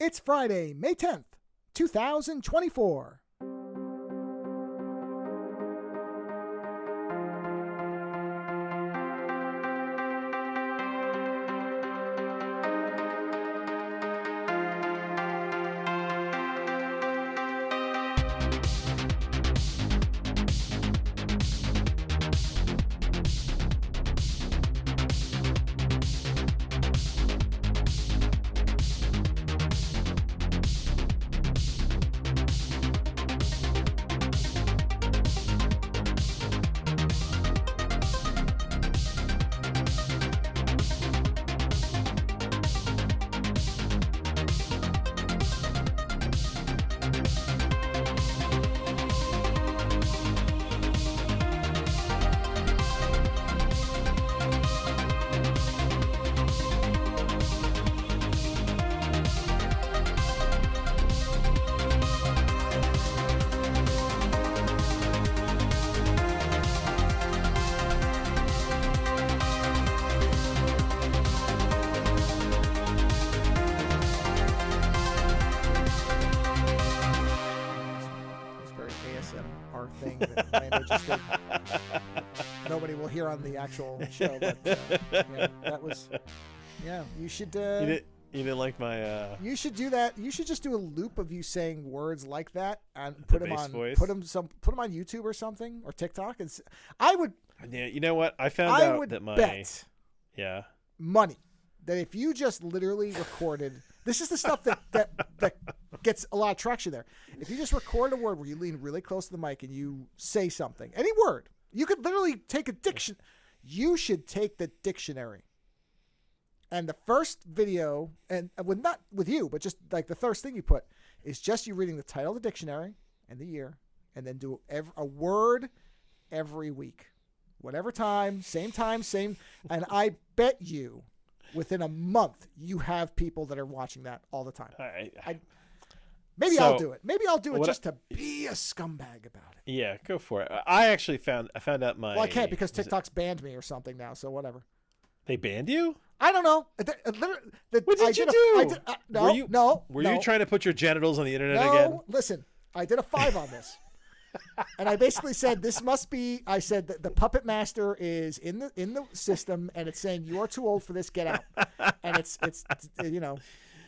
It's Friday, May 10th, 2024. Thing that Lando just did. Nobody will hear on the actual show, but yeah, that was, yeah, you should you didn't like my you should do that. You should just do a loop of you saying words like that and put them on voice. put them on YouTube or something, or TikTok. And I would, yeah, you know what, I found out that my bet money that if you just literally recorded, this is the stuff that gets a lot of traction there. If you just record a word where you lean really close to the mic and you say something, any word, you could literally take a diction. You should take the dictionary. And the first video, and not with you, but just like the first thing you put is just you reading the title of the dictionary and the year, and then do a word every week. Whatever time, same, and I bet you within a month, you have people that are watching that all the time. Maybe I'll do it. Maybe I'll do it just to be a scumbag about it. Yeah, go for it. I actually found out my... Well, I can't because TikTok's banned me or something now, so whatever. They banned you? I don't know. What did you do? No. Were you trying to put your genitals on the internet again? No, listen. I did a 5 on this. And I basically said, this must be, I said that the puppet master is in the system and it's saying you are too old for this, get out. And it's you know,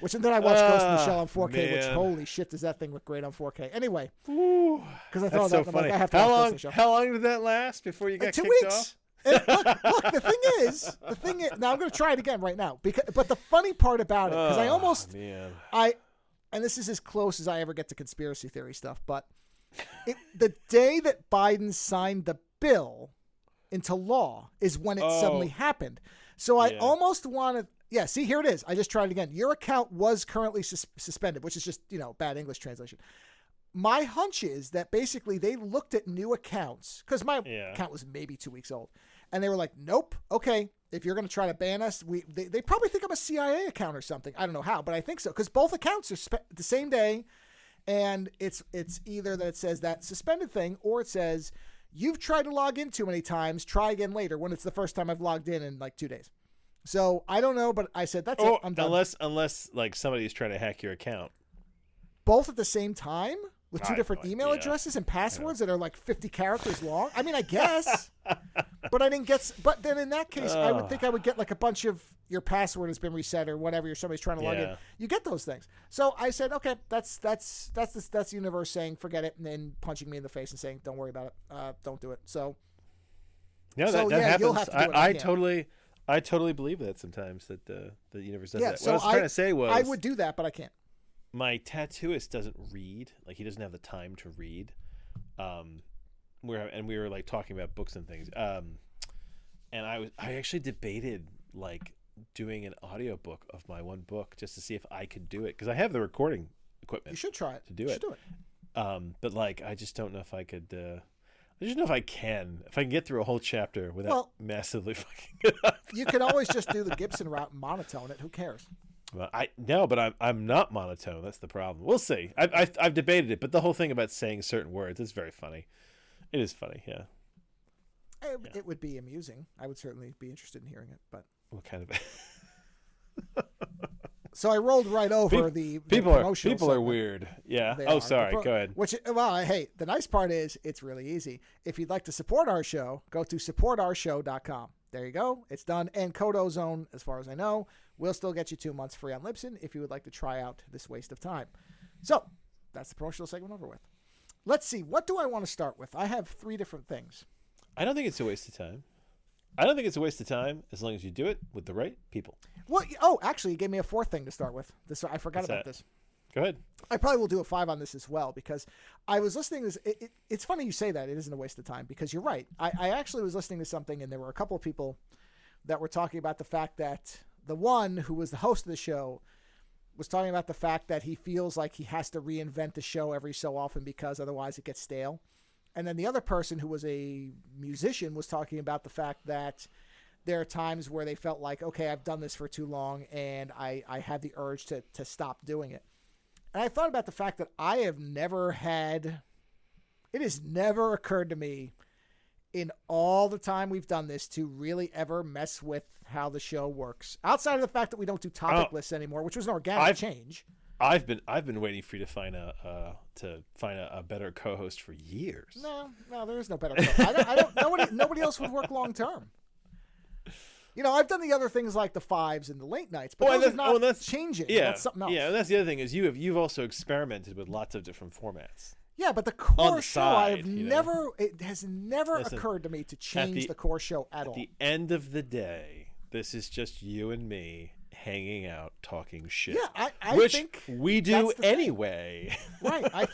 which, and then I watched Ghost in the Shell on 4K, man. Which holy shit does that thing look great on 4K. Anyway, because I thought that, so funny. Like, I have to watch Ghost in the Shell. How long did that last before you got 2 kicked weeks. off? Look, the thing is, now I'm going to try it again right now. But the funny part about it, because and this is as close as I ever get to conspiracy theory stuff, but the day that Biden signed the bill into law is when it suddenly happened. So I almost wanted, see, here it is. I just tried it again. Your account was currently suspended, which is just, bad English translation. My hunch is that basically they looked at new accounts because my account was maybe 2 weeks old. And they were like, nope. Okay. If you're going to try to ban us, they probably think I'm a CIA account or something. I don't know how, but I think so. Because both accounts are the same day. And it's either that it says that suspended thing, or it says you've tried to log in too many times. Try again later, when it's the first time I've logged in like 2 days. So I don't know, but I said that's it. I'm done. Unless like somebody's trying to hack your account. Both at the same time with 2 different email addresses and passwords that are like 50 characters long. I mean, I guess, but I didn't get. But then in that case, I would think I would get like a bunch of your password has been reset or whatever. Somebody's trying to log in. You get those things. So I said, okay, that's the universe saying forget it, and then punching me in the face and saying don't worry about it, don't do it. So no, that happens. You'll have to do it. I totally believe that sometimes that the universe does that. So what I was trying to say was I would do that, but I can't. My tattooist doesn't read. Like, he doesn't have the time to read. We were like talking about books and things. And I actually debated like doing an audiobook of my one book just to see if I could do it, because I have the recording equipment. You should try it. To do it. But like, I just don't know if I could. I just know if I can get through a whole chapter without massively fucking it up. You could always just do the Gibson route and monotone it. Who cares? Well, I'm not monotone. That's the problem. We'll see. I've debated it, but the whole thing about saying certain words is very funny. It is funny, yeah. It would be amusing. I would certainly be interested in hearing it, but what kind of? So I rolled right over the promotional people are segment. weird. Yeah. They Oh, are. sorry. Go ahead. Hey, the nice part is it's really easy. If you'd like to support our show, go to supportourshow.com. There you go. It's done. And code Ozone, as far as I know, will still get you 2 months free on Libsyn if you would like to try out this waste of time. So that's the promotional segment over with. Let's see. What do I want to start with? I have 3 different things. I don't think it's a waste of time. I don't think it's a waste of time as long as you do it with the right people. Well, actually, you gave me a 4th thing to start with. I forgot about this. Go ahead. I probably will do a 5 on this as well because I was listening to this. It's funny you say that. It isn't a waste of time because you're right. I actually was listening to something and there were a couple of people that were talking about the fact that the one who was the host of the show was talking about the fact that he feels like he has to reinvent the show every so often because otherwise it gets stale. And then the other person who was a musician was talking about the fact that there are times where they felt like, okay, I've done this for too long and I had the urge to stop doing it. And I thought about the fact that it has never occurred to me in all the time we've done this to really ever mess with how the show works. Outside of the fact that we don't do topic lists anymore, which was an organic change. I've been waiting for you to find a better co-host for years. No, there is no better co-host. Nobody else would work long term. I've done the other things like the 5s and the late nights, but those are not changing. Yeah, that's something else. Yeah, and that's the other thing is you've also experimented with lots of different formats. Yeah, but the core show, it has never Listen, occurred to me to change the core show at all. At the end of the day, this is just you and me hanging out talking shit. Yeah, I which think we do anyway. Right. I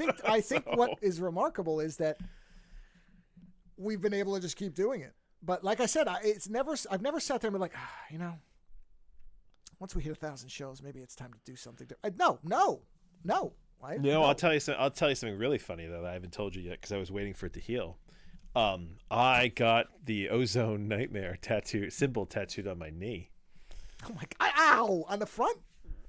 think what is remarkable is that we've been able to just keep doing it. But like I said, I've never sat there and been like, once we hit 1,000 shows, maybe it's time to do something different. No. I'll tell you something really funny though that I haven't told you yet because I was waiting for it to heal. I got the Ozone Nightmare symbol tattooed on my knee. Oh my God! Ow! On the front?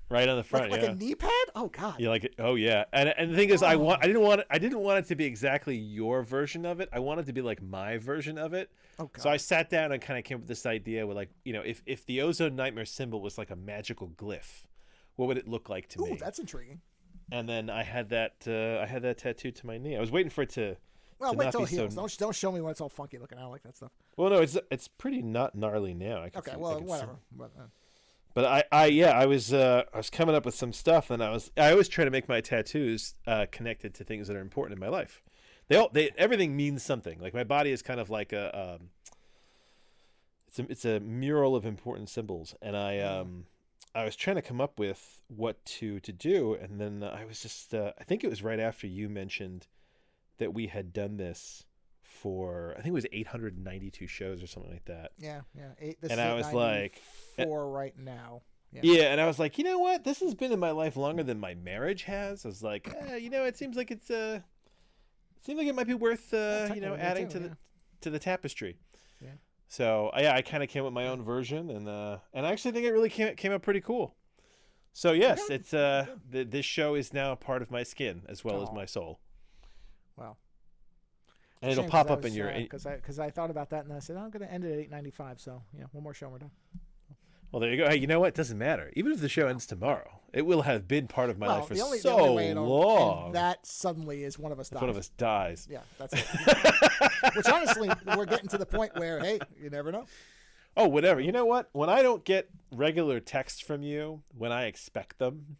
Right on the front, like a knee pad? Oh God! You like it? Oh yeah. And the thing is, I didn't want it to be exactly your version of it. I wanted it to be like my version of it. Oh God! So I sat down and kind of came up with this idea where, like, if the Ozone Nightmare symbol was like a magical glyph, what would it look like to me? Ooh, that's intriguing. And then I had that tattooed to my knee. I was waiting for it to. Well, wait till it heals. Don't show me when it's all funky looking. I don't like that stuff. Well, no, it's pretty not gnarly now. Whatever. But I was coming up with some stuff, and I always try to make my tattoos connected to things that are important in my life. Everything means something. Like my body is kind of like it's a mural of important symbols, and I was trying to come up with what to do, and then I was just I think it was right after you mentioned that we had done this for, I think it was 892 shows or something like that. Yeah. And I was like, 4 right now. Yeah, and I was like, you know what? This has been in my life longer than my marriage has. I was like, it seems like it might be worth adding to the tapestry. Yeah. So I kind of came up with my own version, and I actually think it really came out pretty cool. So yes, it's this show is now part of my skin as well as my soul. Wow. And it'll pop up in your... Because I thought about that, and I said, I'm going to end it at 895, so one more show and we're done. Well, there you go. Hey, you know what? It doesn't matter. Even if the show ends tomorrow, it will have been part of my life for so long. And that suddenly is one of us dies. One of us dies. Yeah, that's it. Which honestly, we're getting to the point where, hey, you never know. Oh, whatever. You know what? When I don't get regular texts from you when I expect them,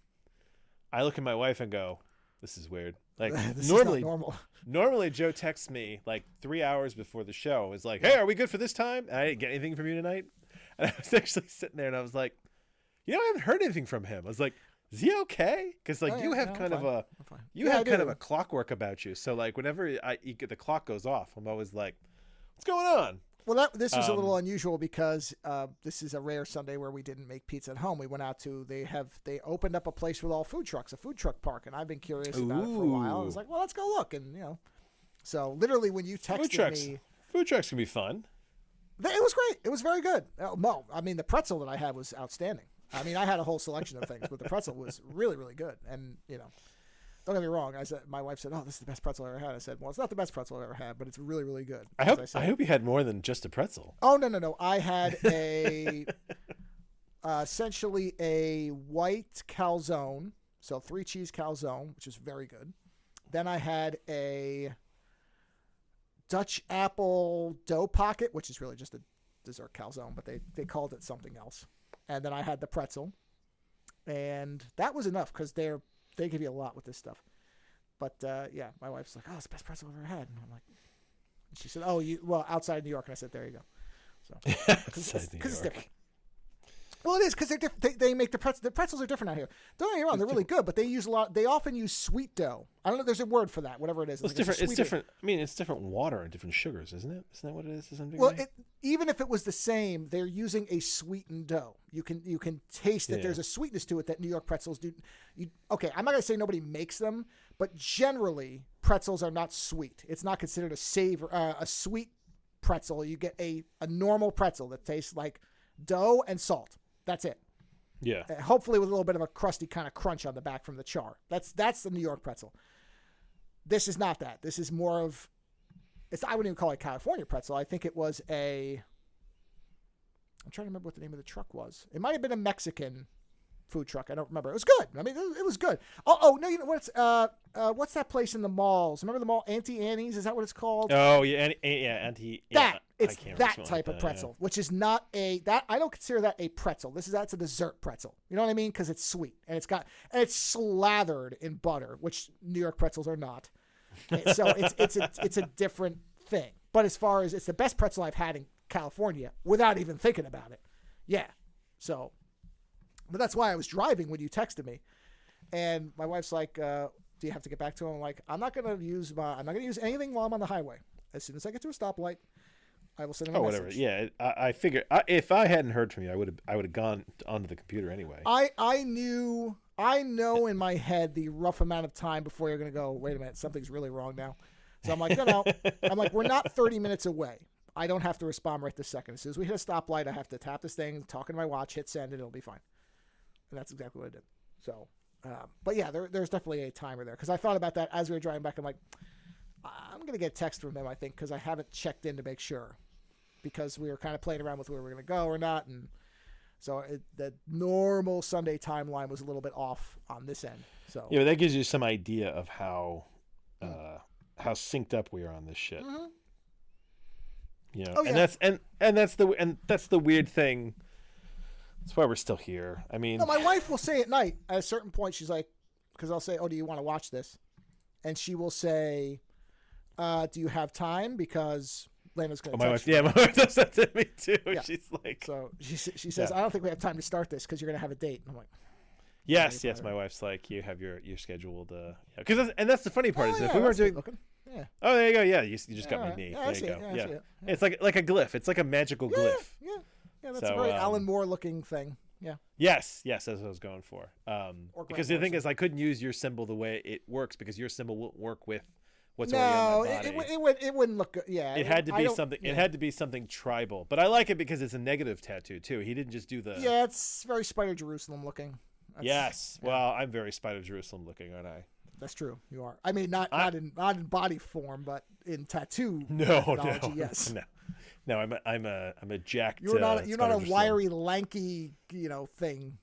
I look at my wife and go, this is weird. Like this is not normal. Normally Joe texts me like 3 hours before the show. It's like, hey, are we good for this time? And I didn't get anything from you tonight. And I was actually sitting there and I was like, I haven't heard anything from him. I was like, is he okay? Because you have kind of a clockwork about you. So like whenever the clock goes off, I'm always like, what's going on? Well, this was a little unusual because this is a rare Sunday where we didn't make pizza at home. We went out to they opened up a place with all food trucks, a food truck park, and I've been curious about it for a while. I was like, well, let's go look, and so literally when you texted me, food trucks can be fun. It was great. It was very good. No, I mean the pretzel that I had was outstanding. I mean I had a whole selection of things, but the pretzel was really, really good, and don't get me wrong. I said, my wife said, "Oh, this is the best pretzel I ever had." I said, "Well, it's not the best pretzel I ever had, but it's really, really good." I hope you had more than just a pretzel. Oh no! I had essentially a white calzone, so 3-cheese calzone, which is very good. Then I had a Dutch apple dough pocket, which is really just a dessert calzone, but they called it something else. And then I had the pretzel, and that was enough because they give you a lot with this stuff. But yeah, my wife's like, "Oh, it's the best pretzel I've ever had," and I'm like, and she said, "Oh, outside New York," and I said, "There you go." So because it's different. Well, it is because they're different. They make the pretzels are different out here. Don't get me wrong; they're really good, but they often use sweet dough. I don't know. There's a word for that. Whatever it is, it's different. It's different. I mean, it's different water and different sugars, isn't it? Isn't that what it is? Well, even if it was the same, they're using a sweetened dough. You can taste that there's a sweetness to it that New York pretzels do. Okay, I'm not gonna say nobody makes them, but generally pretzels are not sweet. It's not considered a sweet pretzel. You get a normal pretzel that tastes like dough and salt. That's it. Yeah. Hopefully with a little bit of a crusty kind of crunch on the back from the char. That's the New York pretzel. This is not that. This is more of, I wouldn't even call it California pretzel. I think it was I'm trying to remember what the name of the truck was. It might have been a Mexican food truck. I don't remember. It was good. I mean, it was good. Oh no, you know what's that place in the malls? Remember the mall, Auntie Annie's? Is that what it's called? Oh yeah, Auntie. Yeah, it's that type of pretzel, which is not I don't consider that a pretzel. That's a dessert pretzel. You know what I mean? Because it's sweet and it's slathered in butter, which New York pretzels are not. So it's a different thing. But as far as it's the best pretzel I've had in California without even thinking about it. Yeah. So. But that's why I was driving when you texted me, and my wife's like, "Do you have to get back to him?" I'm like, I'm not gonna use anything while I'm on the highway. As soon as I get to a stoplight, I will send him a message. Whatever. Yeah, I figured if I hadn't heard from you, I would have gone onto the computer anyway. I know in my head the rough amount of time before you're gonna go. Wait a minute, something's really wrong now. So I'm like, no. I'm like, we're not 30 minutes away. I don't have to respond right this second. As soon as we hit a stoplight, I have to tap this thing, talk into my watch, hit send, and it'll be fine. And that's exactly what I did. So, but yeah, there's definitely a timer there. Because I thought about that as we were driving back. I'm like, I'm going to get a text from him, I think, because I haven't checked in to make sure. Because we were kind of playing around with where we were going to go or not. And so the normal Sunday timeline was a little bit off on this end. So yeah, but that gives you some idea of how synced up we are on this shit. Mm-hmm. You know, and that's the weird thing. That's why we're still here. I mean, no, my wife will say at night, at a certain point, she's like, because I'll say, "Oh, do you want to watch this?" And she will say, "Do you have time?" Because Lena's going to. My wife does that to me too. Yeah. She's like, so she says, "I don't think we have time to start this because you're going to have a date." And I'm like, yes. My wife's like, you have your scheduled. Because that's the funny part is if we weren't doing. Yeah. Oh, there you go. Yeah, you just got my knee. Yeah, there you go. Yeah. It's like a glyph. It's like a magical glyph. Yeah, that's a very Alan Moore looking thing. Yeah. Yes, that's what I was going for. Because the thing is, I couldn't use your symbol the way it works because your symbol won't work with what's already on my body. It wouldn't look good. Yeah. It had to be something. Yeah. It had to be something tribal. But I like it because it's a negative tattoo too. He didn't just do the. Yeah, it's very Spider Jerusalem looking. Yes. Yeah. Well, I'm very Spider Jerusalem looking, aren't I? That's true. You are. I mean, not in body form, but in tattoo. No. Yes. No, I'm a jacked. You're not a wiry, lanky, thing.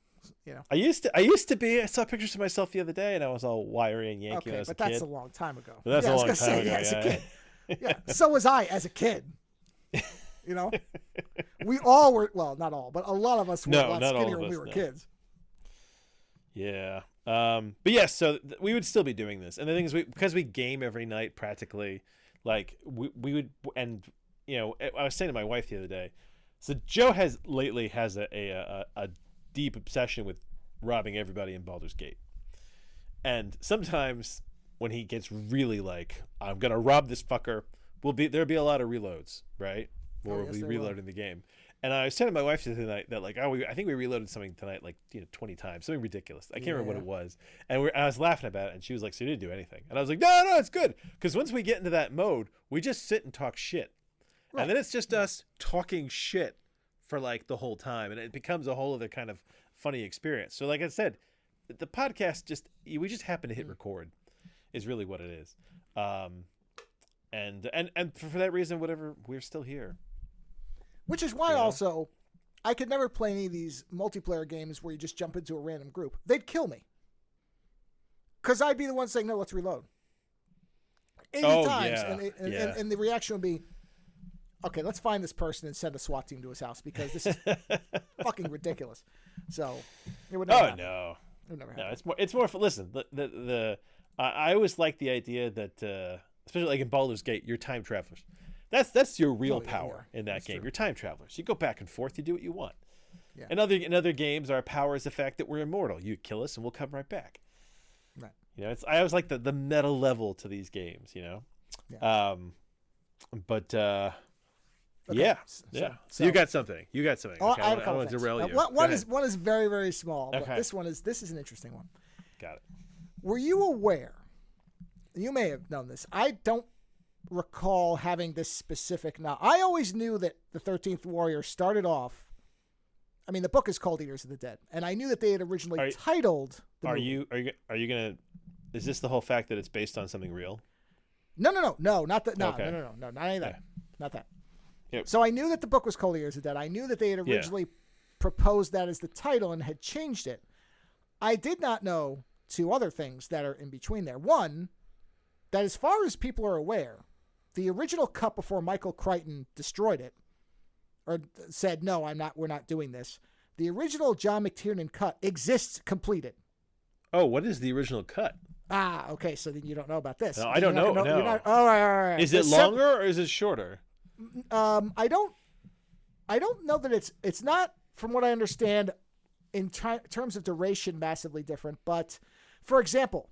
I used to be. I saw pictures of myself the other day, and I was all wiry and yanky. Okay, as but a kid. that's a long time ago. But that's a long time ago. As a kid. Yeah. So was I as a kid. We all were. Well, not all, but a lot of us were a lot skinnier when we were kids. Yeah. But yes, so we would still be doing this, and the thing is, because we game every night practically, like we would, and I was saying to my wife the other day, so Joe has a deep obsession with robbing everybody in Baldur's Gate, and sometimes when he gets really like, I'm gonna rob this fucker, there'll be a lot of reloads, right? Or we'll be reloading the game. And I was telling my wife tonight that I think we reloaded something tonight 20 times, something ridiculous. I can't remember what it was. And I was laughing about it, and she was like, "So you didn't do anything?" And I was like, "No, it's good." Because once we get into that mode, we just sit and talk shit, right. And then it's just us talking shit for like the whole time, and it becomes a whole other kind of funny experience. So, like I said, the podcast we just happen to hit record, is really what it is. And for that reason, whatever, we're still here. Which is why also I could never play any of these multiplayer games where you just jump into a random group. They'd kill me. Because I'd be the one saying, no, let's reload. 80 times. Yeah. And the reaction would be, okay, let's find this person and send a SWAT team to his house because this is fucking ridiculous. So it would never happen. No. It would never happen. No, it's more for, listen, I always like the idea that, especially like in Baldur's Gate, you're time travelers. That's your real power in that game. True. You're time travelers. You go back and forth. You do what you want. Yeah. In other games, our power is the fact that we're immortal. You kill us and we'll come right back. Right. You know, I always like the meta level to these games. You know. Yeah. Okay. Yeah. So you got something. Oh, okay, I have a couple want to derail you. One is very, very small. But okay. This is an interesting one. Got it. Were you aware? You may have known this. I don't recall having this specific. Now, I always knew that the 13th Warrior started off. I mean, the book is called Eaters of the Dead, and I knew that they had originally titled. Are you gonna? Is this the whole fact that it's based on something real? No, not that. No, okay. no, not any of that. Okay. Not that. Yep. So I knew that the book was called Eaters of the Dead. I knew that they had originally proposed that as the title and had changed it. I did not know two other things that are in between there. One, that as far as people are aware, the original cut before Michael Crichton destroyed it, or said, no, we're not doing this. The original John McTiernan cut exists completed. Oh, what is the original cut? Ah, okay, so then you don't know about this. No, I don't know. No. You're not, all right. Is it longer or is it shorter? I don't know that it's not, from what I understand, in terms of duration, massively different. But, for example,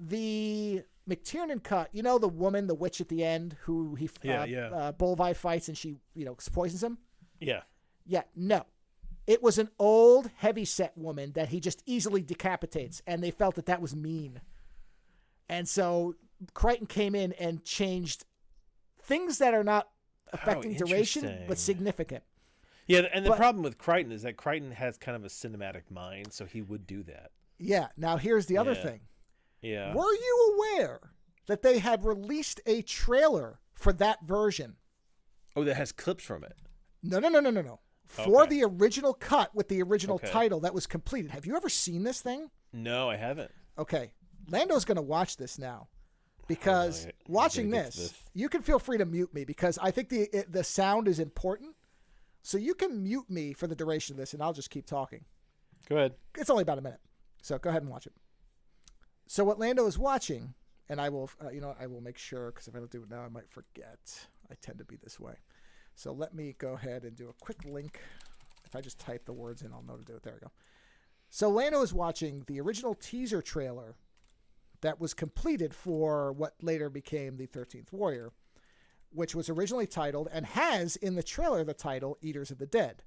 the McTiernan cut, you know the woman, the witch at the end, who Bolvi fights and she, poisons him? Yeah. Yeah, no. It was an old, heavy-set woman that he just easily decapitates, and they felt that was mean. And so Crichton came in and changed things that are not affecting duration, but significant. Yeah, and the problem with Crichton is that Crichton has kind of a cinematic mind, so he would do that. Yeah. Now, here's the other thing. Yeah. Were you aware that they had released a trailer for that version? Oh, that has clips from it? No. For the original cut with the original title that was completed. Have you ever seen this thing? No, I haven't. Okay. Lando's going to watch this now. Because watching this, you can feel free to mute me because I think the sound is important. So you can mute me for the duration of this, and I'll just keep talking. Go ahead. It's only about a minute. So go ahead and watch it. So what Lando is watching, and I will, I will make sure, because if I don't do it now, I might forget. I tend to be this way. So let me go ahead and do a quick link. If I just type the words in, I'll know to do it. There we go. So Lando is watching the original teaser trailer that was completed for what later became the 13th Warrior, which was originally titled and has in the trailer the title Eaters of the Dead.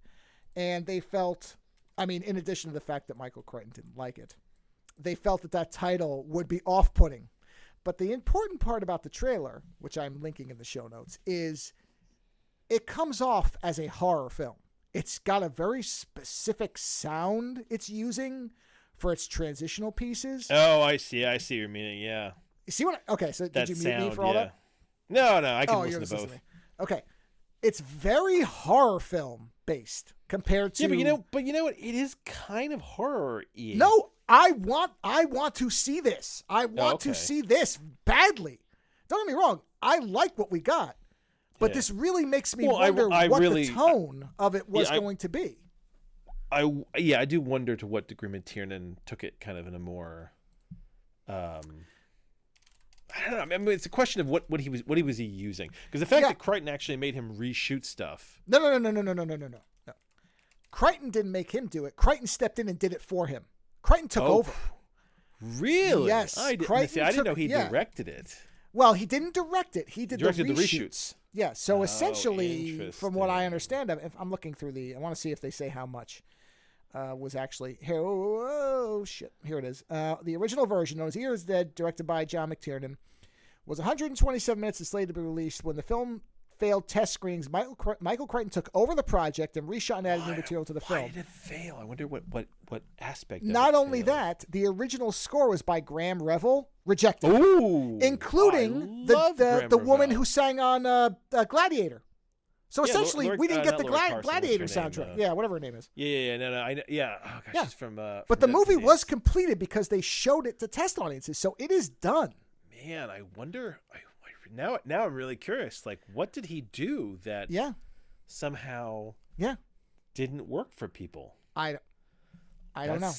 And they felt, in addition to the fact that Michael Crichton didn't like it, they felt that title would be off-putting. But the important part about the trailer, which I'm linking in the show notes, is it comes off as a horror film. It's got a very specific sound it's using for its transitional pieces. Oh, I see your meaning, yeah. You see what? Okay, so did you mute me for all that? No, I can listen to both. Okay. It's very horror film based compared to... Yeah, but you know what? It is kind of horror-y. No, I want to see this. I want to see this badly. Don't get me wrong. I like what we got. But this really makes me wonder what the tone of it was going to be. I do wonder to what degree McTiernan took it kind of in a more... I don't know. It's a question of what he was using, because the fact that Crichton actually made him reshoot stuff. No. Crichton didn't make him do it. Crichton stepped in and did it for him. Crichton took over. Really? Yes. I didn't know he directed it. Well, he didn't direct it. He directed the reshoots. Yeah. So essentially, from what I understand, if I'm looking through I want to see if they say how much was actually here. Oh shit! Here it is. The original version, known as Eaters of the Dead, directed by John McTiernan, was 127 minutes and slated to be released. When the film failed test screenings, Michael Crichton took over the project and reshot and added new material to the film. Why did it fail? I wonder what aspect. Not only that, the original score was by Graham Revell, rejected. Ooh, including the woman who sang on Gladiator. So essentially, we didn't get the Gladiator What's her name? soundtrack. Whatever her name is. Yeah. Oh gosh, she's from. But the movie was completed because they showed it to test audiences, so it is done. Man, I wonder. Now I'm really curious. Like, what did he do that? Somehow. Didn't work for people. I don't know.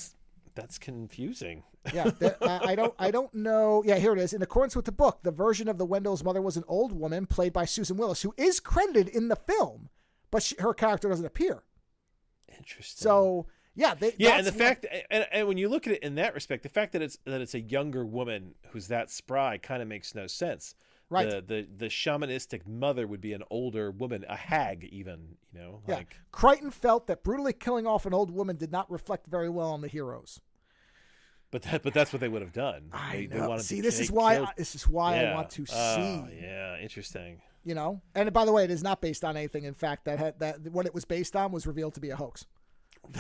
That's confusing. I don't know. Yeah, here it is. In accordance with the book, the version of the Wendell's mother was an old woman played by Susan Willis, who is credited in the film, but her character doesn't appear. Interesting. So and the fact, and when you look at it in that respect, the fact that it's a younger woman who's that spry kind of makes no sense. Right. The shamanistic mother would be an older woman, a hag even, like. Crichton felt that brutally killing off an old woman did not reflect very well on the heroes. But that's what they would have done. I know. They wanted this is why I want to see. Yeah, interesting. And by the way, it is not based on anything. In fact, that what it was based on was revealed to be a hoax.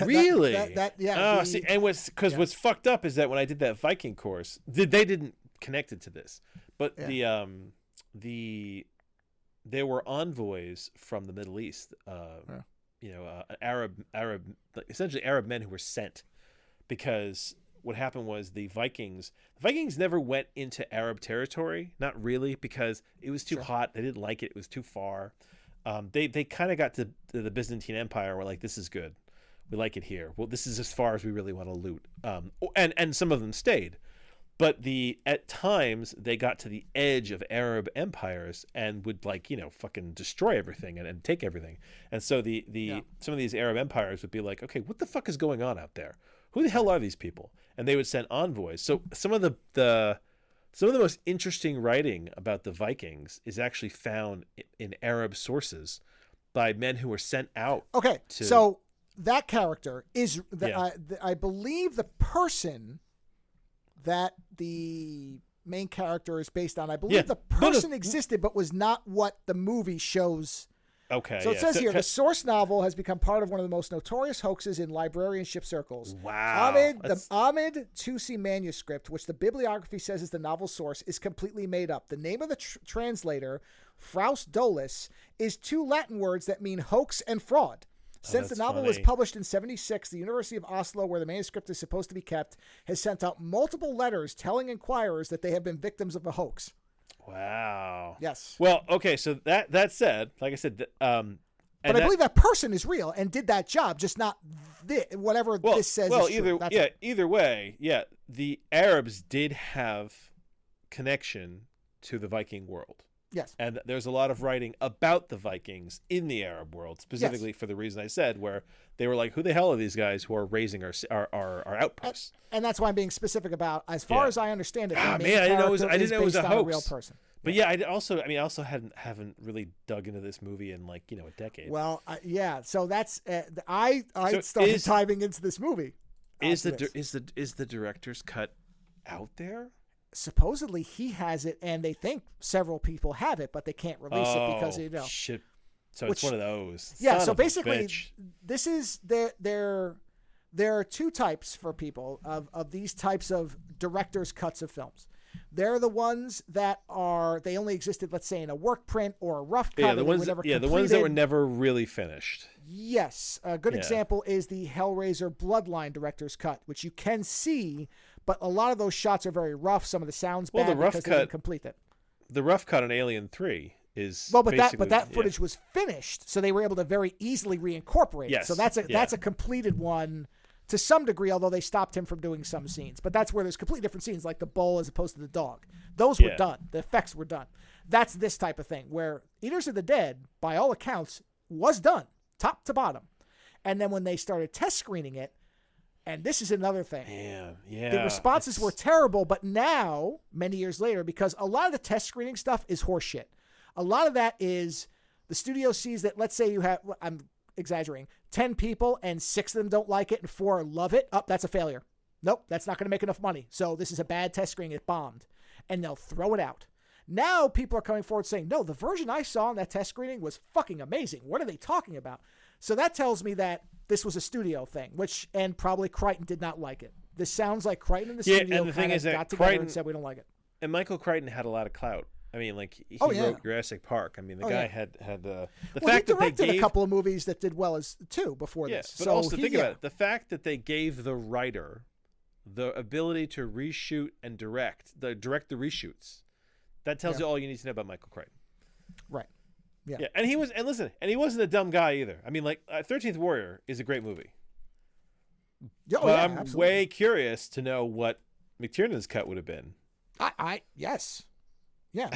Really? Yeah. Because what's fucked up is that when I did that Viking course, they didn't connect it to this, but there were envoys from the Middle East, essentially Arab men who were sent, because what happened was the Vikings never went into Arab territory, not really, because it was too hot. They didn't like it. It was too far. They kind of got to the Byzantine Empire. Were like, this is good. We like it here. Well, this is as far as we really want to loot. And some of them stayed. But at times they got to the edge of Arab empires and would fucking destroy everything and take everything. And so some of these Arab empires would be like, okay, what the fuck is going on out there? Who the hell are these people? And they would send envoys. So some of the most interesting writing about the Vikings is actually found in Arab sources by men who were sent out. Okay, so that character is I believe the person that the main character is based on. I believe the person existed, but was not what the movie shows. Okay. So it says here, the source novel has become part of one of the most notorious hoaxes in librarianship circles. Wow. The Ahmed Tusi manuscript, which the bibliography says is the novel's source, is completely made up. The name of the translator, Fraus Dolus, is two Latin words that mean hoax and fraud. Since the novel was published in 1976, the University of Oslo, where the manuscript is supposed to be kept, has sent out multiple letters telling inquirers that they have been victims of a hoax. Wow. Yes. Well, okay, so that said, like I said, but I believe that person is real and did that job, just not whatever this says is true. Either way, the Arabs did have connection to the Viking world. Yes. And there's a lot of writing about the Vikings in the Arab world, specifically for the reason I said, where they were like, who the hell are these guys who are raising our outposts? And that's why I'm being specific about, as far as I understand it, I didn't know it was a hoax. A real person. But I also haven't really dug into this movie in a decade. Well, so that's I started diving into this movie. Is the director's cut out there? Supposedly he has it, and they think several people have it, but they can't release it because shit. So it's one of those. Yeah. So basically, this is there are two types for people of these types of director's cuts of films. They're the ones that they only existed, let's say, in a work print or a rough cut. The ones that were never really finished. Yes. A good example is the Hellraiser Bloodline director's cut, which you can see. But a lot of those shots are very rough. Some of the sounds bad because they didn't complete it. The rough cut on Alien 3 is but that footage was finished, so they were able to very easily reincorporate it. So that's a completed one to some degree, although they stopped him from doing some scenes. But that's where there's completely different scenes, like the bull as opposed to the dog. Those were done. The effects were done. That's this type of thing, where Eaters of the Dead, by all accounts, was done, top to bottom. And then when they started test screening it, and this is another thing. The responses were terrible, but now, many years later, because a lot of the test screening stuff is horseshit. A lot of that is the studio sees that, let's say you have, I'm exaggerating, 10 people and 6 of them don't like it and 4 love it. That's a failure. Nope, that's not going to make enough money. So this is a bad test screening. It bombed. And they'll throw it out. Now people are coming forward saying, no, the version I saw in that test screening was fucking amazing. What are they talking about? So that tells me that this was a studio thing, and probably Crichton did not like it. This sounds like Crichton in the studio and the thing is that got together and said we don't like it. And Michael Crichton had a lot of clout I mean, like he yeah. wrote Jurassic Park. I mean, the guy had the well, fact he that they directed gave a couple of movies that did well too before this. But so also think about it. The fact that they gave the writer the ability to reshoot and direct the reshoots, that tells you all you need to know about Michael Crichton. Right. Yeah. Yeah, and he wasn't a dumb guy either. I mean, like 13th Warrior is a great movie. But I'm absolutely. way curious to know what McTiernan's cut would have been. Yes. Yeah.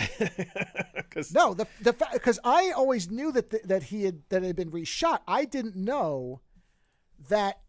No, because I always knew that it had been reshot. I didn't know that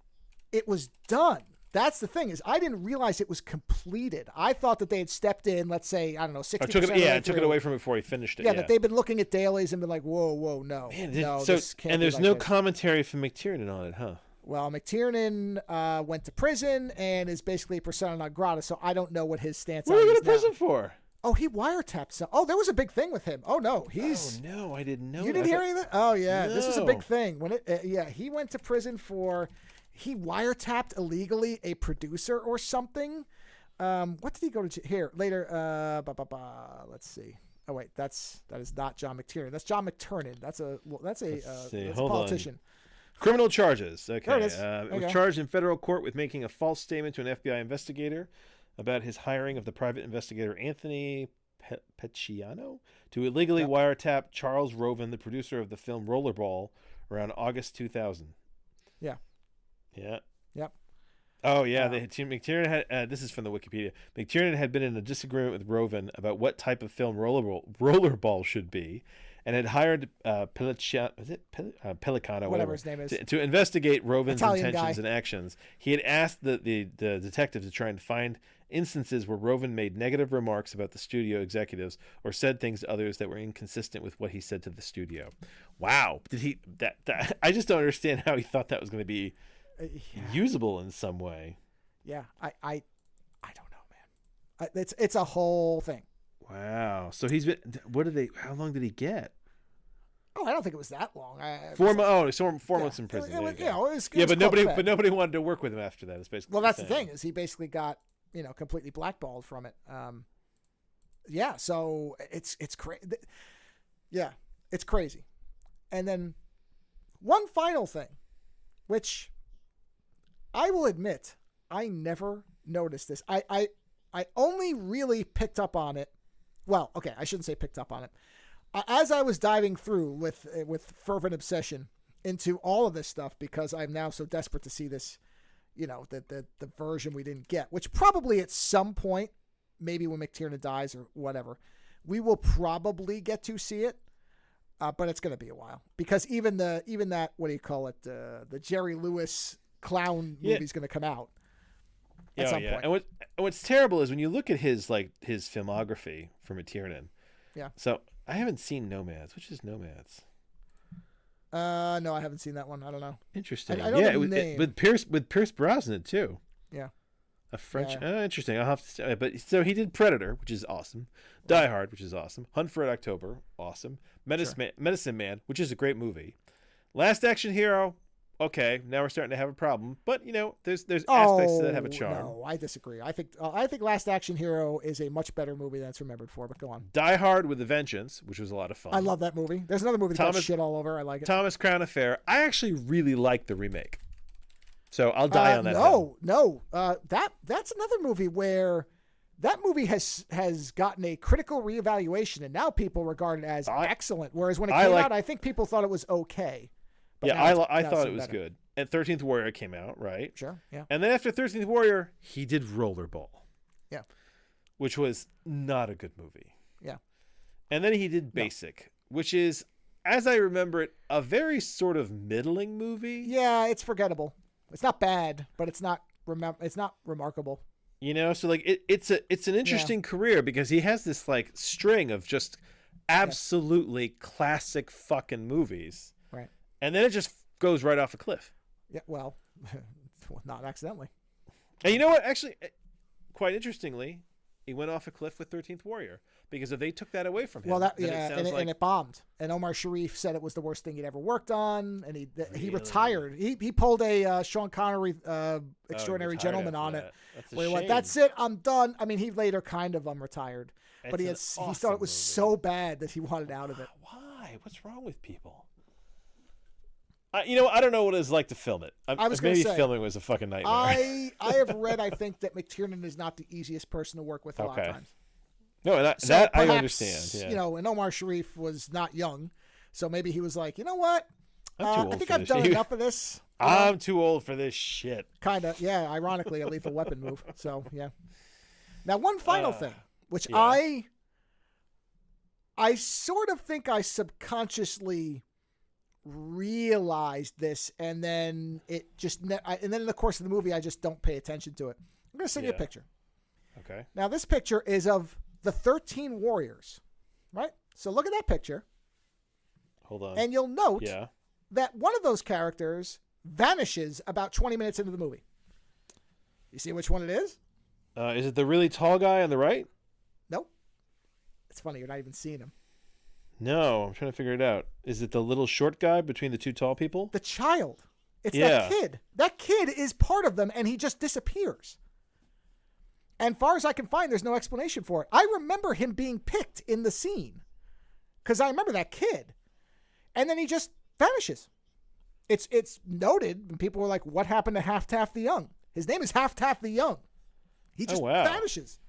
it was done. That's the thing, is I didn't realize it was completed. I thought that they had stepped in, let's say, I don't know, 60%. Took it away from it before he finished it. Yeah, that they've been looking at dailies and been like, whoa, no. Man, this can't and be there's like no this. commentary from McTiernan on it, huh? Well, McTiernan went to prison and is basically persona non grata, so I don't know what his stance on it is. What are you going to prison for? Oh, he wiretapped some. Oh, there was a big thing with him. Oh no, Oh no, I didn't know. You didn't hear anything? Oh yeah, No. This was a big thing when it. He went to prison for. He wiretapped illegally a producer or something. What did he go to here later? Let's see. Oh wait, that is not John McTiernan. That's John McTernan. That's a politician. Criminal charges. Okay. There it is. It was charged in federal court with making a false statement to an FBI investigator about his hiring of the private investigator Anthony Pecciano to illegally wiretap Charles Roven, the producer of the film Rollerball, around August 2000. Yeah. Yeah. Yep. Oh yeah, McTiernan had. This is from the Wikipedia. McTiernan had been in a disagreement with Roven about what type of film Rollerball should be, and had hired Pelicano, whatever his name is, to investigate Roven's Italian intentions guy. and actions. He had asked the detective to try and find instances where Roven made negative remarks about the studio executives or said things to others that were inconsistent with what he said to the studio. Wow, did he? That I just don't understand how he thought that was going to be usable in some way. Yeah, I don't know, man. It's a whole thing. Wow. So he's been. How long did he get? Oh, I don't think it was that long. 4 months. 4 months in prison. It was but close. nobody wanted to work with him after that. It's basically. Well, that's the thing, is he basically got completely blackballed from it. Yeah. So it's crazy. Yeah, it's crazy. And then one final thing, which I will admit, I never noticed this. I only really picked up on it. Well, okay, I shouldn't say picked up on it. As I was diving through with fervent obsession into all of this stuff, because I'm now so desperate to see this, the version we didn't get, which probably at some point, maybe when McTiernan dies or whatever, we will probably get to see it. But it's going to be a while, because even that, what do you call it? The Jerry Lewis clown movie is going to come out at some point. And what's terrible is when you look at his filmography for McTiernan. Yeah. So I haven't seen Nomads. Which is Nomads? No, I haven't seen that one. I don't know. Interesting. I know the name. With Pierce Brosnan too. Yeah. A French. Interesting. I'll have to. But so he did Predator, which is awesome. Die Hard, which is awesome. Hunt for Red October, awesome. Medicine Man, which is a great movie. Last Action Hero. Okay, now we're starting to have a problem, but there's aspects that have a charm. No, I disagree. I think Last Action Hero is a much better movie than it's remembered for. But go on. Die Hard with a Vengeance, which was a lot of fun. I love that movie. There's another movie that got shit all over. I like it. Thomas Crown Affair. I actually really like the remake, so I'll die on that. No. That's another movie where that movie has gotten a critical reevaluation, and now people regard it as excellent. Whereas when it came out, I think people thought it was okay. But I thought it was good. And 13th Warrior came out, right? Sure, yeah. And then after 13th Warrior, he did Rollerball. Yeah. Which was not a good movie. Yeah. And then he did Basic, which is, as I remember it, a very sort of middling movie. Yeah, it's forgettable. It's not bad, but it's not remarkable. So like it's an interesting career, because he has this like string of just absolutely classic fucking movies. Right. And then it just goes right off a cliff. Yeah, well, not accidentally. And you know what? Actually, quite interestingly, off a cliff with 13th Warrior, because if they took that away from him, well, then and it bombed. And Omar Sharif said it was the worst thing he'd ever worked on, and he retired. He pulled a Sean Connery Extraordinary Gentleman on it. That's a where he shame. went, that's it, I'm done. I mean, he later kind of retired, but he thought it was so bad that he wanted out of it. Why? What's wrong with people? I don't know what it's like to film it. I was maybe say, filming was a fucking nightmare. I have read. I think that McTiernan is not the easiest person to work with a lot of times. No, that perhaps, I understand. Yeah. And Omar Sharif was not young, so maybe he was like, you know what? I think I've done enough of this. I'm too old for this shit. Kind of, yeah. Ironically, a Lethal Weapon move. So yeah. Now, one final thing, which I sort of think I subconsciously realized this, and then it just and then in the course of the movie I just don't pay attention to it. I'm going to send you a picture. Okay. Now this picture is of the 13 warriors, right? So look at that picture. Hold on. And you'll note that one of those characters vanishes about 20 minutes into the movie. You see which one it is? Is it the really tall guy on the right? Nope. It's funny, you're not even seeing him. No, I'm trying to figure it out. Is it the little short guy between the two tall people? The child. It's that kid. That kid is part of them, and he just disappears. And far as I can find, there's no explanation for it. I remember him being picked in the scene because I remember that kid. And then he just vanishes. It's noted, and people were like, what happened to Half Taff the Young? His name is Half Taff the Young. He just vanishes.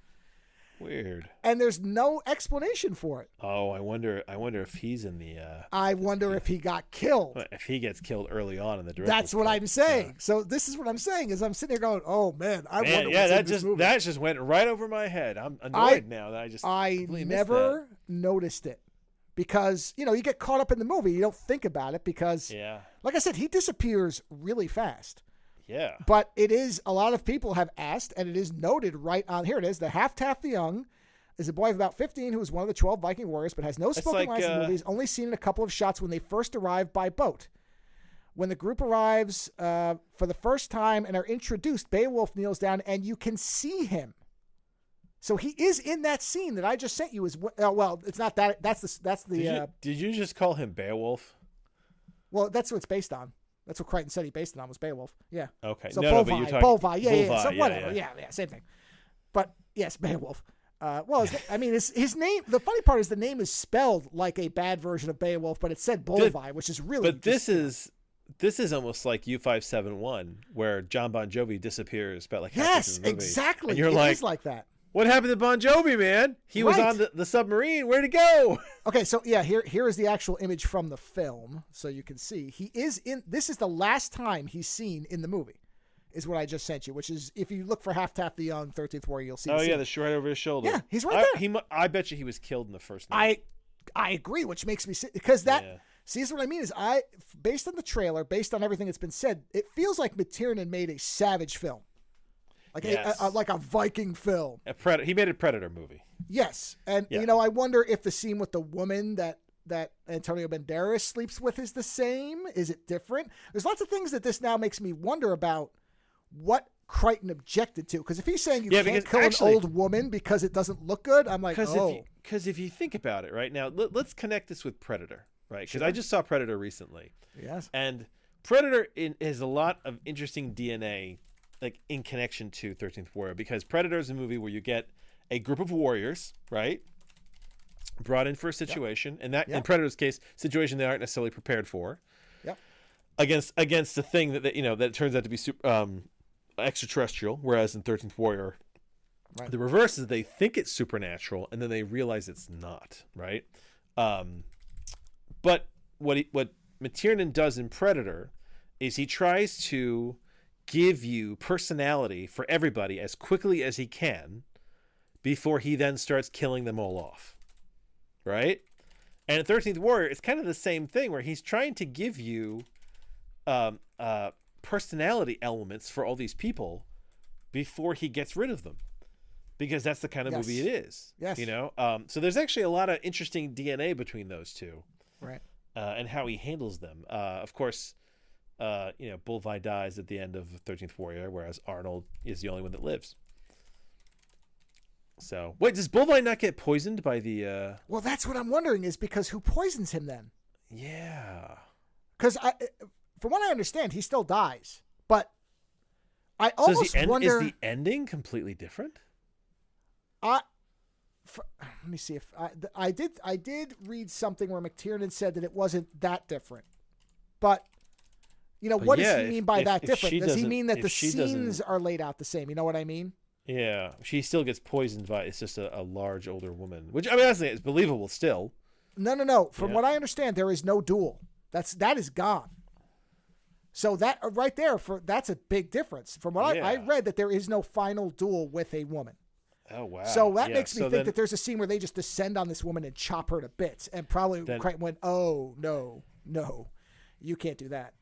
Weird. And there's no explanation for it. Oh, I wonder if he's in the I wonder if he got killed. If he gets killed early on in the director's That's what I'm saying. So this is what I'm saying is I'm sitting here going, "Oh man, I wonder what's in this movie." That just went right over my head. I'm annoyed now that I never noticed it. Because, you get caught up in the movie, you don't think about it because like I said, he disappears really fast. Yeah. But it is, a lot of people have asked, and it is noted right on, here it is, the Half Taff the Young is a boy of about 15 who is one of the 12 Viking warriors, but has no spoken lines in the movie. He's only seen in a couple of shots when they first arrive by boat. When the group arrives for the first time and are introduced, Beowulf kneels down, and you can see him. So he is in that scene that I just sent you. Well, it's not that. That's the. Did you just call him Beowulf? Well, that's what it's based on. That's what Crichton said he based it on was Beowulf. Yeah. Okay. So but you're talking Bolvi. Yeah. So whatever. Yeah, same thing. But yes, Beowulf. His name. The funny part is the name is spelled like a bad version of Beowulf, but it said Bolvi, which is really. But this is almost like U571, where John Bon Jovi disappears about like half the movie. Exactly. And you're it is like that. What happened to Bon Jovi, man? He was on the submarine. Where'd he go? Okay, so here is the actual image from the film, so you can see he is in. This is the last time he's seen in the movie, is what I just sent you. Which is, if you look for Half Taff the Young, 13th Warrior, you'll see. Oh yeah, the short over his shoulder. Yeah, he's right there. I bet you he was killed in the first night. I agree, which makes me because that. Yeah. See, this is what I mean is based on the trailer, based on everything that's been said, it feels like McTiernan made a savage film. Like a Viking film. He made a Predator movie. Yes. And, I wonder if the scene with the woman that Antonio Banderas sleeps with is the same. Is it different? There's lots of things that this now makes me wonder about what Crichton objected to. Because if he's saying you can't kill an old woman because it doesn't look good, I'm like, Because if you think about it right now, let's connect this with Predator, right? Because I just saw Predator recently. Yes. And Predator has a lot of interesting DNA like in connection to 13th Warrior, because Predator is a movie where you get a group of warriors, right, brought in for a situation, and that in Predator's case, situation they aren't necessarily prepared for, against a thing that turns out to be extraterrestrial, whereas in 13th Warrior, the reverse is they think it's supernatural and then they realize it's not, right? But what McTiernan does in Predator is he tries to give you personality for everybody as quickly as he can before he then starts killing them all off, right? And in 13th Warrior, it's kind of the same thing where he's trying to give you personality elements for all these people before he gets rid of them, because that's the kind of movie it is. Yes. So there's actually a lot of interesting DNA between those two, right? And how he handles them. Of course, Bullseye dies at the end of 13th Warrior, whereas Arnold is the only one that lives. So wait, does Bullvine not get poisoned by the? Well, that's what I'm wondering is because who poisons him then? Yeah. Because from what I understand, he still dies. But I almost wonder. Is the ending completely different? Let me see if I did read something where McTiernan said that it wasn't that different. But what does he mean by that different? Does he mean that the scenes are laid out the same? You know what I mean? Yeah, she still gets poisoned by. It's just a large older woman, which I mean it's believable still. No. From what I understand, there is no duel. That is gone. So that right there that's a big difference. From what I read, that there is no final duel with a woman. Oh wow! So that makes me think that there's a scene where they just descend on this woman and chop her to bits, and probably Crichton went, "Oh no, you can't do that."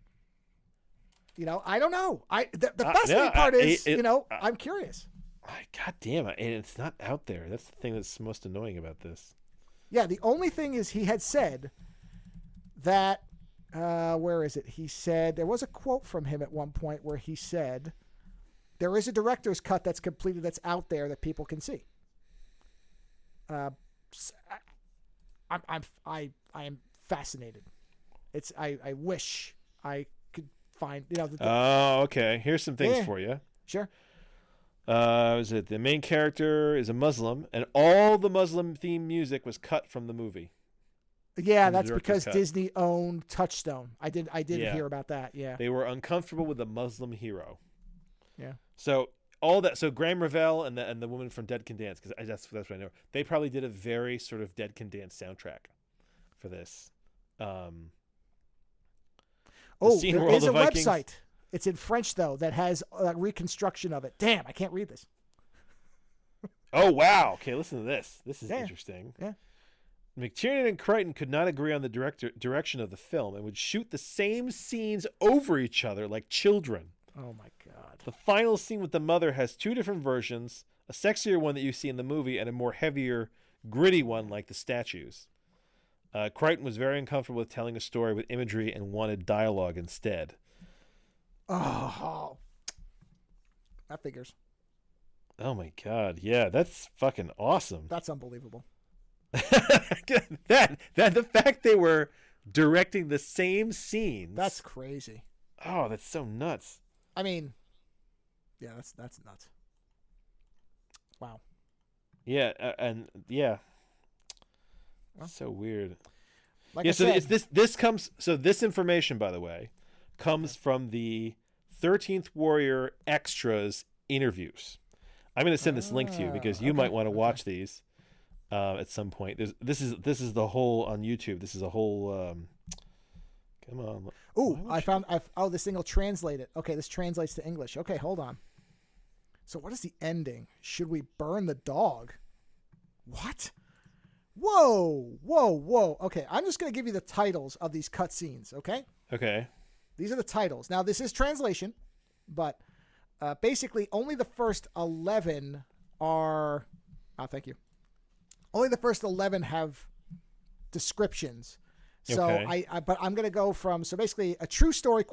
I don't know. The fascinating part is, I'm curious. God damn it! And it's not out there. That's the thing that's most annoying about this. Yeah, the only thing is he had said that. Where is it? He said there was a quote from him at one point where he said, "There is a director's cut that's completed that's out there that people can see." I am fascinated. I wish I could find Oh, okay. Here's some things for you. Sure. Was it the main character is a Muslim, and all the Muslim themed music was cut from the movie? Yeah, that's because Disney owned Touchstone. I did hear about that. Yeah, they were uncomfortable with the Muslim hero. Yeah. So all that. So Graham Revell and the woman from Dead Can Dance, because that's what I know. They probably did a very sort of Dead Can Dance soundtrack for this. There is a website. It's in French though that has a reconstruction of it. Damn, I can't read this. Oh wow! Okay, listen to this. This is interesting. Yeah. McTiernan and Crichton could not agree on the direction of the film and would shoot the same scenes over each other like children. Oh my God. The final scene with the mother has two different versions, a sexier one that you see in the movie and a more heavier, gritty one like the statues. Crichton was very uncomfortable with telling a story with imagery and wanted dialogue instead. Oh. That figures. Oh my God. Yeah, that's fucking awesome. That's unbelievable. that the fact they were directing the same scenes. That's crazy. Oh, that's so nuts. I mean, yeah, that's nuts. Wow. Yeah, well, so weird. Like I said, this information, by the way, comes from the 13th Warrior Extras interviews. I'm going to send this link to you because you might want to watch these. At some point, this is the whole on YouTube. This is a whole. Come on. Ooh, this thing will translate it. Okay, this translates to English. Okay, hold on. So what is the ending? Should we burn the dog? What? Whoa. Okay, I'm just going to give you the titles of these cutscenes, okay? Okay. These are the titles. Now, this is translation, but basically only the first 11 are... Oh, thank you. Only the first 11 have descriptions. So but I'm going to go from, so basically a true story ?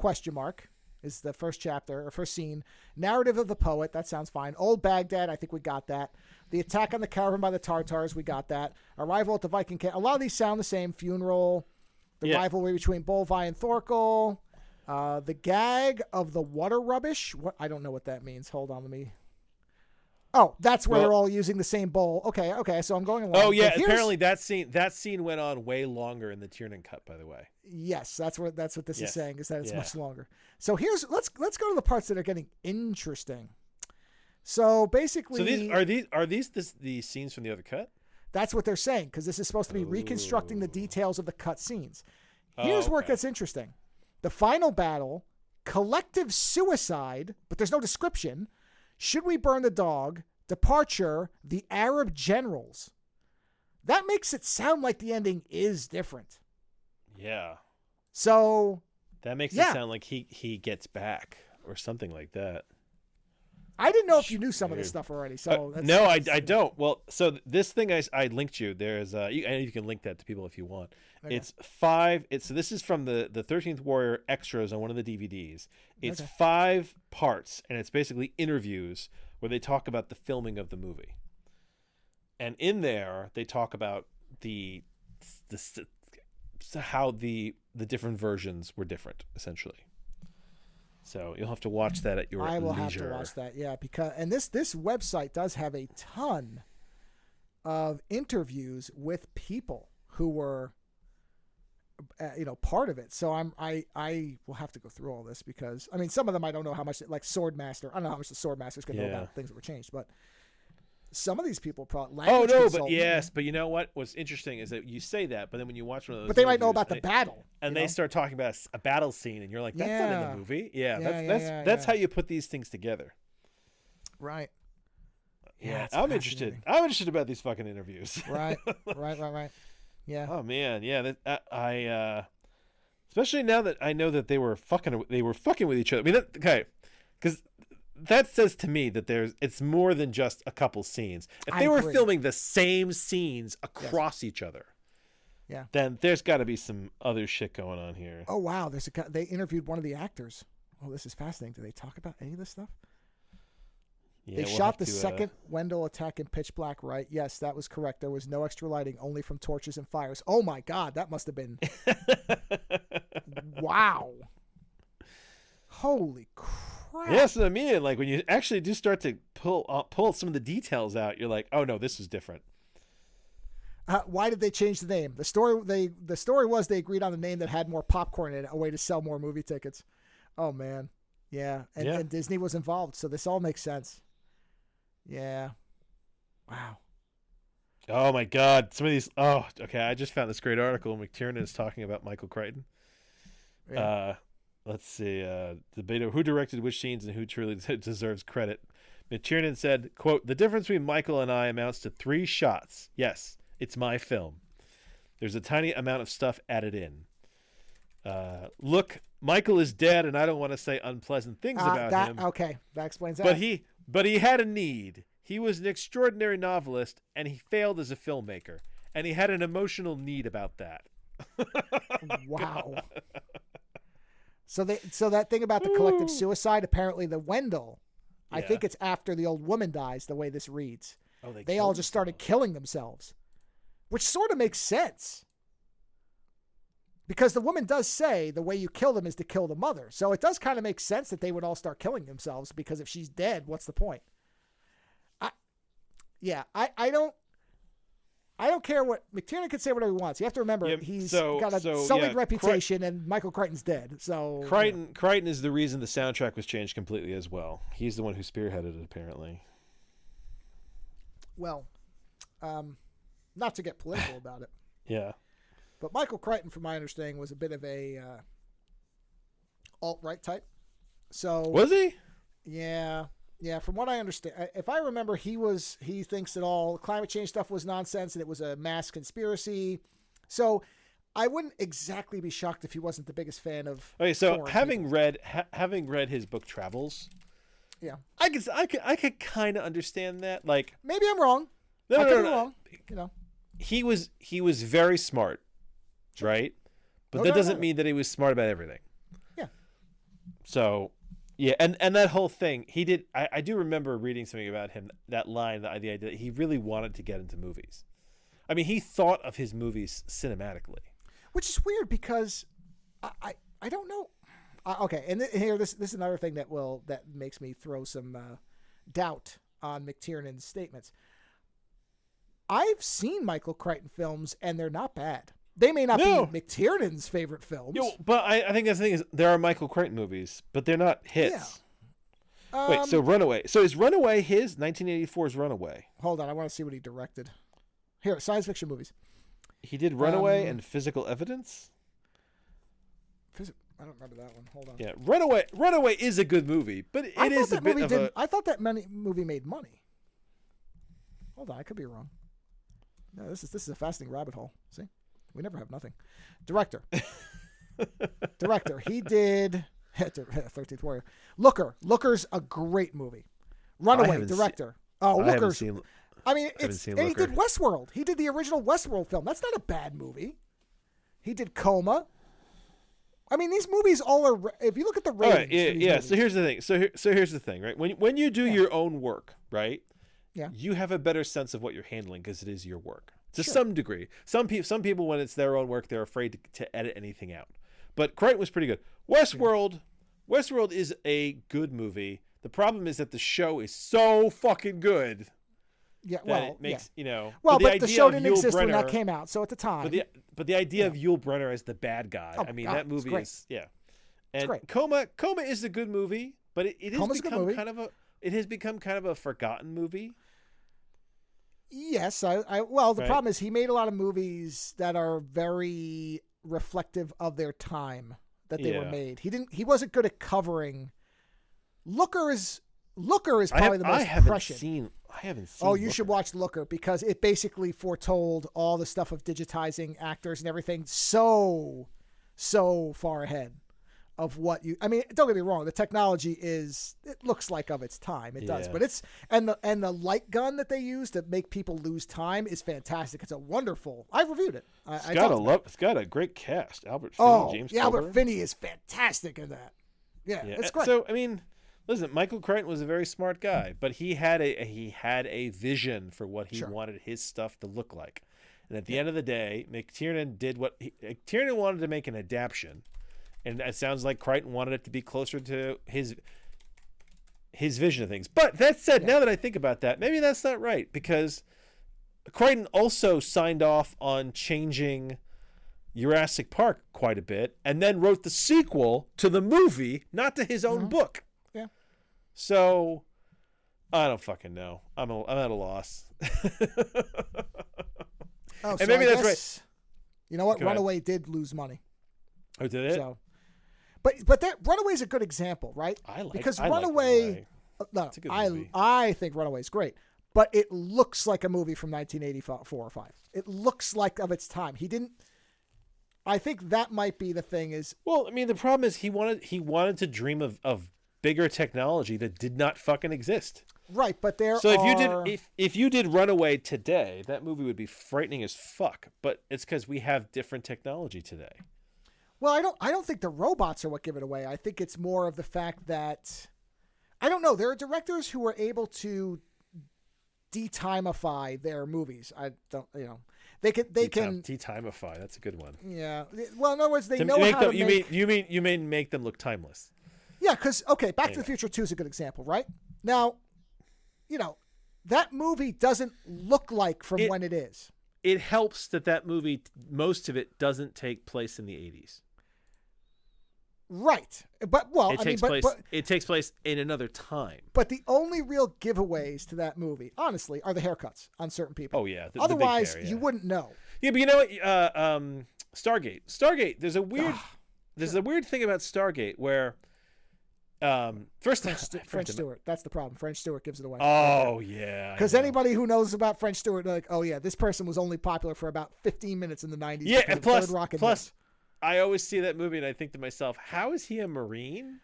Is the first chapter or first scene. Narrative of the poet. That sounds fine. Old Baghdad. I think we got that. The attack on the caravan by the Tartars. We got that. Arrival at the Viking camp. A lot of these sound the same. Funeral. The rivalry between Bolvi and Thorkel. The gag of the water rubbish. What? I don't know what that means. Hold on. Let me. Oh, that's where they're all using the same bowl. Okay. So I'm going along. Oh yeah, apparently that scene went on way longer in the Tiernan cut, by the way. Yes, that's what this is saying, is that it's much longer. So let's go to the parts that are getting interesting. So basically, so are these the scenes from the other cut? That's what they're saying, because this is supposed to be reconstructing the details of the cut scenes. Here's where it gets interesting. The final battle, collective suicide, but there's no description. Should we burn the dog? Departure, the Arab generals. That makes it sound like the ending is different. Yeah. So that makes it sound like he gets back or something like that. I didn't know if you knew some of this stuff already. So no, I don't. Well, so this thing I linked you. There's and you can link that to people if you want. Okay. It's 5. So this is from the 13th Warrior extras on one of the DVDs. It's 5 parts, and it's basically interviews where they talk about the filming of the movie. And in there, they talk about how the different versions were different, essentially. So you'll have to watch that at your leisure. I will have to watch that, yeah, because this website does have a ton of interviews with people who were part of it. So I will have to go through all this because I mean some of them I don't know how much, like Swordmaster. I don't know how much the Swordmasters can know about things that were changed, but some of these people probably. But you know what? What's interesting is that you say that, but then when you watch one of those, but they might know about the battle, and they start talking about a battle scene, and you're like, "That's not in the movie." That's how you put these things together, right? Yeah, I'm interested. I'm interested about these fucking interviews. Right. Yeah. Oh man, yeah. I especially now that I know that they were fucking with each other. I mean, because. That says to me that it's more than just a couple scenes. If they were filming the same scenes across each other, then there's got to be some other shit going on here. Oh wow, they interviewed one of the actors. Oh, this is fascinating. Do they talk about any of this stuff? Yeah, they shot the second Wendell attack in pitch black, right? Yes, that was correct. There was no extra lighting, only from torches and fires. Oh my God, that must have been wow. Holy crap. Yes, I mean, like when you actually do start to pull some of the details out, you're like, oh no, this is different. Why did they change the name? The story was they agreed on a name that had more popcorn in it, a way to sell more movie tickets. Oh man, yeah, and Disney was involved, so this all makes sense. Yeah, wow. Oh my God, some of these. Oh, okay. I just found this great article. McTiernan is talking about Michael Crichton. Yeah. Let's see. Debate of who directed which scenes and who truly deserves credit. McTiernan said, quote, "The difference between Michael and I amounts to 3 shots. Yes, it's my film. There's a tiny amount of stuff added in. Look, Michael is dead, and I don't want to say unpleasant things about him. Okay, that explains that. But he had a need. He was an extraordinary novelist, and he failed as a filmmaker. And he had an emotional need about that." Wow. So that thing about the collective suicide, apparently the Wendell, I think it's after the old woman dies, the way this reads. Oh, they all just started killing themselves, which sort of makes sense. Because the woman does say the way you kill them is to kill the mother. So it does kind of make sense that they would all start killing themselves, because if she's dead, what's the point? I don't care what McTiernan can say whatever he wants. You have to remember he's got a sullied reputation, and Michael Crichton's dead. So Crichton is the reason the soundtrack was changed completely as well. He's the one who spearheaded it, apparently. Well, not to get political about it. Yeah. But Michael Crichton, from my understanding, was a bit of a alt-right type. So was he? Yeah. Yeah, from what I understand, if I remember, he thinks that all climate change stuff was nonsense and it was a mass conspiracy. So I wouldn't exactly be shocked if he wasn't the biggest fan of. Okay, so having read his book Travels, yeah, I could kind of understand that. Like, maybe I'm wrong. I could be wrong. You know, he was very smart, right? But that doesn't mean that he was smart about everything. Yeah. So. Yeah, and that whole thing, he did. I do remember reading something about him, that line, the idea that he really wanted to get into movies. I mean, he thought of his movies cinematically. Which is weird because I don't know. Okay, and here, this is another thing that makes me throw some doubt on McTiernan's statements. I've seen Michael Crichton films, and they're not bad. They may not be McTiernan's favorite films. But I think that's the thing is there are Michael Crichton movies, but they're not hits. Yeah. Wait, so Runaway. So is Runaway his 1984's Runaway? Hold on, I want to see what he directed. Here, science fiction movies. He did Runaway and Physical Evidence. I don't remember that one. Hold on. Yeah, Runaway is a good movie, but it is a bit of a... I thought that movie made money. Hold on, I could be wrong. No, this is a fascinating rabbit hole. See? We never have nothing. Director. He did 13th Warrior. Looker's a great movie. Runaway, director. Looker's. He did Westworld. He did the original Westworld film. That's not a bad movie. He did Coma. I mean, these movies all are. If you look at the ratings, movies, so here's the thing. So here's the thing, right? When you do your own work, right? Yeah. you have a better sense of what you're handling because it is your work to some degree. Some people, when it's their own work, they're afraid to edit anything out. But Crichton was pretty good. Westworld is a good movie. The problem is that the show is so fucking good. Yeah, well, it makes Well, but the show didn't exist when that came out, so at the time. But the idea of Yul Brynner as the bad guy, I mean, that movie is And Coma is a good movie, but it has become kind of a forgotten movie. Yes, well, the problem is he made a lot of movies that are very reflective of their time that they were made. He wasn't good at covering. Looker is probably the most prescient. I haven't seen. Oh, you should watch Looker because it basically foretold all the stuff of digitizing actors and everything so far ahead of what you. I mean, don't get me wrong. The technology it looks like of its time. It does, but it's and the light gun that they use to make people lose time is fantastic. It's a wonderful. I reviewed it. It's got a great cast. Albert Finney, James Coburn. Albert Finney is fantastic in that. Yeah, it's great. So I mean. Listen, Michael Crichton was a very smart guy, but he had a vision for what he wanted his stuff to look like. And at the end of the day, McTiernan did McTiernan wanted to make an adaptation, and it sounds like Crichton wanted it to be closer to his vision of things. But that said, now that I think about that, maybe that's not right, because Crichton also signed off on changing Jurassic Park quite a bit, and then wrote the sequel to the movie, not to his own book. Yeah. So, I don't fucking know. I'm at a loss. And so maybe that's right. You know what? Runaway did lose money. Oh, did it? So, but that Runaway is a good example, right? Because Runaway. No, it's a good movie. I think Runaway is great, but it looks like a movie from 1984 or 5. It looks like of its time. He didn't. I think that might be the thing. Well, I mean, the problem is he wanted to dream of bigger technology that did not fucking exist. Right, but if you did Runaway today, that movie would be frightening as fuck. But it's because we have different technology today. Well, I don't think the robots are what give it away. I think it's more of the fact that I don't know. There are directors who are able to detimeify their movies. I don't, they can detimeify. That's a good one. Yeah. Well, in other words, they know how to make. You mean make them look timeless. Yeah, because Back to the Future 2 is a good example, right? Now, that movie doesn't look like from when it is. It helps that movie, most of it doesn't take place in the 80s. Right, but it takes place in another time. But the only real giveaways to that movie, honestly, are the haircuts on certain people. Oh yeah, otherwise the big hair, you wouldn't know. Yeah, but you know what? Stargate. There's a weird thing about Stargate where. First, French Stewart. That's the problem. French Stewart gives it away. Oh yeah. Because anybody who knows about French Stewart, they're like, oh yeah, this person was only popular for about 15 minutes in the 90s. Yeah, and plus, I always see that movie and I think to myself, how is he a Marine?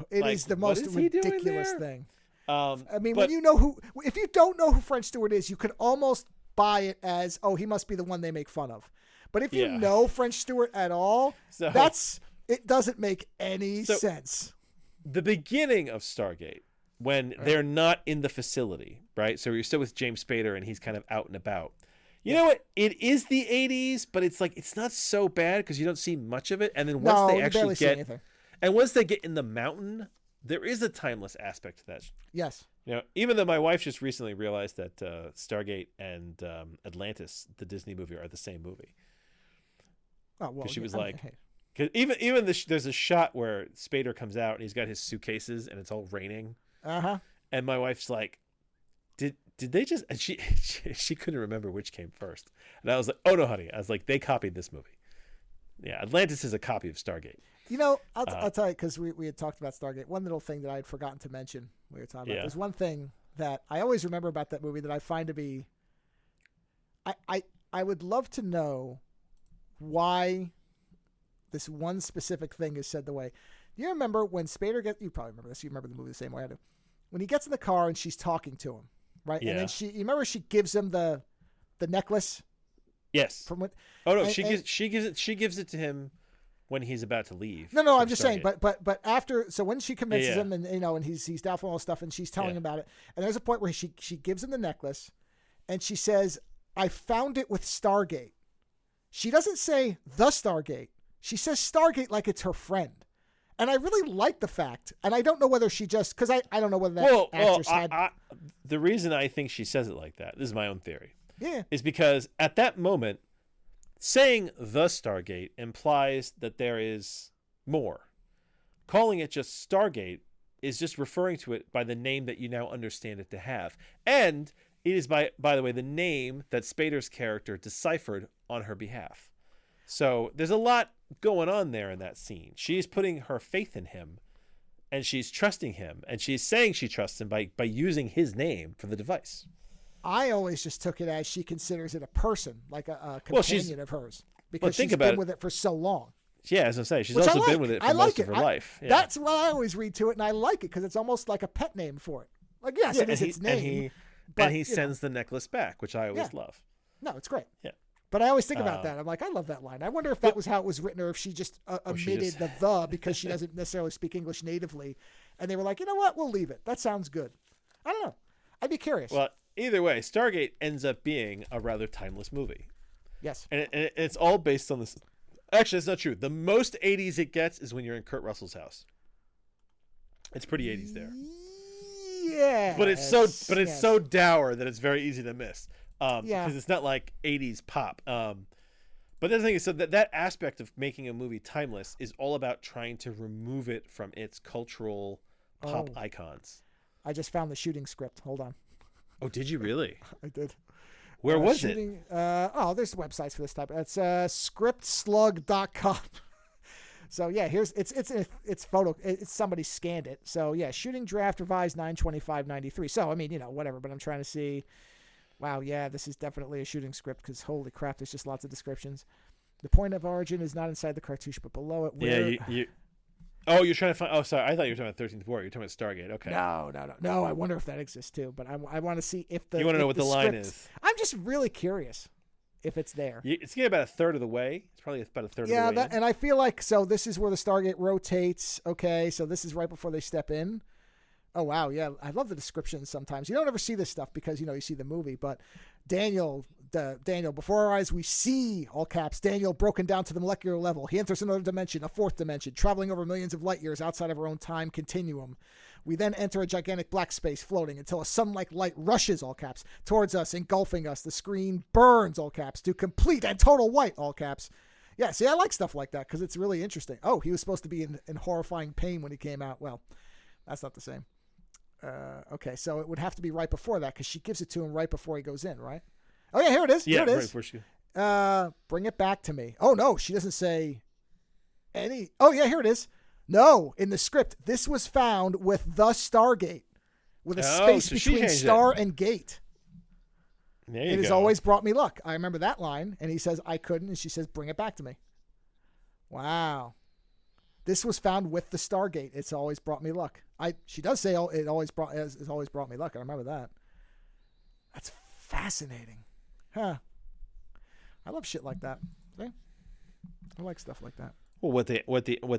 It is the most ridiculous thing. I mean, if you don't know who French Stewart is, you could almost buy it as, oh, he must be the one they make fun of. But if you know French Stewart at all, it doesn't make any sense. The beginning of Stargate, when they're not in the facility, right? So you're still with James Spader and he's kind of out and about. You know what? It is the 80s, but it's like it's not so bad because you don't see much of it. And then once they get in the mountain, there is a timeless aspect to that. Yes. Even though my wife just recently realized that Stargate and Atlantis, the Disney movie, are the same movie. Oh well, she was like. Because even there's a shot where Spader comes out and he's got his suitcases and it's all raining. And my wife's like, "Did they just?" And she couldn't remember which came first. And I was like, "Oh no, honey!" I was like, "They copied this movie." Yeah, Atlantis is a copy of Stargate. I'll tell you because we had talked about Stargate. One little thing that I had forgotten to mention we were talking about. There's one thing that I always remember about that movie that I find to be. I would love to know why. This one specific thing is said the way. Do you remember when Spader you probably remember this. You remember the movie the same way I do. When he gets in the car and she's talking to him, right? Yeah. And then you remember she gives him the necklace. Yes. From what? Oh no, she gives it to him when he's about to leave. No, I'm from just saying. Stargate. But after, so when she convinces Yeah. him, and and he's doubtful all this stuff, and she's telling Yeah. him about it, and there's a point where she gives him the necklace, and she says, "I found it with Stargate." She doesn't say the Stargate. She says Stargate like it's her friend. And I really like the fact, and I don't know whether she just, because I don't know whether that actress had. The reason I think she says it like that, this is my own theory, Yeah. is because at that moment, saying the Stargate implies that there is more. Calling it just Stargate is just referring to it by the name that you now understand it to have. And it is, by the way, the name that Spader's character deciphered on her behalf. So there's a lot going on there in that scene. She's putting her faith in him, and she's trusting him, and she's saying she trusts him by using his name for the device. I always just took it as she considers it a person, like a companion of hers, because she's been with it for so long. Yeah, as I say, she's also been with it for most of her life. Yeah. That's what I always read to it, and I like it because it's almost like a pet name for it. Like, yes, it is its name. And he sends the necklace back, which I always love. No, it's great. Yeah. But I always think about that. I'm like, I love that line. I wonder if that was how it was written, or if she just omitted the because she doesn't necessarily speak English natively. And they were like, you know what? We'll leave it. That sounds good. I don't know. I'd be curious. Well, either way, Stargate ends up being a rather timeless movie. Yes. And it's all based on this. Actually, it's not true. The most 80s it gets is when you're in Kurt Russell's house. It's pretty 80s there. Yeah. But it's so dour that it's very easy to miss. Because it's not like 80s pop. But the thing is, so that aspect of making a movie timeless is all about trying to remove it from its cultural pop icons. I just found the shooting script. Hold on. Oh, did you really? I did. Where was it? There's websites for this type. It's scriptslug.com. So yeah, here's it's photo. It's somebody scanned it. So yeah, shooting draft revised 9/25/93. So I mean, whatever. But I'm trying to see. Wow, yeah, this is definitely a shooting script because holy crap, there's just lots of descriptions. The point of origin is not inside the cartouche, but below it. You're trying to find. Oh, sorry, I thought you were talking about 13th Warrior. You're talking about Stargate. Okay. No. I wonder if that exists too. But I want to see if the. You want to know what the line script, is? I'm just really curious if it's there. It's getting about a third of the way. It's probably about a third of the way. Yeah, and I feel like this is where the Stargate rotates. Okay, so this is right before they step in. Oh, wow. Yeah. I love the descriptions sometimes. You don't ever see this stuff because, you see the movie. But Daniel, before our eyes, we see, all caps, Daniel broken down to the molecular level. He enters another dimension, a fourth dimension, traveling over millions of light years outside of our own time continuum. We then enter a gigantic black space floating until a sun-like light rushes, all caps, towards us, engulfing us. The screen burns, all caps, to complete and total white, all caps. Yeah, see, I like stuff like that because it's really interesting. Oh, he was supposed to be in horrifying pain when he came out. Well, that's not the same. Okay, so it would have to be right before that because she gives it to him right before he goes in, right? Oh, yeah, here it is. Yeah, here it is. Right before she... Bring it back to me. Oh, no, she doesn't say any. Oh, yeah, here it is. No, in the script, this was found with the Stargate, with a space between star and gate. There you it go. has always brought me luck. I remember that line, and he says, I couldn't, and she says, bring it back to me. Wow. This was found with the Stargate. It's always brought me luck. She does say it's always brought me luck. I remember that. That's fascinating. Huh. I love shit like that. See? I like stuff like that. Well, what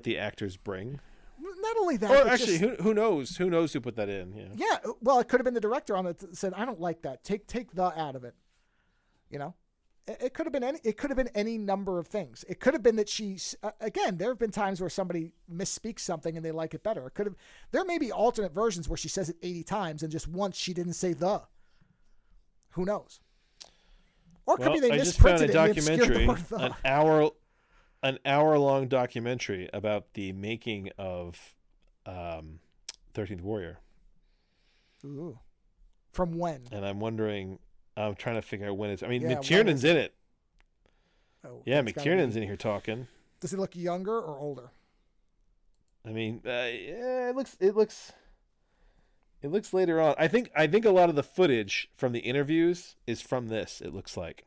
the actors bring. Not only that, or actually, who knows? Who knows who put that in? Yeah. Yeah. Well, it could have been the director on it that said, "I don't like that. Take the out of it." It could have been any. It could have been any number of things. It could have been that she's again. There have been times where somebody misspeaks something and they like it better. It could have. There may be alternate versions where she says it 80 times and just once she didn't say the. Who knows? Or it could be they misprinted it and obscured the word the. An hour-long documentary about the making of 13th Warrior. Ooh. From when? And I'm wondering. I'm trying to figure out when it's. I mean, Yeah, McTiernan's in it. Oh, Yeah, McTiernan's in here talking. Does he look younger or older? I mean, yeah, it looks later on. I think a lot of the footage from the interviews is from this. It looks like.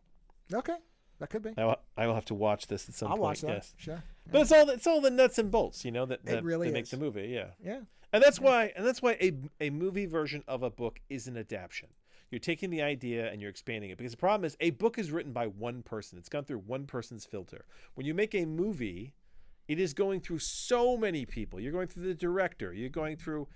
Okay, that could be. I will have to watch this at some point. I'll watch that. Yes. Sure. Yeah. But it's all the nuts and bolts, that really make the movie. Yeah. Yeah. And that's why a movie version of a book is an adaptation. You're taking the idea and you're expanding it, because the problem is a book is written by one person. It's gone through one person's filter. When you make a movie, It is going through so many people. You're going through the director. You're going through,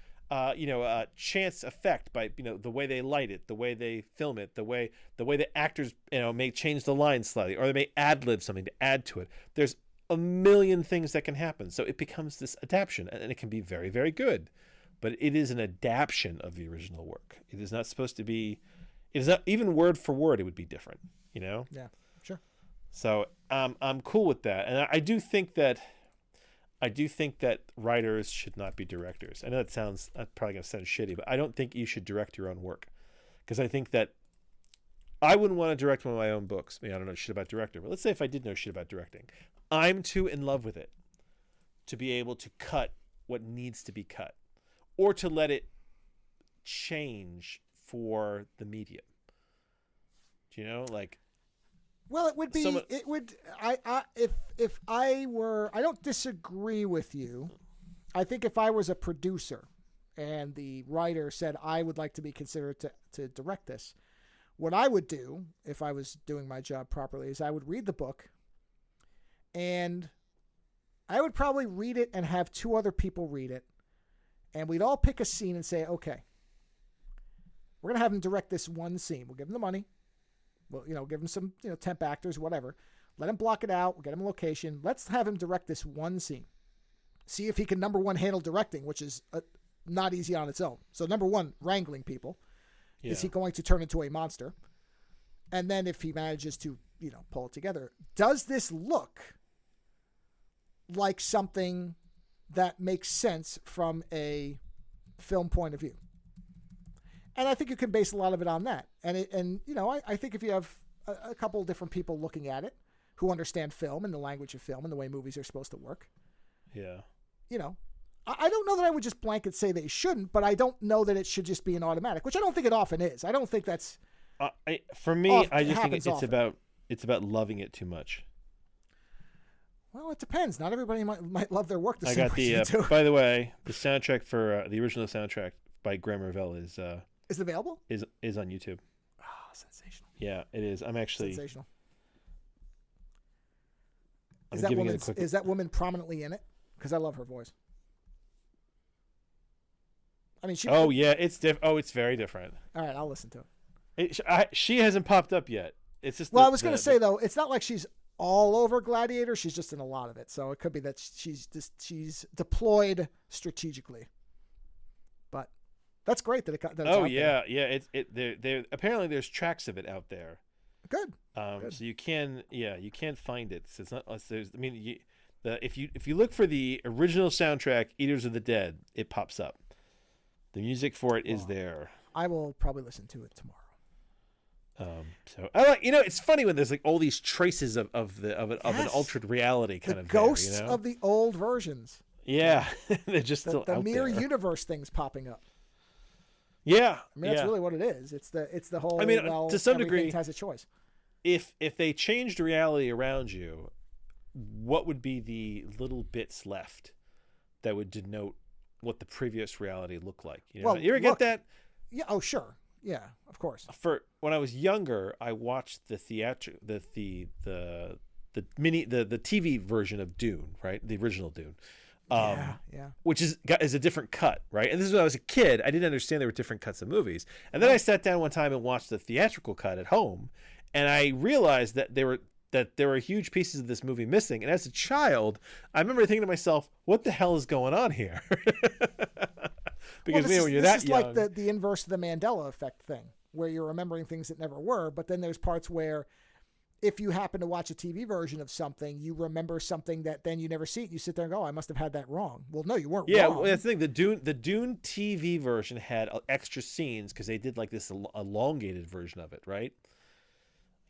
chance effect by, the way they light it, the way they film it, the way the actors, may change the lines slightly, or they may ad-lib something to add to it. There's a million things that can happen. So it becomes this adaptation, and it can be very, very good. But it is an adaptation of the original work. It is not supposed to be, it is not even word for word. It would be different, Yeah, sure. So I'm cool with that. And I do think that writers should not be directors. I know that's probably going to sound shitty, but I don't think you should direct your own work. Because I think that I wouldn't want to direct one of my own books. I don't know shit about directing, but let's say if I did know shit about directing, I'm too in love with it to be able to cut what needs to be cut, or to let it change for the medium. Do you know, like? Well, it would be. It would. If I were, I don't disagree with you. I think if I was a producer, and the writer said I would like to be considered to direct this, what I would do if I was doing my job properly is I would read the book, and I would probably read it and have two other people read it. And we'd all pick a scene and say, okay, we're going to have him direct this one scene. We'll give him the money. We'll, give him some, temp actors, whatever. Let him block it out. We'll get him a location. Let's have him direct this one scene. See if he can, number one, handle directing, which is not easy on its own. So number one, wrangling people. Yeah. Is he going to turn into a monster? And then if he manages to, pull it together, does this look like something that makes sense from a film point of view? And I think you can base a lot of it on that. And I think if you have a couple of different people looking at it who understand film and the language of film and the way movies are supposed to work. Yeah. I don't know that I would just blanket say they shouldn't, but I don't know that it should just be an automatic, which I don't think it often is. I don't think that's. For me, I just think it's about loving it too much. Well, it depends. Not everybody might love their work the same I got way you do. By the way, the soundtrack for the original soundtrack by Graham Revell is it available? Is on YouTube. Oh, sensational. Yeah, it is. I'm actually sensational. I'm is that woman prominently in it? Because I love her voice. I mean, it's it's very different. All right, I'll listen to it. She hasn't popped up yet. It's just. Well, I was going to say though, it's not like she's all over Gladiator. She's just in a lot of it, so it could be that she's deployed strategically. But that's great that it's out there. There apparently there's tracks of it out there. Good. So you can find it. So it's not. If you look for the original soundtrack, Eaters of the Dead, it pops up. The music for it is there. I will probably listen to it tomorrow. So I like, it's funny when there's like all these traces of an altered reality kind of ghosts there, of the old versions. Yeah, they're just still the out mirror there. Universe things popping up. Yeah, that's really what it is. It's the whole. To some degree, has a choice. If they changed reality around you, what would be the little bits left that would denote what the previous reality looked like? You ever get that? Yeah. Oh, sure. Yeah, of course. For when I was younger, I watched the TV version of Dune, right? The original Dune. Which is a different cut, right? And this is when I was a kid. I didn't understand there were different cuts of movies. And then I sat down one time and watched the theatrical cut at home, and I realized that there were huge pieces of this movie missing. And as a child, I remember thinking to myself, what the hell is going on here? Because when you're that young. This is like the inverse of the Mandela effect thing, where you're remembering things that never were, but then there's parts where if you happen to watch a TV version of something, you remember something that then you never see it. You sit there and go, oh, I must have had that wrong. Well, no, you weren't wrong. Yeah, well, that's the thing. The Dune TV version had extra scenes because they did like this elongated version of it, right?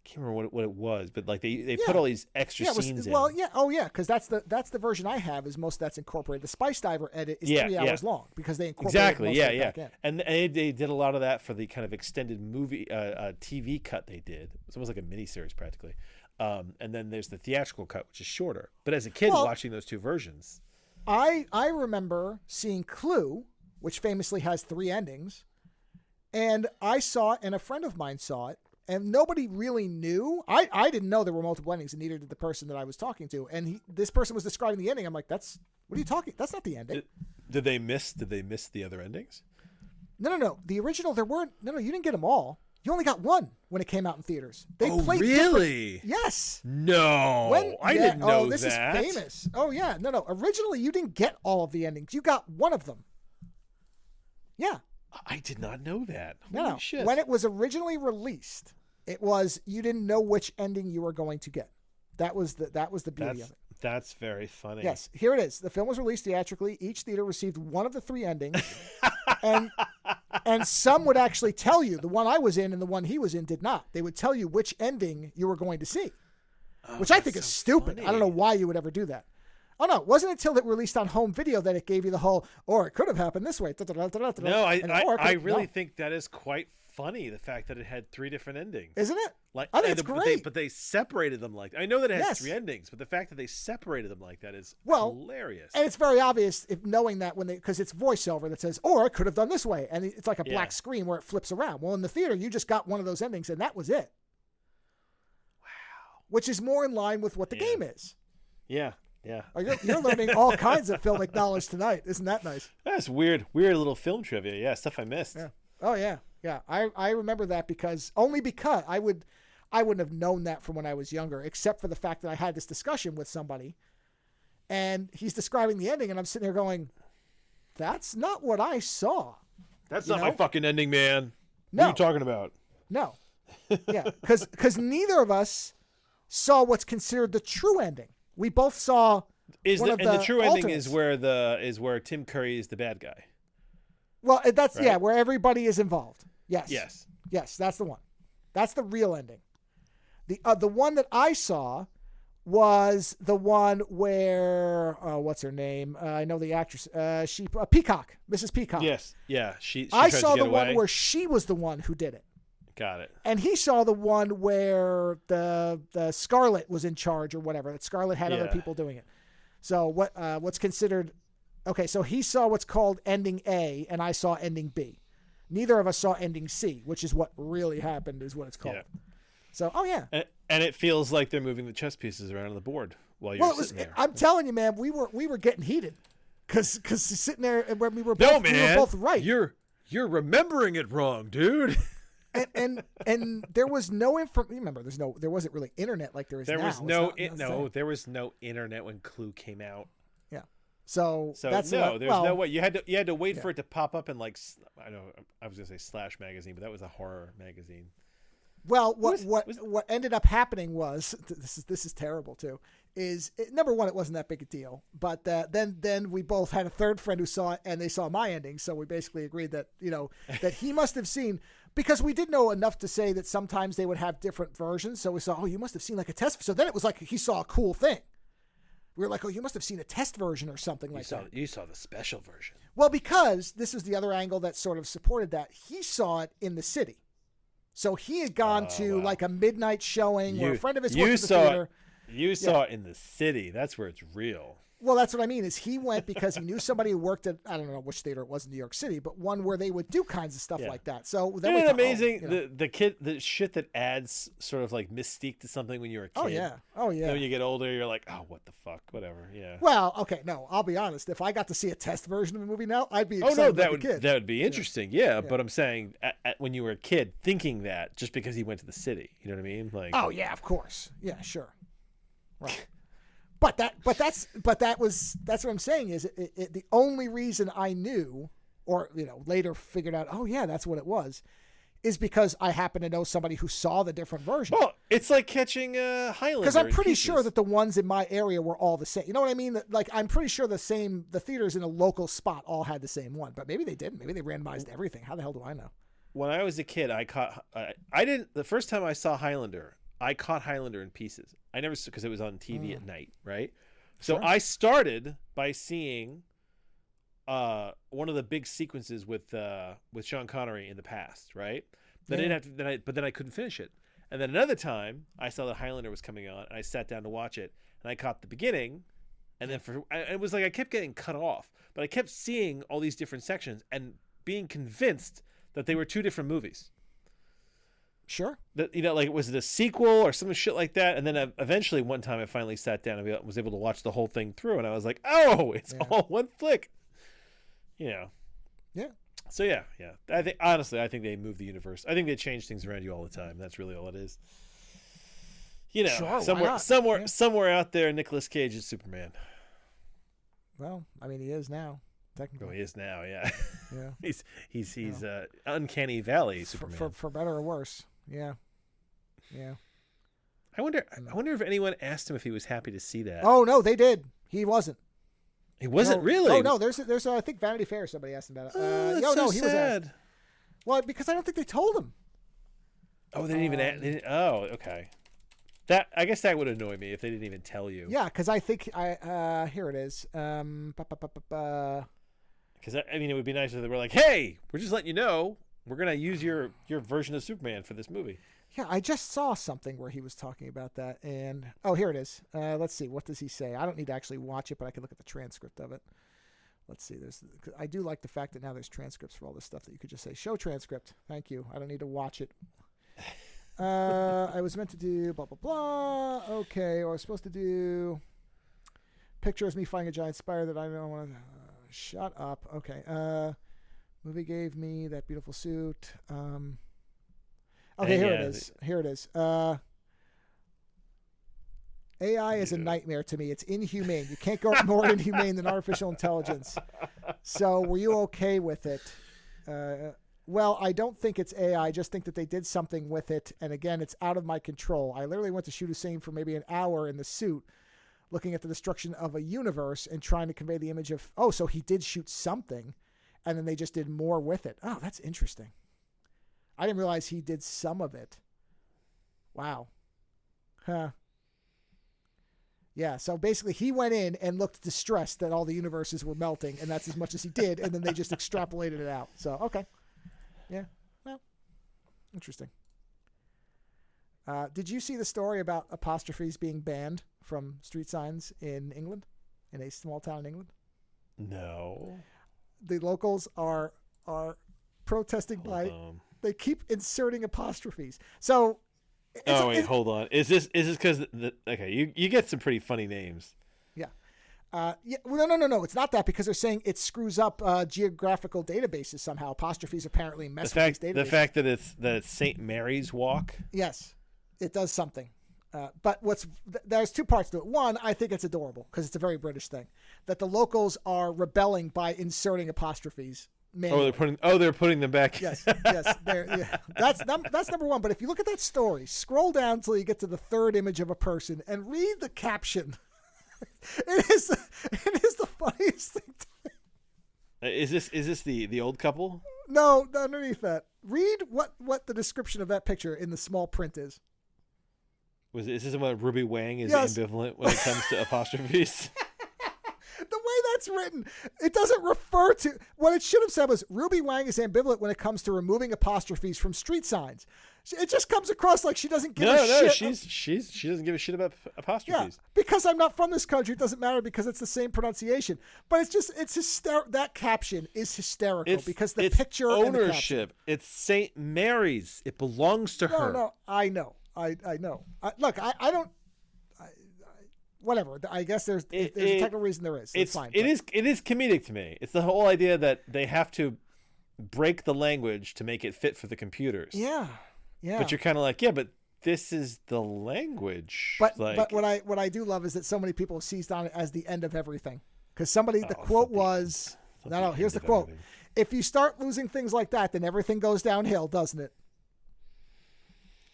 I can't remember what it was, but like they put all these extra scenes in. Well, because that's the version I have. Is most of that's incorporated. The Spice Diver edit is 3 hours long because they incorporated most of it back in. And they did a lot of that for the kind of extended movie TV cut they did. It's almost like a miniseries practically. And then there's the theatrical cut, which is shorter. But as a kid watching those two versions, I remember seeing Clue, which famously has 3 endings, and I saw it, and a friend of mine saw it. and nobody really knew. I didn't know there were multiple endings, and neither did the person that I was talking to. And this person was describing the ending. I'm like, what are you talking? That's not the ending. Did they miss the other endings? No. The original, there weren't. No, you didn't get them all. You only got one when it came out in theaters. They played really? Different. Yes. No, I didn't know this that. This is famous. Oh yeah, no. Originally, you didn't get all of the endings. You got one of them. Yeah. I did not know that. No. Shit. When it was originally released, it was you didn't know which ending you were going to get. That was the beauty of it. That's very funny. Yes, here it is. The film was released theatrically. Each theater received one of the 3 endings, and some would actually tell you. The one I was in and the one he was in did not. They would tell you which ending you were going to see, which I think is stupid. Funny. I don't know why you would ever do that. Oh no, it wasn't until it released on home video that it gave you the whole, or it could have happened this way. No, I really think that is quite funny. The fact that it had 3 different endings, isn't it? Like, I think it's great. But they separated them like. I know that it has 3 endings, but the fact that they separated them like that is hilarious. And it's very obvious if knowing that because it's voiceover that says, or it could have done this way, and it's like a black screen where it flips around. Well, in the theater, you just got one of those endings, and that was it. Wow. Which is more in line with what the game is. Yeah. Yeah. Oh, you're learning all kinds of filmic knowledge tonight. Isn't that nice? That's weird little film trivia. Yeah, stuff I missed. Yeah. Oh yeah. Yeah. I remember that because I wouldn't have known that from when I was younger, except for the fact that I had this discussion with somebody and he's describing the ending and I'm sitting there going, that's not what I saw. That's not my fucking ending, man. No. What are you talking about? No. Yeah. Because neither of us saw what's considered the true ending. We both saw the true ending is where Tim Curry is the bad guy. Well, that's where everybody is involved. Yes, that's the one. That's the real ending. The one that I saw was the one where what's her name? I know the actress. Peacock, Mrs. Peacock. Yes, yeah. I saw the one where she was the one who did it. Got it. And he saw the one where the Scarlet was in charge or whatever. That Scarlet had other people doing it. So what's considered? Okay, so he saw what's called ending A, and I saw ending B. Neither of us saw ending C, which is what really happened, is what it's called. Yeah. So, and it feels like they're moving the chess pieces around on the board while you're sitting there. I'm telling you, man, we were getting heated because sitting there and when we were both right. You're remembering it wrong, dude. And there was no remember there wasn't really internet like there is now. There was no internet when Clue came out. Yeah. So that's no way. You had to wait for it to pop up in I was gonna say Slash magazine, but that was a horror magazine. Well, what ended up happening was this is terrible too. Number one, it wasn't that big a deal, but then we both had a third friend who saw it and they saw my ending, so we basically agreed that that he must have seen, because we did know enough to say that sometimes they would have different versions. So we saw, you must have seen like a test. So then it was like he saw a cool thing. We were like, you must have seen a test version or something like that. You saw the special version. Well, because this is the other angle that sort of supported that. He saw it in the city. So he had gone to like a midnight showing where a friend of his worked at the theater. You saw it in the city. That's where it's real. Well, that's what I mean, is he went because he knew somebody who worked at, I don't know which theater it was in New York City, but one where they would do kinds of stuff like that. So then isn't it amazing? The shit that adds sort of like mystique to something when you're a kid. Oh yeah. When you get older, you're like, oh, what the fuck, whatever. Yeah. Well, okay, no, I'll be honest. If I got to see a test version of a movie now, I'd be excited. That would be interesting. Yeah. But I'm saying when you were a kid, thinking that just because he went to the city, you know what I mean? Like. Oh yeah, of course. Yeah, sure. Right. But that's what I'm saying is the only reason I knew, or later figured out, oh yeah, that's what it was, is because I happen to know somebody who saw the different version. Well, it's like catching Highlander. Because I'm pretty sure that the ones in my area were all the same. You know what I mean? Like I'm pretty sure the theaters in a local spot all had the same one, but maybe they didn't. Maybe they randomized everything. How the hell do I know? When I was a kid, the first time I saw Highlander, I caught Highlander in pieces. I never, because it was on TV at night, right? So I started by seeing one of the big sequences with Sean Connery in the past, right? But then I couldn't finish it. And then another time, I saw that Highlander was coming on, and I sat down to watch it, and I caught the beginning, and then it was like I kept getting cut off, but I kept seeing all these different sections and being convinced that they were two different movies. Sure. That, like, was it a sequel or some shit like that? And then eventually one time I finally sat down and was able to watch the whole thing through, and I was like, oh, it's all one flick. Yeah. So yeah. I think they move the universe. I think they change things around you all the time. That's really all it is. Sure, somewhere out there, Nicolas Cage is Superman. Well, I mean, he is now, technically. Oh, he is now, yeah. Yeah. he's Uncanny Valley Superman. For better or worse. Yeah. I wonder if anyone asked him if he was happy to see that. Oh no, they did. He wasn't. He wasn't really. Oh no, there's I think Vanity Fair. Somebody asked him about it. That's so he sad. was asked. Well, because I don't think they told him. Oh, they didn't even. Oh, okay. That, I guess that would annoy me if they didn't even tell you. Yeah, because I think here it is. Because I mean, it would be nice if they were like, "Hey, we're just letting you know we're gonna use your version of Superman for this movie." Yeah, I just saw something where he was talking about that, and here it is. Let's see, what does he say? I don't need to actually watch it, but I can look at the transcript of it. Let's see. I do like the fact that now there's transcripts for all this stuff that you could just say, "Show transcript." Thank you. I don't need to watch it. I was meant to do blah blah blah. Okay, or I was supposed to do pictures me fighting a giant spider that I don't want to. Shut up. Okay. Movie gave me that beautiful suit. Okay, here it is. Here it is. AI is a nightmare to me. It's inhumane. You can't go more inhumane than artificial intelligence. So, were you okay with it? Well, I don't think it's AI. I just think that they did something with it. And again, it's out of my control. I literally went to shoot a scene for maybe an hour in the suit, looking at the destruction of a universe and trying to convey the image of, so he did shoot something. And then they just did more with it. Oh, that's interesting. I didn't realize he did some of it. Wow. Huh. Yeah, so basically he went in and looked distressed that all the universes were melting, and that's as much as he did, and then they just extrapolated it out. So, okay. Yeah, well, interesting. Did you see the story about apostrophes being banned from street signs in England, in a small town in England? No. The locals are protesting they keep inserting apostrophes. So, hold on. Is this because okay? You get some pretty funny names. Yeah. Yeah. Well, no. It's not that, because they're saying it screws up geographical databases somehow. Apostrophes apparently mess with these databases. The fact that it's St. Mary's Walk. Yes, it does something. But there's two parts to it. One, I think it's adorable because it's a very British thing that the locals are rebelling by inserting apostrophes. Manually. They're putting them back. Yes. Yeah. That's number one. But if you look at that story, scroll down till you get to the third image of a person and read the caption. It is the funniest thing. Is this the old couple? No, underneath that. Read what the description of that picture in the small print is. Is this about Ruby Wang is ambivalent when it comes to apostrophes? The way that's written, it doesn't refer to what it should have said was Ruby Wang is ambivalent when it comes to removing apostrophes from street signs. It just comes across like she doesn't give a shit. She doesn't give a shit about apostrophes. Yeah, because I'm not from this country, it doesn't matter because it's the same pronunciation. But it's hysterical. That caption is hysterical because the picture ownership. It's St. Mary's. It belongs to her. No, I know. I know. Look, I don't. Whatever. I guess there's a technical reason there is. It's fine. It is comedic to me. It's the whole idea that they have to break the language to make it fit for the computers. Yeah. But you're kind of like, yeah, but this is the language. But what I do love is that so many people have seized on it as the end of everything. Because the quote was, here's the quote. Everything. If you start losing things like that, then everything goes downhill, doesn't it?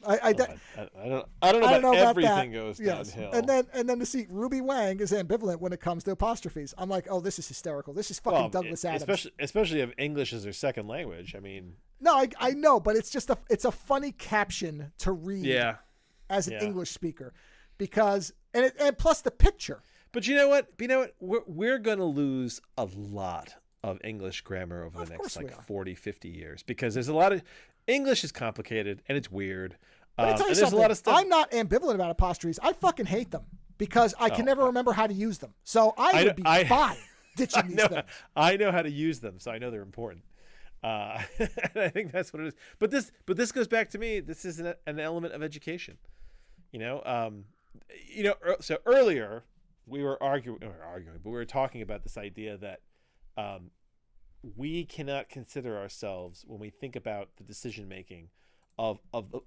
I don't know about everything goes downhill. And then to see Ruby Wang is ambivalent when it comes to apostrophes. I'm like, oh, this is hysterical. This is fucking Douglas Adams. Especially if English is their second language. I mean, no, I know, but it's just it's a funny caption to read as an English speaker because and plus the picture. But you know what? We're going to lose a lot of English grammar over the next 40, 50 years because there's a lot of English is complicated and it's weird. But I tell you something, a lot of stuff. I'm not ambivalent about apostrophes. I fucking hate them because I can never remember how to use them. So I would be fine ditching these things. I know how to use them, so I know they're important. And I think that's what it is. But this goes back to me. This is an element of education. So earlier we were arguing, but we were talking about this idea that we cannot consider ourselves, when we think about the decision making of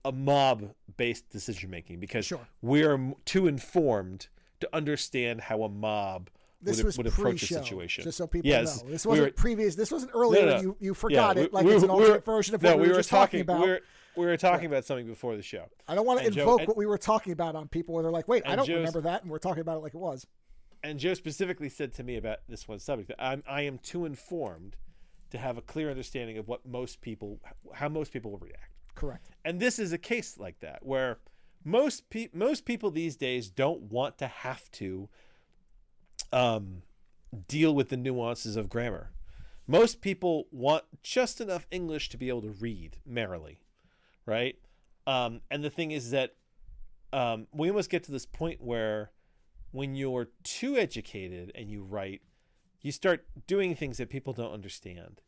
a mob based decision making, because we are too informed to understand how a mob would approach a situation. Just so people know, this wasn't previous. This wasn't earlier. No. You forgot it. Like it's an alternate version of what we were just talking about. We were talking about something before the show. I don't want to invoke what we were talking about on people where they're like, "Wait, I don't remember that," and we're talking about it like it was. And Joe specifically said to me about this one subject that I am too informed to have a clear understanding of how most people will react. Correct. And this is a case like that, where most people these days don't want to have to deal with the nuances of grammar. Most people want just enough English to be able to read merrily, right? And the thing is that we almost get to this point where when you're too educated and you write, you start doing things that people don't understand.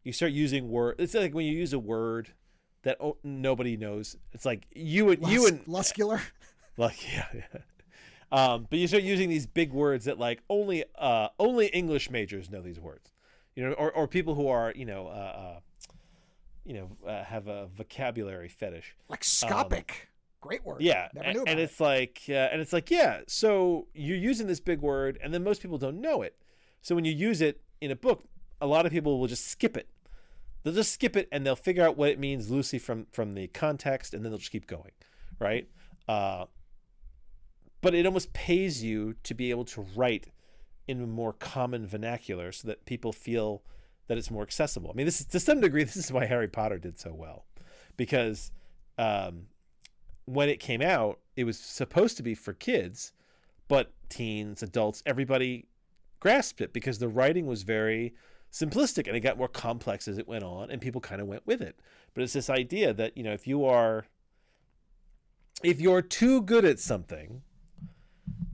You start using words. It's like when you use a word that nobody knows. It's like muscular. Like yeah. But you start using these big words that like only English majors know these words, or people who are have a vocabulary fetish. Like scopic, great word. Yeah, never knew about and it's like yeah. So you're using this big word, and then most people don't know it. So when you use it in a book, a lot of people will just skip it. They'll just skip it, and they'll figure out what it means loosely from the context, and then they'll just keep going, right? But it almost pays you to be able to write in a more common vernacular so that people feel that it's more accessible. I mean, this is, to some degree, this is why Harry Potter did so well, because when it came out, it was supposed to be for kids, but teens, adults, everybody grasped it because the writing was very simplistic and it got more complex as it went on, and people kind of went with it. But it's this idea that, if you're too good at something,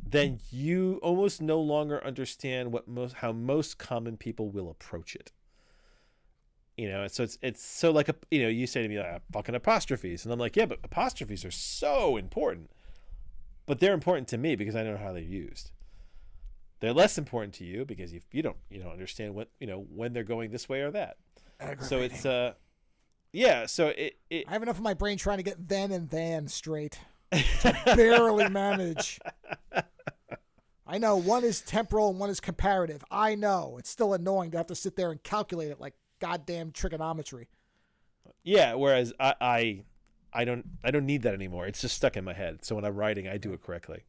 then you almost no longer understand how most common people will approach it. So it's so like you say to me like fucking apostrophes, and I'm like, yeah, but apostrophes are so important, but they're important to me because I know how they're used. They're less important to you because you don't understand what when they're going this way or that. So it's So it I have enough of my brain trying to get then and than straight. I barely manage. I know one is temporal and one is comparative. I know it's still annoying to have to sit there and calculate it like goddamn trigonometry. Yeah, whereas I don't need that anymore. It's just stuck in my head. So when I'm writing, I do it correctly.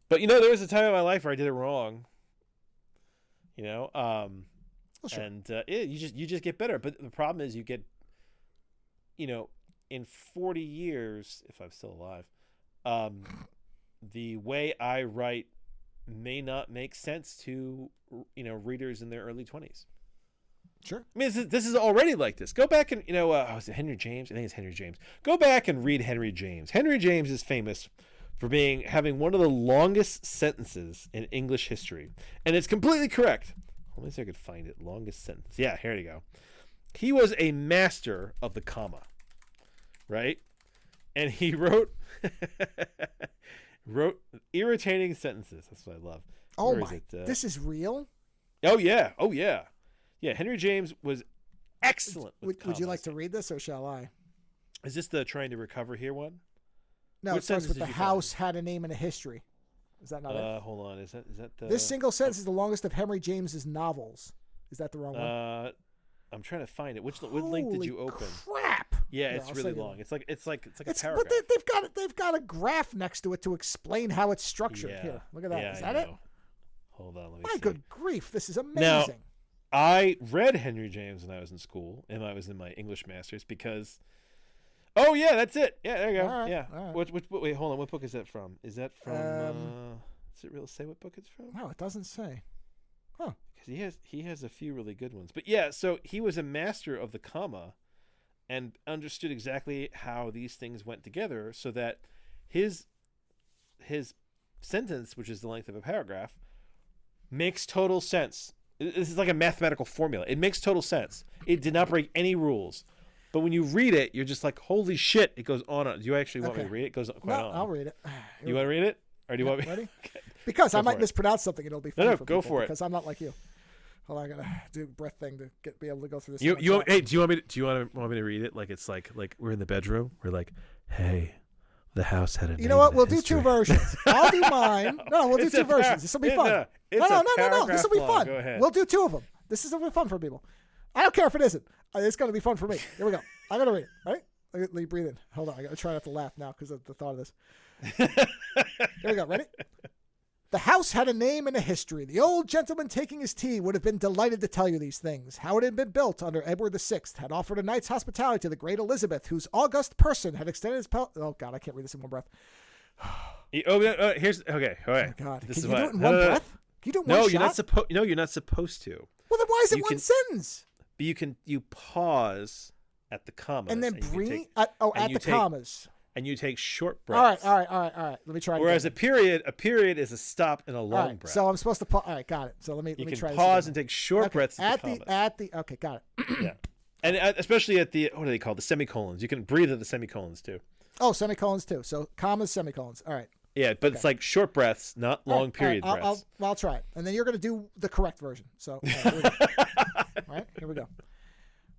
But there was a time in my life where I did it wrong. Well, sure. And you just get better. But the problem is you get, in 40 years, if I'm still alive, the way I write may not make sense to readers in their early 20s. Sure. I mean, this is already like this. Go back and was it Henry James? I think it's Henry James. Go back and read Henry James. Henry James is famous for having one of the longest sentences in English history, and it's completely correct. Let me see if I could find it. Longest sentence. Yeah, here you go. He was a master of the comma, right? And he wrote irritating sentences. That's what I love. Oh my! This is real. Oh yeah. Yeah, Henry James was excellent. Would you like to read this, or shall I? Is this the trying to recover here one? No, it starts with the house had a name and a history. Is that not it? Hold on. Is that the... This single sentence is the longest of Henry James's novels. Is that the wrong one? I'm trying to find it. Which link did you open? Crap! Yeah, it's really long. It's like a paragraph. But they've got a graph next to it to explain how it's structured. Yeah. Here, look at that. Yeah, is that it? Hold on, let me see. My good grief, this is amazing. Now, I read Henry James when I was in school, and I was in my English masters because. Oh yeah, that's it. Yeah, there you go. All right, yeah. all right. Wait, hold on. What book is that from? Is that from? Does it really say what book it's from? No, it doesn't say. Huh? Because he has a few really good ones. But yeah, so he was a master of the comma, and understood exactly how these things went together, so that his sentence, which is the length of a paragraph, makes total sense This is like a mathematical formula. It makes total sense. It did not break any rules. But when you read it, you're just like, holy shit, it goes on. Do you actually want me to read it? It goes quite on. I'll read it. You want to read it? Or do you want me? Ready? Okay. Because I might mispronounce something. It'll be funny for go people for it. because I'm not like you. Hold on, I gotta do a breath thing to be able to go through this. Hey, do you want me to read it like it's like we're in the bedroom? We're like, hey, the house had a name. You know what? We'll do history. 2 versions. I'll do mine. No, we'll do 2 versions. This will be fun. No. This will be fun. Go ahead. We'll do 2 of them. This is gonna be fun for people. I don't care if it isn't. It's gonna be fun for me. Here we go. I'm gonna read it. Right? Let me breathe in. Hold on. I gotta try not to laugh now because of the thought of this. Here we go. Ready? The house had a name and a history. The old gentleman taking his tea would have been delighted to tell you these things. How it had been built under Edward VI, had offered a night's hospitality to the great Elizabeth, whose august person had extended his Oh, God, I can't read this in one breath. Here's okay. All right. Oh, God. This Can is you do it in one breath? Can you do it in one shot? You're not supposed. No, you're not supposed to. Well, then why is it one sentence? But you pause at the commas and then breathe at the commas. And you take short breaths. All right. Let me try it. Whereas a period is a stop and a long breath. So I'm supposed to pause. All right, got it. So let me try this. You can pause and take short breaths at the okay, got it. Yeah. And especially at the, what do they call the semicolons? You can breathe at the semicolons too. Oh, semicolons too. So commas, semicolons. All right. Yeah, but it's like short breaths, not long period breaths. I'll try it. And then you're going to do the correct version. So, all right, here we go.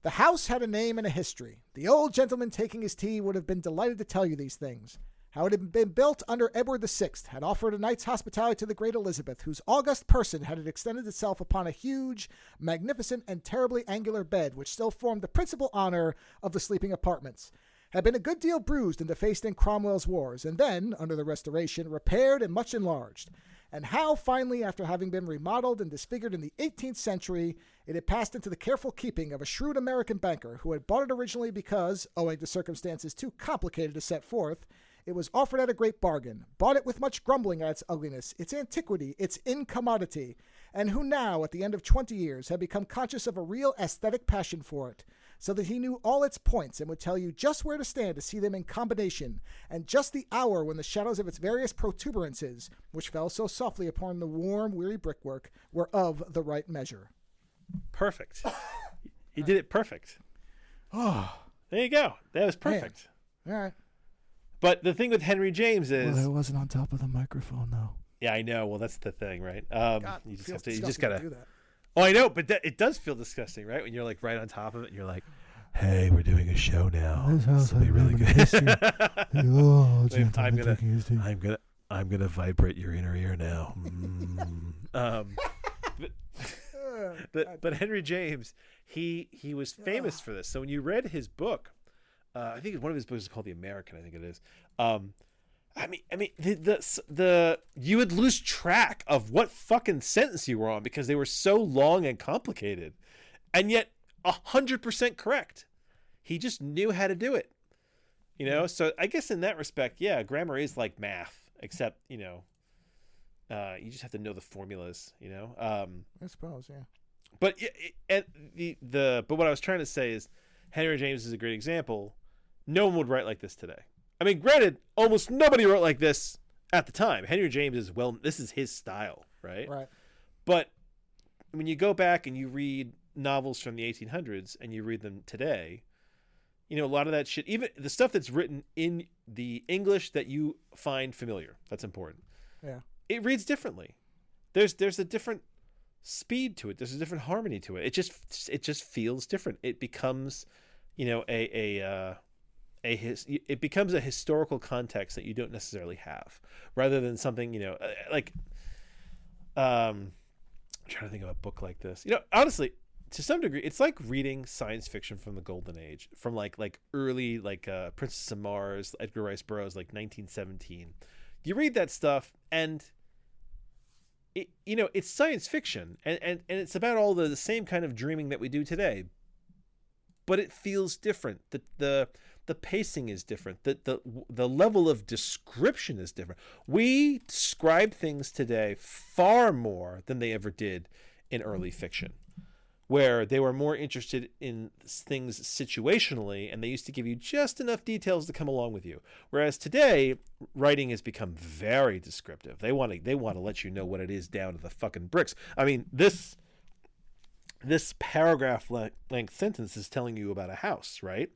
The house had a name and a history. The old gentleman taking his tea would have been delighted to tell you these things. How it had been built under Edward VI, had offered a night's hospitality to the great Elizabeth, whose august person had extended itself upon a huge, magnificent, and terribly angular bed, which still formed the principal honor of the sleeping apartments. Had been a good deal bruised and defaced in Cromwell's wars, and then, under the Restoration, repaired and much enlarged. And how, finally, after having been remodeled and disfigured in the 18th century, it had passed into the careful keeping of a shrewd American banker who had bought it originally because, owing to circumstances too complicated to set forth, it was offered at a great bargain, bought it with much grumbling at its ugliness, its antiquity, its incommodity, and who now, at the end of 20 years, had become conscious of a real aesthetic passion for it, so that he knew all its points and would tell you just where to stand to see them in combination, and just the hour when the shadows of its various protuberances, which fell so softly upon the warm, weary brickwork, were of the right measure. Perfect. He did it perfect. Oh, there you go. That was perfect. Man. All right. But the thing with Henry James is... Well, I wasn't on top of the microphone, though. Yeah, I know. Well, that's the thing, right? God, you just gotta do that. Oh, I know, but it does feel disgusting, right? When you're like right on top of it, and you're like, "Hey, we're doing a show now. This will be really good." I'm gonna vibrate your inner ear now. But Henry James, he was famous for this. So when you read his book, I think one of his books is called The American. I think it is. I mean, the you would lose track of what fucking sentence you were on because they were so long and complicated, and yet 100% correct. He just knew how to do it, you know. So I guess in that respect, yeah, grammar is like math, except you just have to know the formulas, you know. I suppose, yeah. But but what I was trying to say is, Henry James is a great example. No one would write like this today. I mean, granted, almost nobody wrote like this at the time. Henry James is this is his style, right? Right. But when you go back and you read novels from the 1800s and you read them today, you know, a lot of that shit, even the stuff that's written in the English that you find familiar, that's important. Yeah. It reads differently. There's a different speed to it. There's a different harmony to it. It just feels different. It becomes, you know, it becomes a historical context that you don't necessarily have, rather than something, you know, like I'm trying to think of a book like this. You know, honestly, to some degree, it's like reading science fiction from the golden age, from like early Princess of Mars, Edgar Rice Burroughs, like 1917. You read that stuff and it's science fiction and it's about all the same kind of dreaming that we do today, but it feels different. The pacing is different. The level of description is different. We describe things today far more than they ever did in early fiction, where they were more interested in things situationally, and they used to give you just enough details to come along with you. Whereas today, writing has become very descriptive. They want to let you know what it is down to the fucking bricks. I mean, this this paragraph length sentence is telling you about a house, right?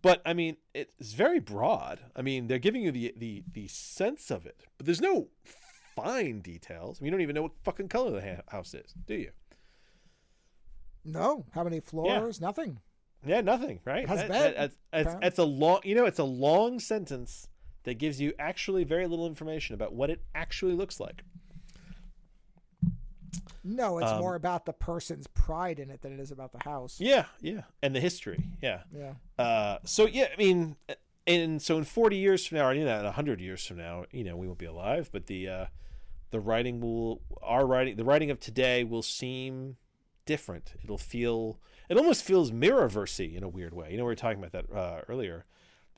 But I mean, it's very broad. I mean, they're giving you the sense of it, but there's no fine details. I mean, you don't even know what fucking color the house is, do you? No. How many floors? Yeah. Nothing. Yeah, nothing. Right? It has bed. It's a long. It's a long sentence that gives you actually very little information about what it actually looks like. No, it's more about the person's pride in it than it is about the house. Yeah, and the history. Yeah. So I mean, in 40 years from now, or 100 years from now, we won't be alive, but the writing of today will seem different. It almost feels mirrorversy in a weird way. We were talking about that earlier,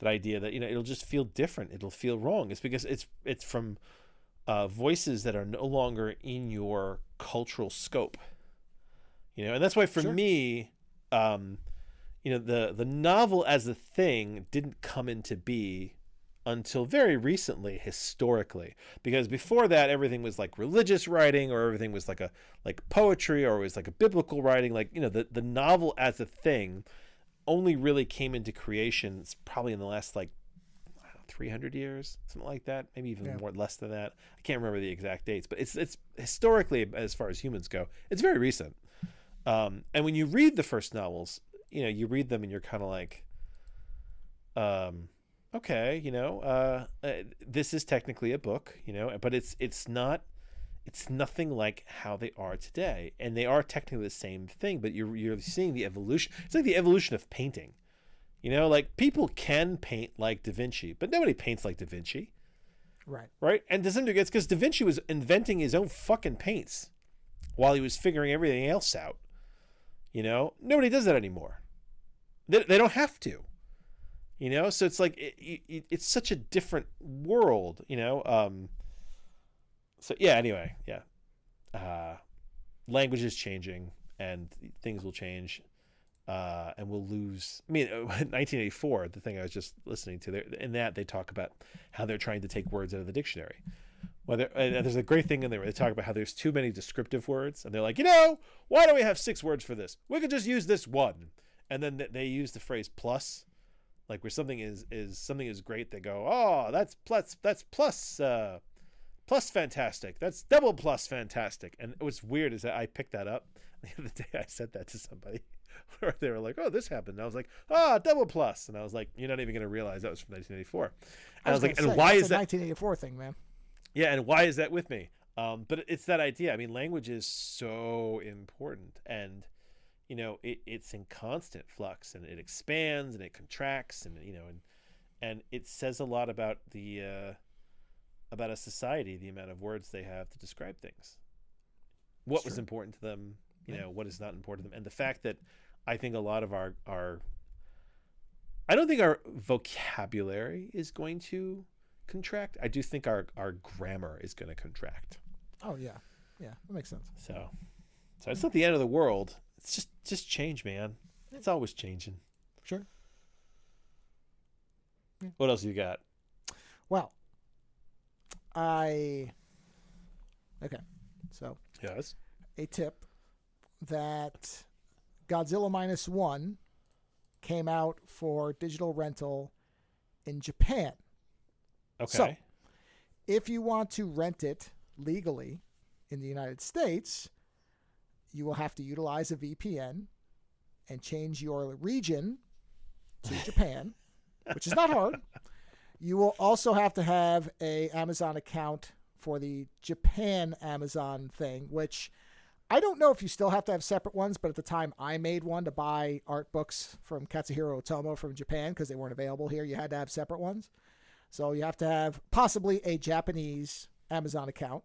that idea that it'll just feel different. It'll feel wrong. It's because it's from voices that are no longer in your cultural scope, and that's why for me, the novel as a thing didn't come into be until very recently, historically, because before that everything was like religious writing, or everything was like poetry, or it was like a biblical writing. The novel as a thing only really came into creation probably in the last 300 years, something like that, maybe even more, less than that. I can't remember the exact dates, but it's historically, as far as humans go, it's very recent. And when you read the first novels, you read them and you're kind of like, okay, this is technically a book, but it's nothing like how they are today, and they are technically the same thing, but you're seeing the evolution. It's like the evolution of painting. People can paint like Da Vinci, but nobody paints like Da Vinci. Right? And to some degree, it's because Da Vinci was inventing his own fucking paints while he was figuring everything else out. Nobody does that anymore. They don't have to. So it's like, it's such a different world, So yeah, anyway, yeah. Language is changing, and things will change. And we'll lose. I mean, 1984, the thing I was just listening to, in that they talk about how they're trying to take words out of the dictionary. There's a great thing in there where they talk about how there's too many descriptive words, and they're like, why do we have 6 words for this? We could just use this one. And then they use the phrase plus, like where something is great. They go, oh, that's plus fantastic. That's double plus fantastic. And what's weird is that I picked that up the other day. I said that to somebody. Where they were like, oh, this happened. And I was like, double plus. And I was like, you're not even going to realize that was from 1984. And I was like, and why is that? 1984 thing, man. Yeah, and why is that with me? But it's that idea. I mean, language is so important, and it's in constant flux, and it expands and it contracts, and and it says a lot about about a society, the amount of words they have to describe things. What was important to them, what is not important to them, and the fact that I think a lot of our I don't think our vocabulary is going to contract. I do think our grammar is going to contract. Oh yeah, that makes sense. So it's not the end of the world. It's just change, man. It's always changing. Sure. Yeah. What else you got? Well, so yes, a tip that Godzilla -1 came out for digital rental in Japan. Okay. So, if you want to rent it legally in the United States, you will have to utilize a VPN and change your region to Japan, which is not hard. You will also have to have a Amazon account for the Japan Amazon thing, which I don't know if you still have to have separate ones, but at the time I made one to buy art books from Katsuhiro Otomo from Japan because they weren't available here. You had to have separate ones. So you have to have possibly a Japanese Amazon account,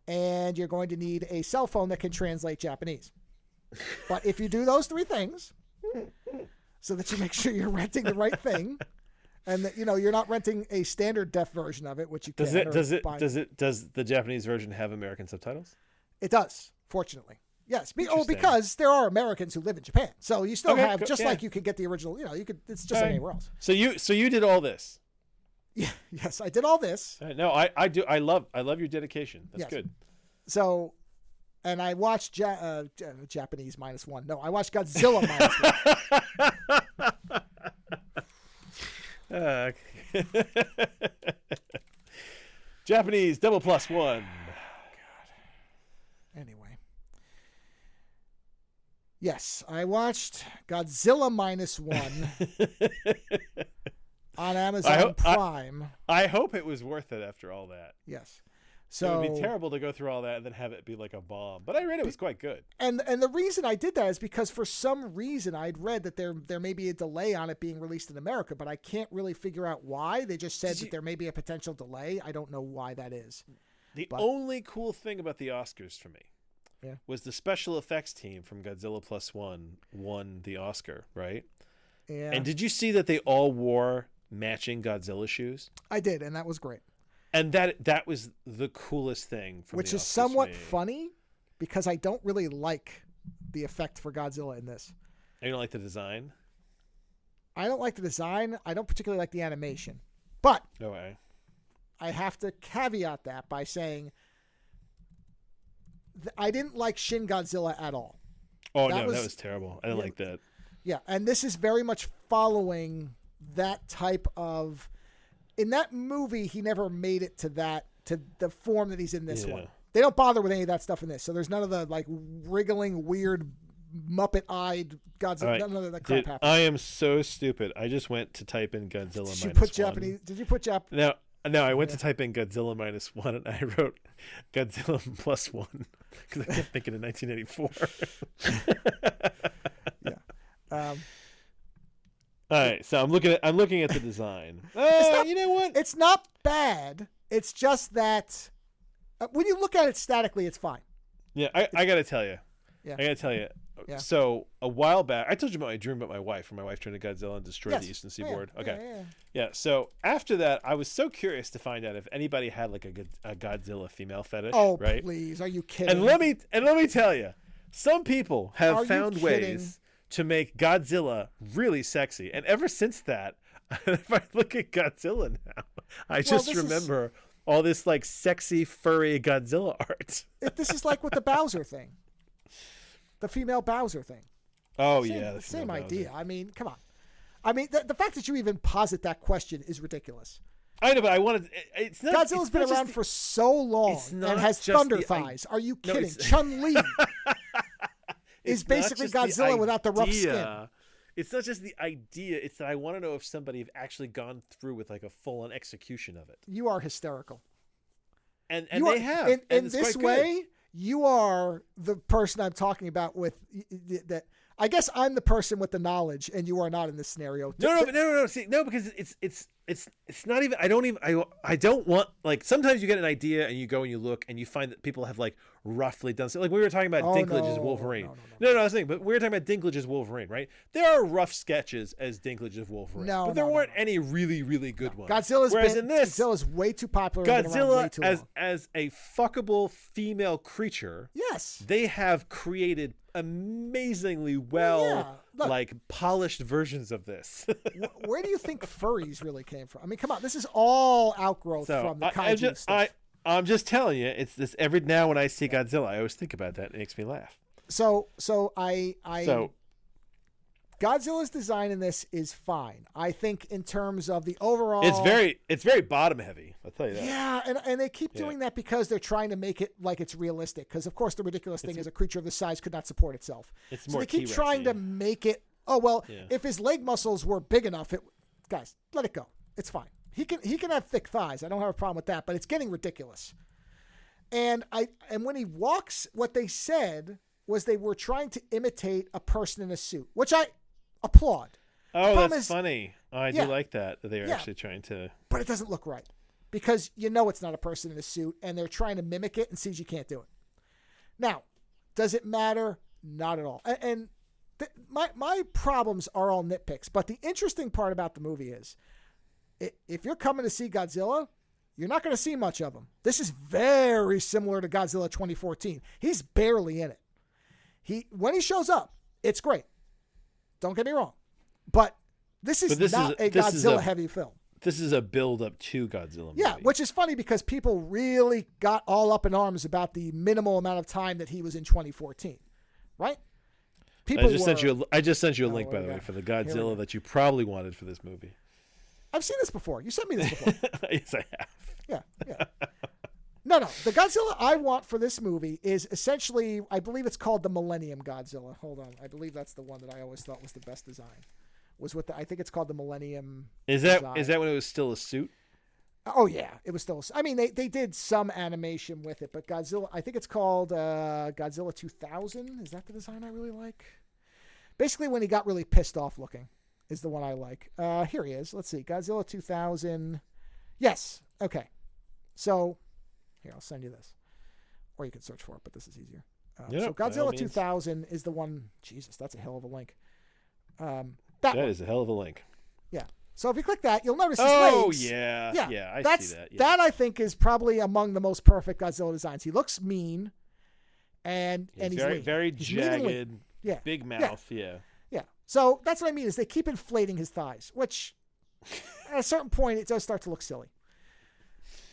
and you're going to need a cell phone that can translate Japanese. But if you do those 3 things, so that you make sure you're renting the right thing, and that you're not renting a standard deaf version of it, which you can. Does the Japanese version have American subtitles? It does, fortunately. Yes. Because there are Americans who live in Japan, so you still have like you could get the original. You could. It's just like anywhere else. So you did all this. Yeah. Yes, I did all this. No, I do. I love your dedication. That's good. So and I watched Japanese -1. No, I watched Godzilla -1. Japanese +1. God. Anyway. Yes, I watched Godzilla -1 on Amazon Prime. I hope it was worth it after all that. Yes. So it would be terrible to go through all that and then have it be like a bomb. But I read it was quite good. And the reason I did that is because for some reason I'd read that there may be a delay on it being released in America, but I can't really figure out why. They just said that there may be a potential delay. I don't know why that is. The only cool thing about the Oscars for me was the special effects team from Godzilla +1 won the Oscar, right? Yeah. And did you see that they all wore matching Godzilla shoes? I did, and that was great. And that was the coolest thing from which the is Oscars somewhat for me. funny because I don't really like the effect for Godzilla in this. You don't like the design? I don't like the design. I don't particularly like the animation. But No way. I have to caveat that by saying I didn't like Shin Godzilla at all. Oh, that was terrible. I didn't like that. Yeah, and this is very much following that type of... In that movie, he never made it to the form that he's in this one. They don't bother with any of that stuff in this. So there's none of the like wriggling, weird, Muppet-eyed Godzilla. Right. None of that crap happens. I am so stupid. I just went to type in Godzilla Did you -1. put Japanese? Did you put Japanese? No, I went to type in Godzilla -1 and I wrote Godzilla +1 because I kept thinking of 1984. Yeah. All right, so I'm looking at the design. You know what? It's not bad. It's just that when you look at it statically, it's fine. Yeah, I got to tell you. Yeah. I got to tell you. Yeah. So a while back, I told you about my dream about my wife, where my wife turned to Godzilla and destroyed the Eastern Seaboard. Yeah, okay. yeah. So after that, I was so curious to find out if anybody had like a Godzilla female fetish. Oh, right? please, are you kidding? And let me tell you, some people have found ways to make Godzilla really sexy, and ever since that, if I look at Godzilla now, I just remember all this like sexy furry Godzilla art. This is like with the Bowser thing, the female Bowser thing. Oh, the same idea. I mean, come on. I mean, the fact that you even posit that question is ridiculous. I know, but I wanted. It's not. Godzilla's been around for so long and has thunder thighs. Are you kidding? Chun-Li is basically Godzilla without the rough skin. It's not just the idea. It's that I want to know if somebody have actually gone through with like a full-on execution of it. You are hysterical. And they have. In this way, you are the person I'm talking about with that. I guess I'm the person with the knowledge, and you are not in this scenario. No. See, no, because it's not even. I don't want, like, sometimes you get an idea and you go and you look and you find that people have like roughly done so. Like we were talking about Dinklage's Wolverine. No, I was thinking, but we were talking about Dinklage's Wolverine, right? There are rough sketches as Dinklage's Wolverine, but there weren't any really, really good ones. Godzilla's way too popular. Godzilla as a fuckable female creature. Yes, they have created amazingly like polished versions of that. Where do you think furries really came from? I mean, come on, this is all outgrowth from the kaiju stuff. I'm just telling you, it's this. Every now when I see Godzilla, I always think about that. It makes me laugh. So Godzilla's design in this is fine. I think in terms of the overall, it's very bottom heavy. I'll tell you that. Yeah, and they keep doing that because they're trying to make it like it's realistic. Because of course the ridiculous thing is a creature of this size could not support itself. So they keep trying to make it. Oh well, if his leg muscles were big enough, guys, let it go. It's fine. He can have thick thighs. I don't have a problem with that. But it's getting ridiculous. And when he walks, what they said was they were trying to imitate a person in a suit, which I applaud. Oh, that's funny. Oh, I do like that they're actually trying to. But it doesn't look right because it's not a person in a suit, and they're trying to mimic it, and CG can't do it. Now, does it matter? Not at all. And my problems are all nitpicks. But the interesting part about the movie is, if you're coming to see Godzilla, you're not going to see much of him. This is very similar to Godzilla 2014. He's barely in it. When he shows up, it's great. Don't get me wrong. But this is not a Godzilla-heavy film. This is a build-up to Godzilla movie. Yeah, which is funny because people really got all up in arms about the minimal amount of time that he was in 2014, right? I just sent you a link, by the way, for the Godzilla that you probably wanted for this movie. I've seen this before. You sent me this before. Yes, I have. Yeah. No. The Godzilla I want for this movie is essentially, I believe it's called the Millennium Godzilla. Hold on. I believe that's the one that I always thought was the best design. I think it's called the Millennium. Is that when it was still a suit? Oh yeah, it was still. I mean, they did some animation with it, but Godzilla. I think it's called Godzilla 2000. Is that the design I really like? Basically, when he got really pissed off looking, is the one I like. Here he is. Let's see, Godzilla 2000. Yes. Okay. So here, I'll send you this, or you can search for it, but this is easier. So Godzilla 2000 is the one. Jesus, that's a hell of a link. That is a hell of a link. Yeah. So if you click that, you'll notice his legs. Oh, yeah. Yeah, I see that. Yeah. That, I think, is probably among the most perfect Godzilla designs. He looks mean, and he's very, lean. very he's jagged, big mouth. Yeah. So that's what I mean is they keep inflating his thighs, which at a certain point it does start to look silly.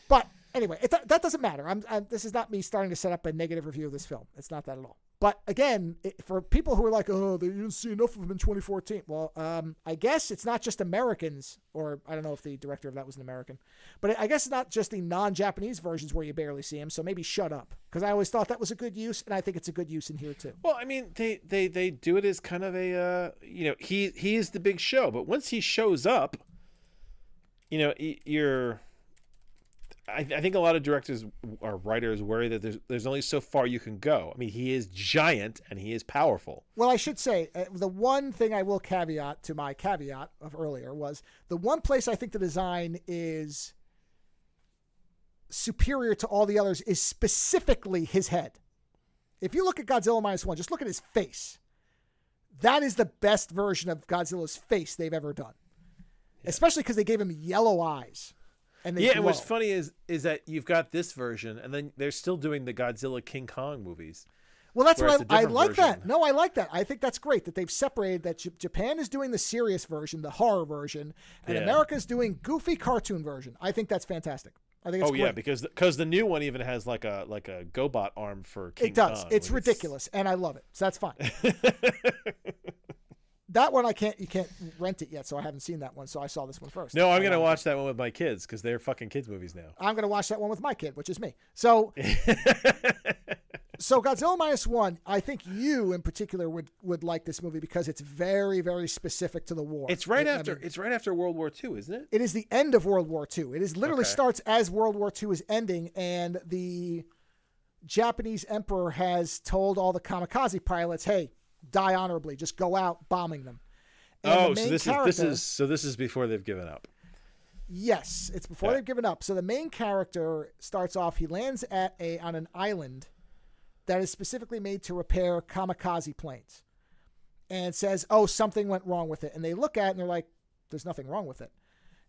But anyway, that doesn't matter. This is not me starting to set up a negative review of this film. It's not that at all. But again, for people who are like, oh, you didn't see enough of him in 2014. Well, I guess it's not just Americans, or I don't know if the director of that was an American, but I guess it's not just the non-Japanese versions where you barely see him. So maybe shut up, because I always thought that was a good use, and I think it's a good use in here too. Well, I mean, they do it as kind of a he is the big show, but once he shows up, I think a lot of directors or writers worry that there's only so far you can go. I mean, he is giant and he is powerful. Well, I should say the one thing I will caveat to my caveat of earlier was the one place I think the design is superior to all the others is specifically his head. If you look at Godzilla -1, just look at his face. That is the best version of Godzilla's face they've ever done, especially because they gave him yellow eyes. And what's funny is that you've got this version, and then they're still doing the Godzilla King Kong movies. Well, that's what I like version. That. No, I like that. I think that's great that they've separated that Japan is doing the serious version, the horror version, and America's doing goofy cartoon version. I think that's fantastic. I think it's great. Yeah, because the new one even has like a GoBot arm for King Kong. It does. It's ridiculous, and I love it. So that's fine. That one you can't rent it yet, so I haven't seen that one. So I saw this one first. No, I'm going to watch that one with my kids because they're fucking kids movies now. I'm going to watch that one with my kid, which is me. So, so Godzilla -1, I think you in particular would like this movie because it's very, very specific to the war. It's right after World War II, isn't it? It is the end of World War II. It is literally starts as World War II is ending, and the Japanese emperor has told all the kamikaze pilots, hey, die honorably, just go out bombing them. And so this is before they've given up. Yes, it's before they've given up. So the main character starts off, he lands on an island that is specifically made to repair kamikaze planes, and says, oh, something went wrong with it. And they look at it and they're like, there's nothing wrong with it.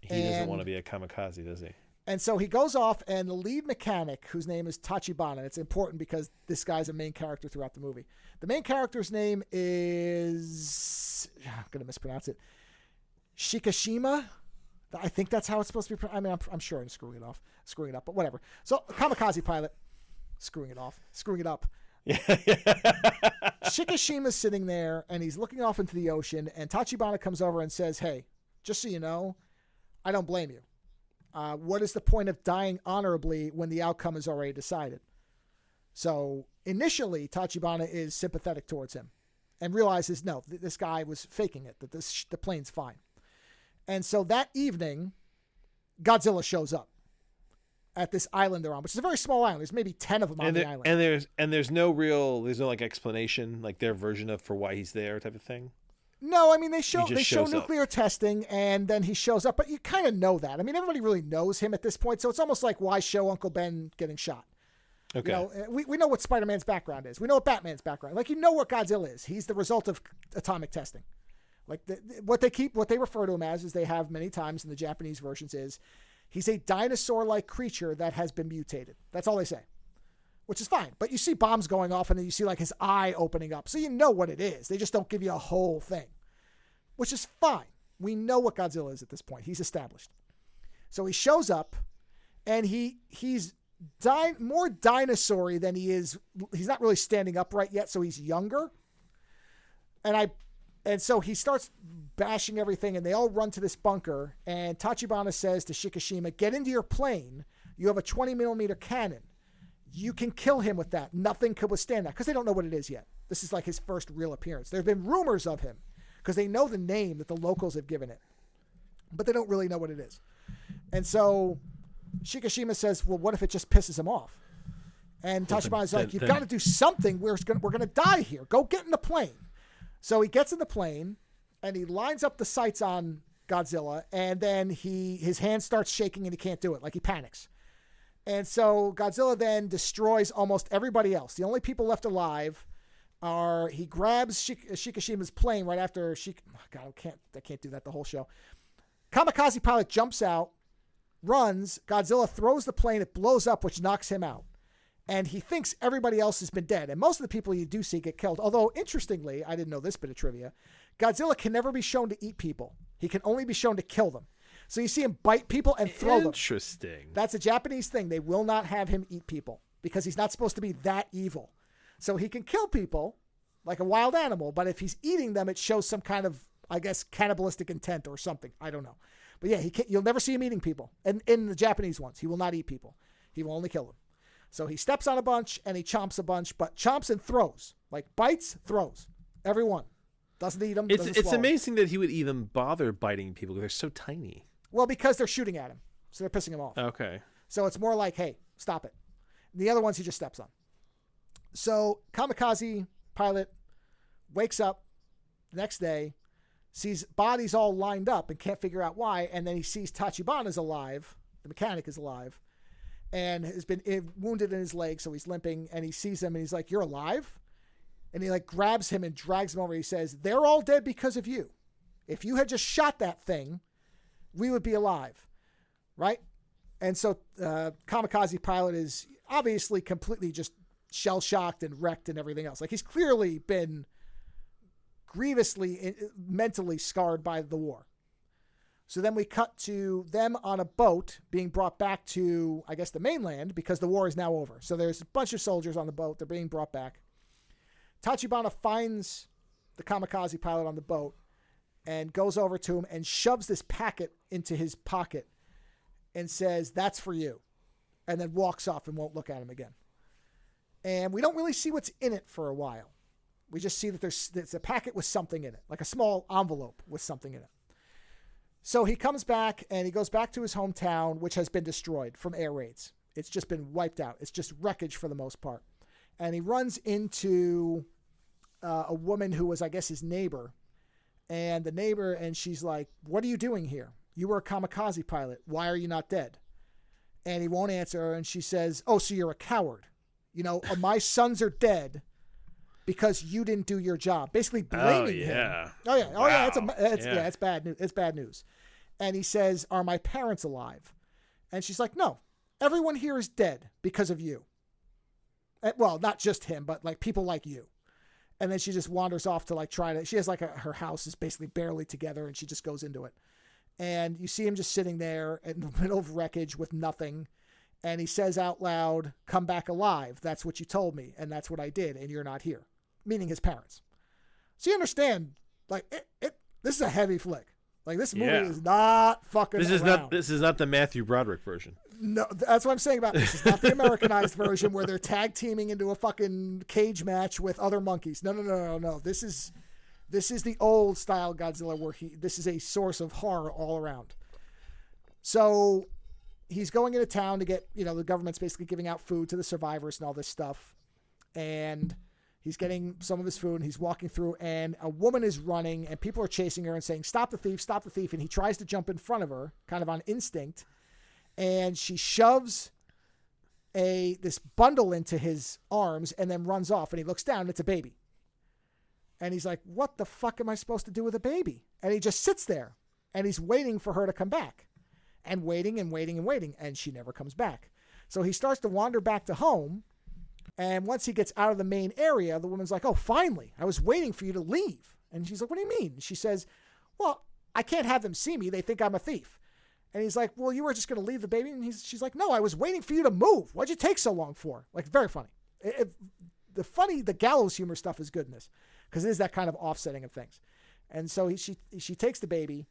He doesn't want to be a kamikaze, does he? And so he goes off, and the lead mechanic, whose name is Tachibana, it's important because this guy's a main character throughout the movie. The main character's name is, I'm going to mispronounce it, Shikishima. I think that's how it's supposed to be. I mean, I'm sure I'm screwing it up, but whatever. So kamikaze pilot, screwing it up. Yeah. Shikishima's sitting there, and he's looking off into the ocean, and Tachibana comes over and says, hey, just so you know, I don't blame you. What is the point of dying honorably when the outcome is already decided? So initially, Tachibana is sympathetic towards him and realizes, no, this guy was faking it, that the plane's fine. And so that evening, Godzilla shows up at this island they're on, which is a very small island. There's maybe 10 of them on the island. There's no like explanation, like their version of for why he's there type of thing. No, I mean, they show nuclear testing, and then he shows up, but you kind of know that. I mean, everybody really knows him at this point, so it's almost like, why show Uncle Ben getting shot? Okay. You know, we know what Spider-Man's background is. We know what Batman's background is. Like, you know what Godzilla is. He's the result of atomic testing. Like, what they refer to him as they have many times in the Japanese versions is, he's a dinosaur-like creature that has been mutated. That's all they say. Which is fine. But you see bombs going off, and then you see like his eye opening up. So you know what it is. They just don't give you a whole thing. Which is fine. We know what Godzilla is at this point. He's established. So he shows up, and he's more dinosaur-y than he is. He's not really standing upright yet, so he's younger. And so he starts bashing everything, and they all run to this bunker. And Tachibana says to Shikishima, get into your plane. You have a 20-millimeter cannon. You can kill him with that. Nothing could withstand that, because they don't know what it is yet. This is like his first real appearance. There have been rumors of him, because they know the name that the locals have given it. But they don't really know what it is. And so Shikishima says, well, what if it just pisses him off? And Tachibana's like, you've got to do something. We're going to die here. Go get in the plane. So he gets in the plane, and he lines up the sights on Godzilla, and then his hand starts shaking, and he can't do it. Like, he panics. And so Godzilla then destroys almost everybody else. The only people left alive are, he grabs Shikishima's plane right after God, I can't do that the whole show. Kamikaze pilot jumps out, runs. Godzilla throws the plane. It blows up, which knocks him out. And he thinks everybody else has been dead. And most of the people you do see get killed. Although, interestingly, I didn't know this bit of trivia, Godzilla can never be shown to eat people. He can only be shown to kill them. So you see him bite people and throw them. Interesting. That's a Japanese thing. They will not have him eat people because he's not supposed to be that evil. So he can kill people like a wild animal, but if he's eating them, it shows some kind of, I guess, cannibalistic intent or something. I don't know. But yeah, you'll never see him eating people. And in the Japanese ones, he will not eat people. He will only kill them. So he steps on a bunch and he chomps a bunch, but chomps and throws. Like bites, throws. Every one. Doesn't eat them. It's amazing that he would even bother biting people because they're so tiny. Well, because they're shooting at him. So they're pissing him off. Okay. So it's more like, hey, stop it. And the other ones he just steps on. So Kamikaze pilot wakes up the next day, sees bodies all lined up and can't figure out why. And then he sees Tachibana's alive. The mechanic is alive. And has been wounded in his leg, so he's limping, and he sees him, and he's like, you're alive? And he like grabs him and drags him over. He says, they're all dead because of you. If you had just shot that thing, we would be alive, right? And so Kamikaze pilot is obviously completely just shell-shocked and wrecked and everything else. Like, he's clearly been grievously mentally scarred by the war. So then we cut to them on a boat being brought back to, I guess, the mainland because the war is now over. So there's a bunch of soldiers on the boat. They're being brought back. Tachibana finds the Kamikaze pilot on the boat and goes over to him and shoves this packet into his pocket and says, that's for you. And then walks off and won't look at him again. And we don't really see what's in it for a while. We just see that there's a packet with something in it, like a small envelope with something in it. So he comes back and he goes back to his hometown, which has been destroyed from air raids. It's just been wiped out. It's just wreckage for the most part. And he runs into a woman who was, I guess, his neighbor. And she's like, what are you doing here? You were a kamikaze pilot. Why are you not dead? And he won't answer her. And she says, oh, so you're a coward. You know, my sons are dead because you didn't do your job. Basically blaming him. Oh, yeah. Oh, yeah. It's bad news. It's bad news. And he says, are my parents alive? And she's like, no, everyone here is dead because of you. Well, not just him, but like people like you. And then she just wanders off to like she has like her house is basically barely together and she just goes into it. And you see him just sitting there in the middle of wreckage with nothing. And he says out loud, come back alive. That's what you told me. And that's what I did. And you're not here. Meaning his parents. So you understand, like, this is a heavy flick. Like, this movie is not fucking around. This is not the Matthew Broderick version. No, that's what I'm saying about this. It's not the Americanized version where they're tag teaming into a fucking cage match with other monkeys. No. This is the old style Godzilla where this is a source of horror all around. So he's going into town to get, the government's basically giving out food to the survivors and all this stuff. And he's getting some of his food, and he's walking through, and a woman is running, and people are chasing her and saying, stop the thief, stop the thief. And he tries to jump in front of her, kind of on instinct, and she shoves this bundle into his arms and then runs off, and he looks down, and it's a baby. And he's like, what the fuck am I supposed to do with a baby? And he just sits there, and he's waiting for her to come back, and waiting, and she never comes back. So he starts to wander back to home. And once he gets out of the main area, the woman's like, oh, finally, I was waiting for you to leave. And she's like, what do you mean? She says, well, I can't have them see me. They think I'm a thief. And he's like, well, you were just going to leave the baby? And she's like, no, I was waiting for you to move. Why'd you take so long for? Like, very funny. The gallows humor stuff is good in this because it is that kind of offsetting of things. And so she takes the baby,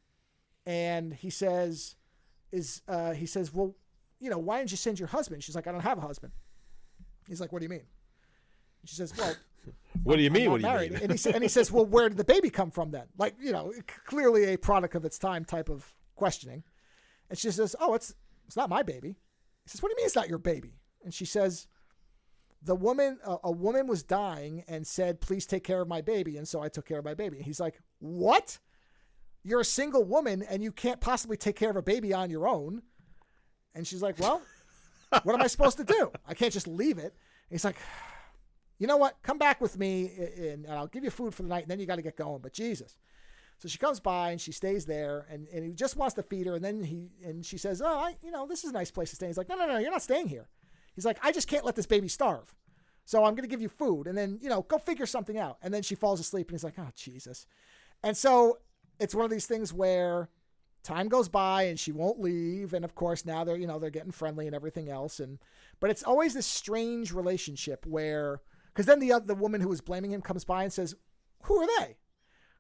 and he says, well, why didn't you send your husband? She's like, I don't have a husband. He's like, what do you mean? And she says, well, what do you mean? What do you mean? And he says, well, where did the baby come from then? Like, clearly a product of its time type of questioning. And she says, oh, it's not my baby. He says, what do you mean it's not your baby? And she says, a woman was dying and said, please take care of my baby. And so I took care of my baby. And he's like, what? You're a single woman and you can't possibly take care of a baby on your own. And she's like, well, what am I supposed to do? I can't just leave it. And he's like, you know what? Come back with me and I'll give you food for the night. And then you got to get going. But Jesus. So she comes by and she stays there and he just wants to feed her. And then she says, oh, this is a nice place to stay. He's like, no, you're not staying here. He's like, I just can't let this baby starve. So I'm going to give you food and then, go figure something out. And then she falls asleep and he's like, oh, Jesus. And so it's one of these things where time goes by and she won't leave. And of course now they're getting friendly and everything else. But it's always this strange relationship where, because then the woman who was blaming him comes by and says, who are they?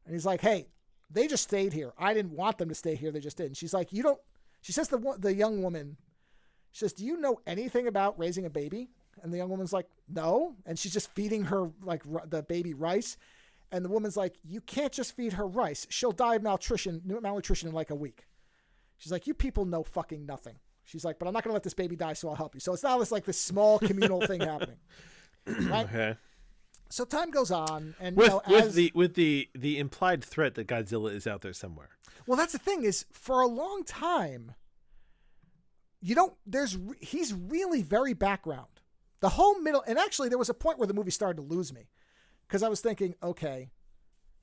And he's like, hey, they just stayed here. I didn't want them to stay here. They just did. And she's like, she says to the young woman, she says, do you know anything about raising a baby? And the young woman's like, no. And she's just feeding her like the baby rice. And the woman's like, you can't just feed her rice. She'll die of malnutrition in like a week. She's like, you people know fucking nothing. She's like, but I'm not going to let this baby die, so I'll help you. So it's now this small communal thing happening. Right? Okay. So time goes on, and with the implied threat that Godzilla is out there somewhere. Well, that's the thing is, for a long time, he's really very background. The whole middle, and actually there was a point where the movie started to lose me, because I was thinking, okay,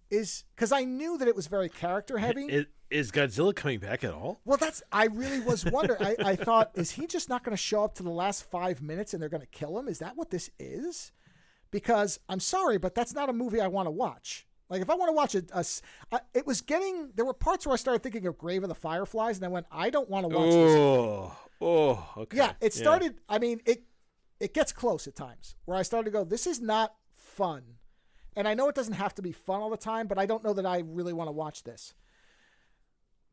because I knew that it was very character heavy. Is Godzilla coming back at all? Well, I really was wondering. I thought, is he just not going to show up to the last 5 minutes and they're going to kill him? Is that what this is? Because I'm sorry, but that's not a movie I want to watch. Like if I want to watch there were parts where I started thinking of Grave of the Fireflies and I went, I don't want to watch this. Oh, okay. Yeah, it started, I mean, it gets close at times where I started to go, this is not fun. And I know it doesn't have to be fun all the time, but I don't know that I really want to watch this.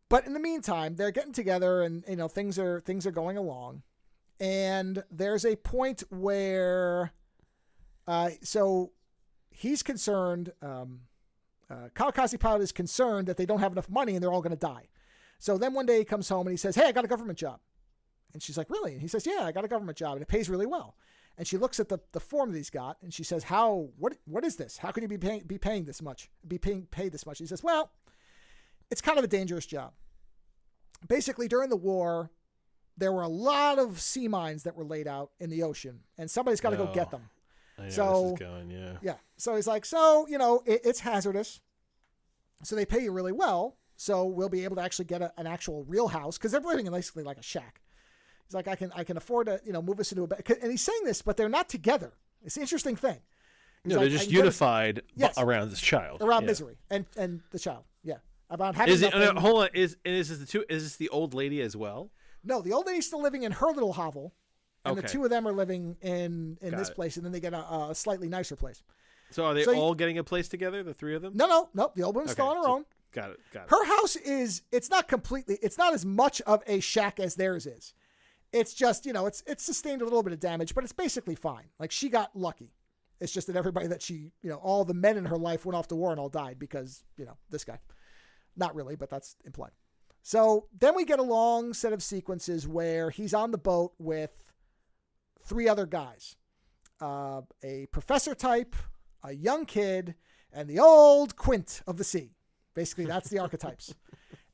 But in the meantime, they're getting together and, things are going along. And there's a point where, so he's concerned, Kamikaze Pilot is concerned that they don't have enough money and they're all going to die. So then one day he comes home and he says, hey, I got a government job. And she's like, really? And he says, yeah, I got a government job and it pays really well. And she looks at the form that he's got and she says, what is this? How can you be paid this much? He says, well, it's kind of a dangerous job. Basically, during the war, there were a lot of sea mines that were laid out in the ocean, and somebody's got to go get them. I know this is going, yeah. Yeah. So he's like, it's hazardous. So they pay you really well. So we'll be able to actually get an actual real house because they're living in basically like a shack. He's like, I can afford to, move us into a bed. And he's saying this, but they're not together. It's the interesting thing. No, they're just unified around this child. Around misery and the child. Yeah. About having hold on. Is this the old lady as well? No, the old lady's still living in her little hovel. And the two of them are living in this place, and then they get a slightly nicer place. So are they all getting a place together, the three of them? No. The old woman's still on her own. Got it. Her house it's not as much of a shack as theirs is. It's just, it's sustained a little bit of damage, but it's basically fine. Like she got lucky. It's just that everybody that she, all the men in her life went off to war and all died because, this guy. Not really, but that's implied. So then we get a long set of sequences where he's on the boat with 3 other guys. A professor type, a young kid, and the old Quint of the sea. Basically, that's the archetypes.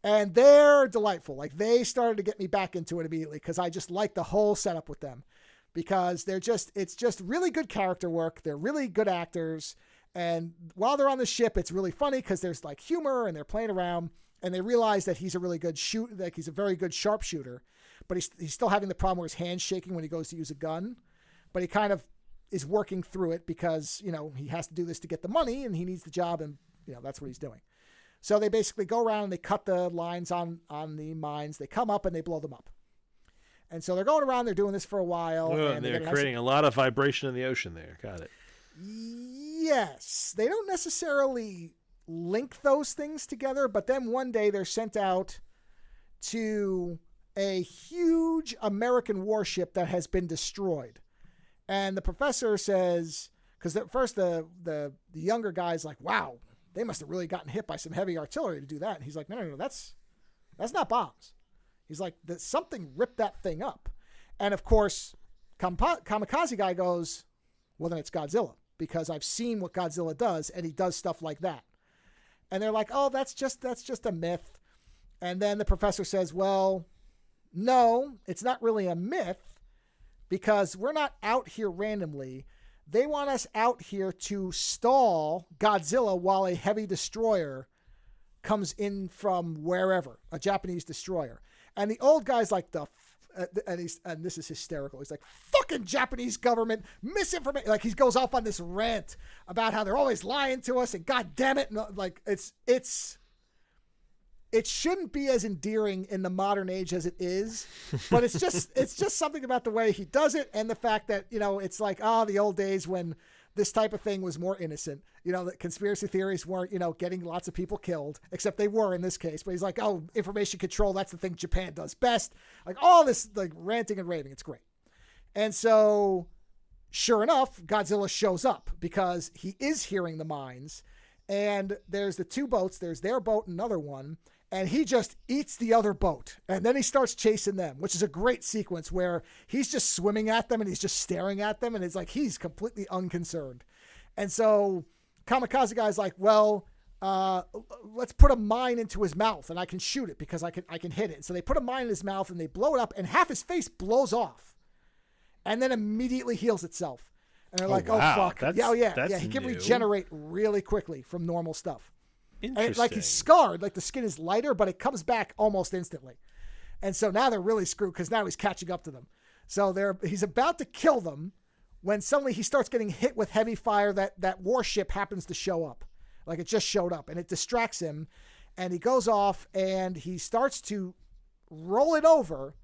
And they're delightful. Like, they started to get me back into it immediately because I just like the whole setup with them. Because it's just really good character work. They're really good actors. And while they're on the ship, it's really funny because there's like humor and they're playing around and they realize that he's a really good he's a very good sharpshooter, but he's still having the problem where his hand's shaking when he goes to use a gun, but he kind of is working through it because, he has to do this to get the money and he needs the job and, that's what he's doing. So they basically go around and they cut the lines on the mines. They come up and they blow them up. And so they're going around. They're doing this for a while. And they're creating a lot of vibration in the ocean there. Got it. Yes. They don't necessarily link those things together, but then one day they're sent out to a huge American warship that has been destroyed. And the professor says, because at first the younger guy's like, wow, they must have really gotten hit by some heavy artillery to do that. And he's like, no, that's not bombs. He's like, something ripped that thing up. And of course, Kamikaze guy goes, well, then it's Godzilla, because I've seen what Godzilla does, and he does stuff like that. And they're like, oh, that's just a myth. And then the professor says, well, no, it's not really a myth, because we're not out here randomly. They want us out here to stall Godzilla while a heavy destroyer comes in from wherever, a Japanese destroyer. And the old guy's like, and this is hysterical. He's like, fucking Japanese government, misinformation. Like, he goes off on this rant about how they're always lying to us, and God damn it. And like, it shouldn't be as endearing in the modern age as it is, but it's just something about the way he does it. And the fact that, it's like, the old days when this type of thing was more innocent, that conspiracy theories weren't, getting lots of people killed, except they were in this case. But he's like, oh, information control, that's the thing Japan does best. Like, all this like ranting and raving. It's great. And so sure enough, Godzilla shows up because he is hearing the mines, and there's the two boats. There's their boat and another one. And he just eats the other boat. And then he starts chasing them, which is a great sequence where he's just swimming at them and he's just staring at them. And it's like, he's completely unconcerned. And so Kamikaze guy's like, well, let's put a mine into his mouth and I can shoot it because I can hit it. So they put a mine in his mouth and they blow it up, and half his face blows off and then immediately heals itself. And they're like, wow. oh, fuck. Yeah. He can regenerate really quickly from normal stuff. And like, he's scarred, like the skin is lighter, but it comes back almost instantly. And so now they're really screwed because now he's catching up to them. So he's about to kill them when suddenly he starts getting hit with heavy fire. That warship happens to show up. Like, it just showed up, and it distracts him, and he goes off and he starts to roll it over.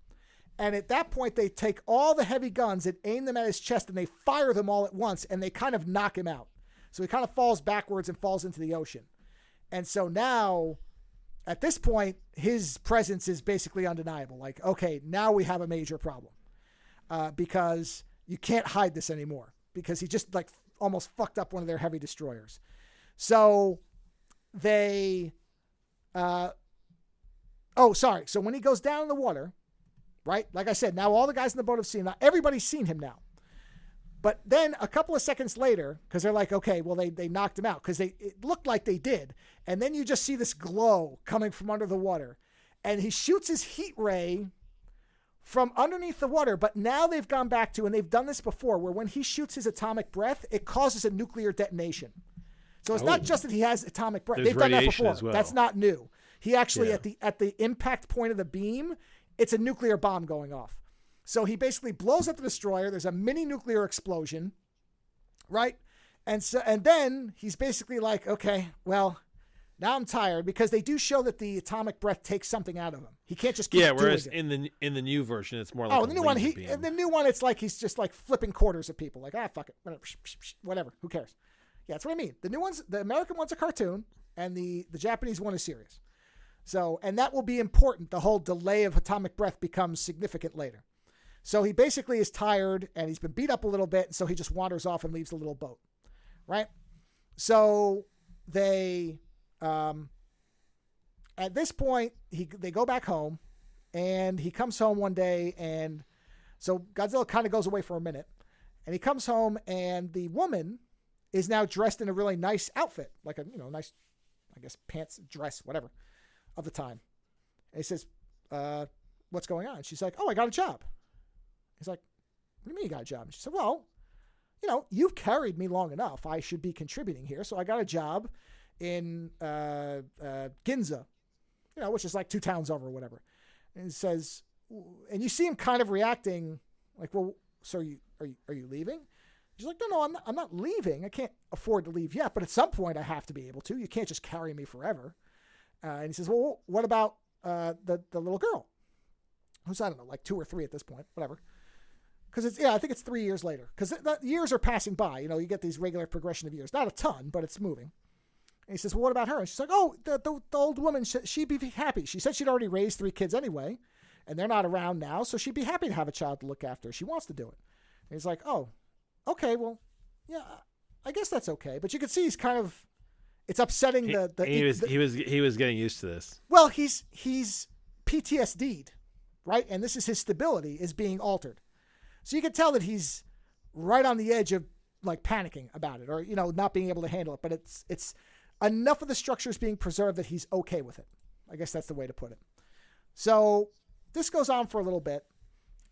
And at that point, they take all the heavy guns and aim them at his chest, and they fire them all at once, and they kind of knock him out. So he kind of falls backwards and falls into the ocean. And so now, at this point, his presence is basically undeniable. Like, okay, now we have a major problem because you can't hide this anymore, because he just like almost fucked up one of their heavy destroyers. So they, So when he goes down in the water, right? Like I said, now all the guys in the boat have seen him. Now everybody's seen him now. But then a couple of seconds later, because they're like, okay, well, they knocked him out, because it looked like they did. And then you just see this glow coming from under the water. And he shoots his heat ray from underneath the water. But now they've gone back to, and they've done this before, where when he shoots his atomic breath, it causes a nuclear detonation. So it's not just that he has atomic breath. They've done that before. Well. That's not new. He actually, at the impact point of the beam, it's a nuclear bomb going off. So he basically blows up the destroyer. There's a mini nuclear explosion, right? And then he's basically like, okay, well, now I'm tired, because they do show that the atomic breath takes something out of him. He can't just keep whereas doing it. in the new version, it's more like the new one, it's like he's just like flipping quarters at people, like, fuck it, whatever, who cares? Yeah, that's what I mean. The new ones, the American one's a cartoon, and the Japanese one is serious. So, and that will be important. The whole delay of atomic breath becomes significant later. So he basically is tired, and he's been beat up a little bit, and so he just wanders off and leaves the little boat, right? So they, at this point, they go back home, and he comes home one day, and so Godzilla kind of goes away for a minute, and he comes home, and the woman is now dressed in a really nice outfit, like a nice, I guess, pants, dress, whatever, of the time. And he says, "What's going on?" She's like, "Oh, I got a job." He's like, "What do you mean you got a job?" And she said, "Well, you've carried me long enough. I should be contributing here. So I got a job in Ginza, which is like 2 towns over or whatever." And he says, and you see him kind of reacting like, "Well, so are you leaving?" She's like, "No, I'm not leaving. I can't afford to leave yet, but at some point I have to be able to. You can't just carry me forever." And he says, well, what about the little girl? Who's, I don't know, like 2 or 3 at this point, whatever. Because I think it's 3 years later. Because the years are passing by. You get these regular progression of years. Not a ton, but it's moving. And he says, well, what about her? And she's like, oh, the old woman, she'd be happy. She said she'd already raised 3 kids anyway, and they're not around now, so she'd be happy to have a child to look after. She wants to do it. And he's like, oh, okay, well, yeah, I guess that's okay. But you can see he's kind of, it's upsetting he was getting used to this. Well, he's PTSD'd, right? And this is his stability is being altered. So you can tell that he's right on the edge of like panicking about it or, not being able to handle it. But it's enough of the structure is being preserved that he's okay with it. I guess that's the way to put it. So this goes on for a little bit.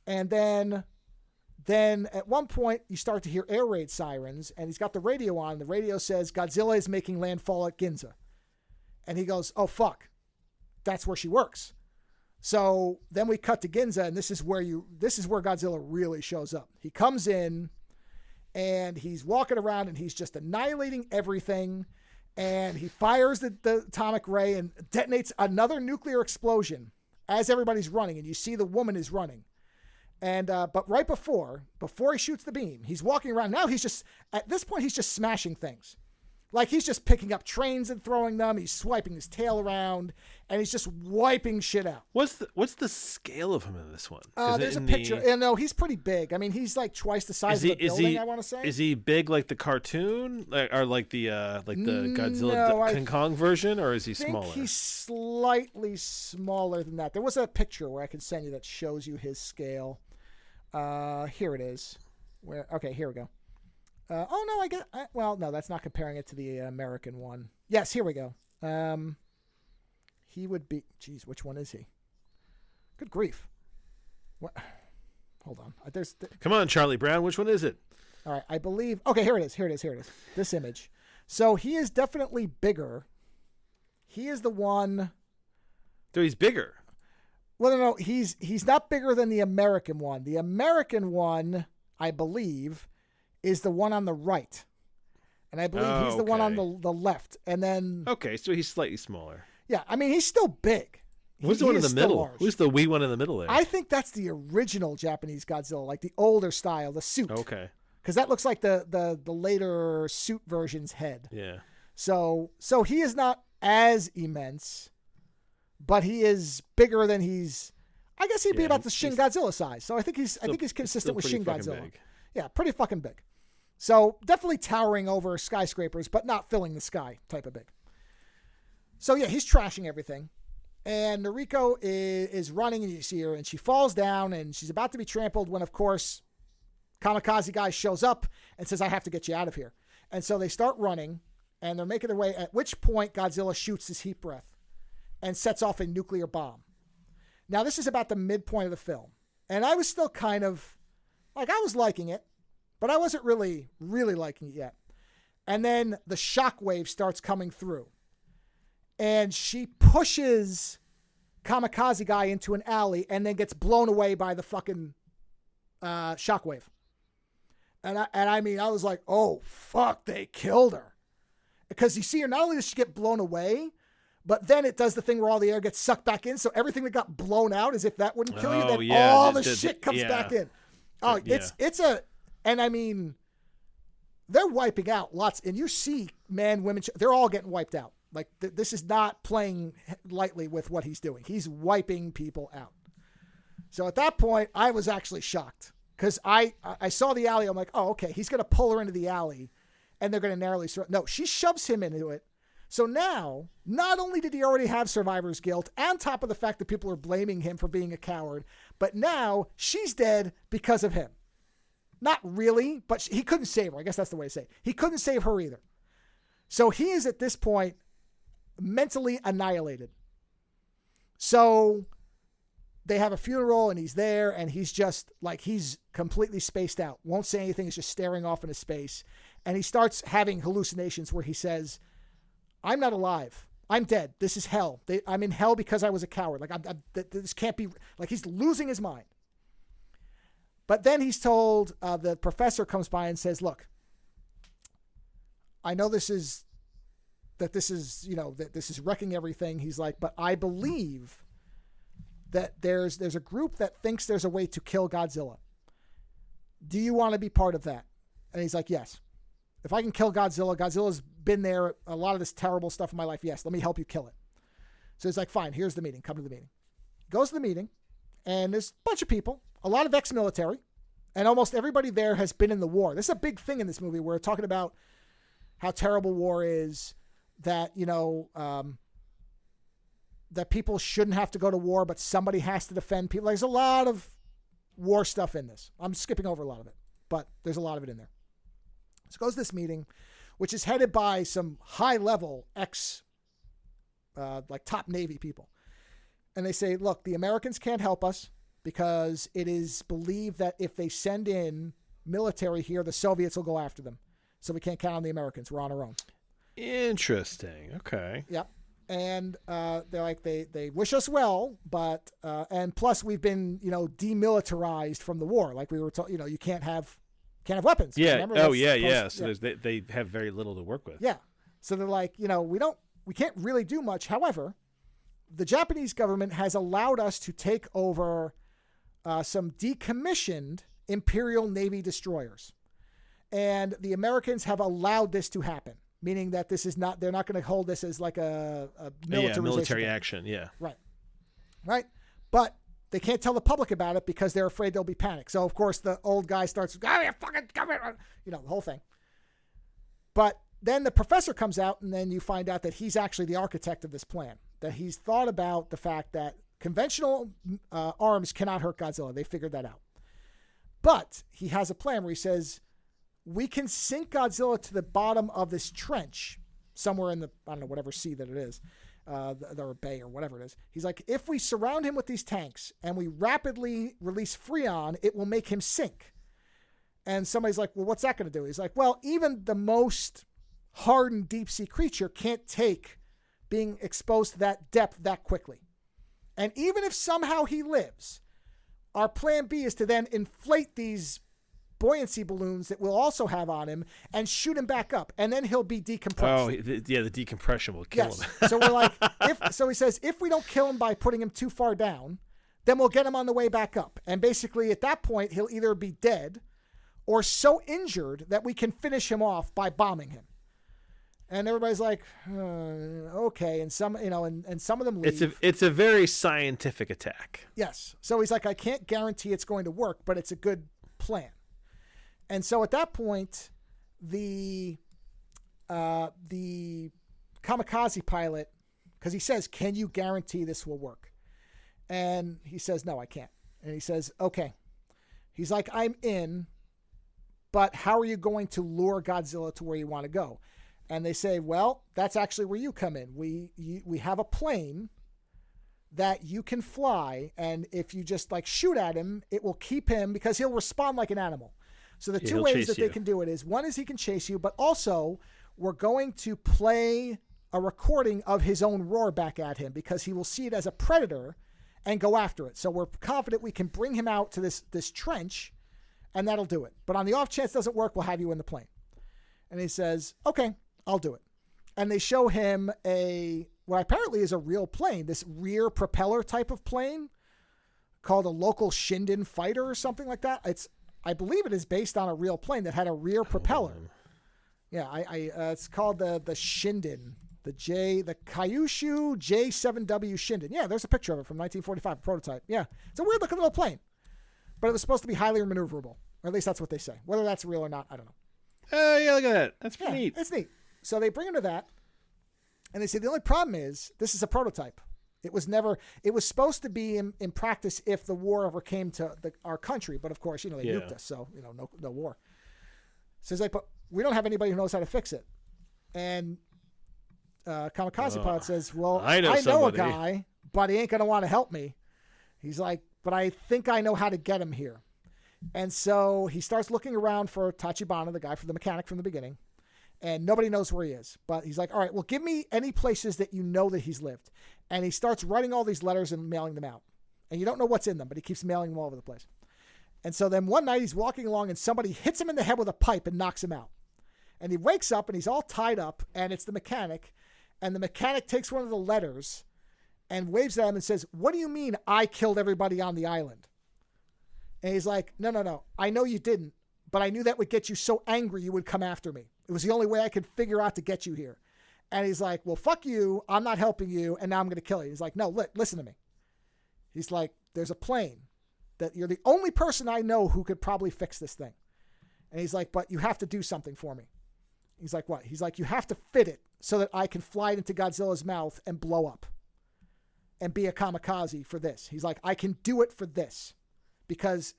And then at one point you start to hear air raid sirens and he's got the radio on. The radio says Godzilla is making landfall at Ginza. And he goes, oh, fuck. That's where she works. So then we cut to Ginza, and this is where Godzilla really shows up. He comes in, and he's walking around, and he's just annihilating everything, and he fires the atomic ray and detonates another nuclear explosion as everybody's running, and you see the woman is running. And but right before he shoots the beam, he's walking around. Now at this point, he's just smashing things. Like he's just picking up trains and throwing them. He's swiping his tail around, and he's just wiping shit out. What's the scale of him in this one? There's a picture. No, he's pretty big. I mean, he's like twice the size of the building. I want to say. Is he big like the cartoon, or like the Godzilla King Kong version, or is he smaller? I think he's slightly smaller than that. There was a picture where I can send you that shows you his scale. Here it is. Okay, here we go. No, that's not comparing it to the American one. Yes, here we go. He would be, which one is he? Good grief. What? Hold on. Come on, Charlie Brown. Which one is it? All right. I believe. Okay, here it is. This image. So he is definitely bigger. He is the one. So he's bigger. Well, no. He's not bigger than the American one. The American one, I believe, is the one on the right. And I believe he's the one on the left. And then... Okay, so he's slightly smaller. Yeah, I mean, he's still big. Who's the one in the middle? Who's the wee one in the middle there? I think that's the original Japanese Godzilla, like the older style, the suit. Okay. Because that looks like the later suit version's head. Yeah. So he is not as immense, but he is bigger than he's... I guess he'd be about the Shin Godzilla size. So I think he's consistent with Shin Godzilla. Big. Yeah, pretty fucking big. So definitely towering over skyscrapers, but not filling the sky type of big. So yeah, he's trashing everything. And Noriko is running, and you see her, and she falls down, and she's about to be trampled when, of course, Kamikaze guy shows up and says, I have to get you out of here. And so they start running, and they're making their way, at which point Godzilla shoots his heat breath and sets off a nuclear bomb. Now, this is about the midpoint of the film. And I was still kind of, like, I was liking it, but I wasn't really, really liking it yet. And then the shockwave starts coming through. And she pushes Kamikaze guy into an alley and then gets blown away by the fucking shockwave. And I mean, I was like, oh, fuck, they killed her. Because you see her, not only does she get blown away, but then it does the thing where all the air gets sucked back in. So everything that got blown out, as if that wouldn't kill you, then all the shit comes back in. Oh, and I mean, they're wiping out lots. And you see men, women, they're all getting wiped out. Like, this is not playing lightly with what he's doing. He's wiping people out. So at that point, I was actually shocked. Because I saw the alley. I'm like, oh, okay, he's going to pull her into the alley. And they're going to narrowly... No, she shoves him into it. So now, not only did he already have survivor's guilt, on top of the fact that people are blaming him for being a coward, but now she's dead because of him. Not really, but he couldn't save her. I guess that's the way to say it. He couldn't save her either. So he is at this point mentally annihilated. So they have a funeral and he's there and he's just like, he's completely spaced out. Won't say anything. He's just staring off into space. And he starts having hallucinations where he says, I'm not alive. I'm dead. This is hell. I'm in hell because I was a coward. Like, this can't be, like, he's losing his mind. But then he's told, the professor comes by and says, look, I know this is that this is, that this is wrecking everything. He's like, but I believe that there's a group that thinks there's a way to kill Godzilla. Do you want to be part of that? And he's like, yes. If I can kill Godzilla, Godzilla's been there, a lot of this terrible stuff in my life. Yes, let me help you kill it. So he's like, fine, here's the meeting. Come to the meeting. Goes to the meeting, and there's a bunch of people, a lot of ex-military, and almost everybody there has been in the war. This is a big thing in this movie. We're talking about how terrible war is, that, that people shouldn't have to go to war, but somebody has to defend people. There's a lot of war stuff in this. I'm skipping over a lot of it, but there's a lot of it in there. So goes to this meeting, which is headed by some high-level top Navy people. And they say, look, the Americans can't help us because it is believed that if they send in military here, the Soviets will go after them. So we can't count on the Americans. We're on our own. Interesting. Okay. Yep. And they're like, they wish us well, but and plus we've been, demilitarized from the war. Like we were told, you can't have weapons. Yeah. Remember? So they have very little to work with. Yeah. So they're like, we can't really do much. However, the Japanese government has allowed us to take over some decommissioned Imperial Navy destroyers. And the Americans have allowed this to happen, meaning that this is not, they're not going to hold this as like a military action. Yeah. Right. But they can't tell the public about it because they're afraid there'll be panic. So, of course, the old guy starts, the whole thing. But then the professor comes out, and then you find out that he's actually the architect of this plan, that he's thought about the fact that conventional arms cannot hurt Godzilla. They figured that out. But he has a plan where he says, we can sink Godzilla to the bottom of this trench somewhere in the, I don't know, whatever sea that it is, or bay or whatever it is. He's like, if we surround him with these tanks and we rapidly release Freon, it will make him sink. And somebody's like, well, what's that going to do? He's like, well, even the most hardened deep sea creature can't take being exposed to that depth that quickly. And even if somehow he lives, our plan B is to then inflate these buoyancy balloons that we'll also have on him and shoot him back up, and then he'll be decompressed. Oh, the decompression will kill him. So we're like, so he says, if we don't kill him by putting him too far down, then we'll get him on the way back up. And basically at that point, he'll either be dead or so injured that we can finish him off by bombing him. And everybody's like, okay. And some, and some of them leave. It's a very scientific attack. Yes. So he's like, I can't guarantee it's going to work, but it's a good plan. And so at that point, the kamikaze pilot, because he says, can you guarantee this will work? And he says, no, I can't. And he says, okay. He's like, I'm in, but how are you going to lure Godzilla to where you want to go? And they say, well, that's actually where you come in. We have a plane that you can fly, and if you just like shoot at him, it will keep him, because he'll respond like an animal. So the two ways that they can do it is, one is he can chase you, but also we're going to play a recording of his own roar back at him, because he will see it as a predator and go after it. So we're confident we can bring him out to this trench, and that'll do it. But on the off chance it doesn't work, we'll have you in the plane. And he says, okay, I'll do it. And they show him what apparently is a real plane, this rear propeller type of plane called a local Shinden fighter or something like that. I believe it is based on a real plane that had a rear propeller. Yeah, it's called the Shinden, the Kyushu J7W Shinden. Yeah, there's a picture of it from 1945, a prototype. Yeah, it's a weird looking little plane, but it was supposed to be highly maneuverable, or at least that's what they say. Whether that's real or not, I don't know. Yeah, look at that. That's pretty neat. It's neat. So they bring him to that, and they say the only problem is this is a prototype. It was supposed to be in practice if the war ever came to our country. But of course, they nuked us. So, no war. So he's like, but we don't have anybody who knows how to fix it. And Kamikaze Pilot says, well, I know a guy, but he ain't going to want to help me. He's like, but I think I know how to get him here. And so he starts looking around for Tachibana, the guy, for the mechanic from the beginning. And nobody knows where he is. But he's like, all right, well, give me any places that you know that he's lived. And he starts writing all these letters and mailing them out. And you don't know what's in them, but he keeps mailing them all over the place. And so then one night he's walking along and somebody hits him in the head with a pipe and knocks him out. And he wakes up and he's all tied up, and it's the mechanic. And the mechanic takes one of the letters and waves at him and says, "What do you mean I killed everybody on the island?" And he's like, no. I know you didn't, but I knew that would get you so angry you would come after me. It was the only way I could figure out to get you here. And he's like, "Well, fuck you. I'm not helping you. And now I'm going to kill you." He's like, "No, listen to me." He's like, "There's a plane that you're the only person I know who could probably fix this thing." And he's like, "But you have to do something for me." He's like, "What?" He's like, "You have to fit it so that I can fly it into Godzilla's mouth and blow up and be a kamikaze for this." He's like, "I can do it for this because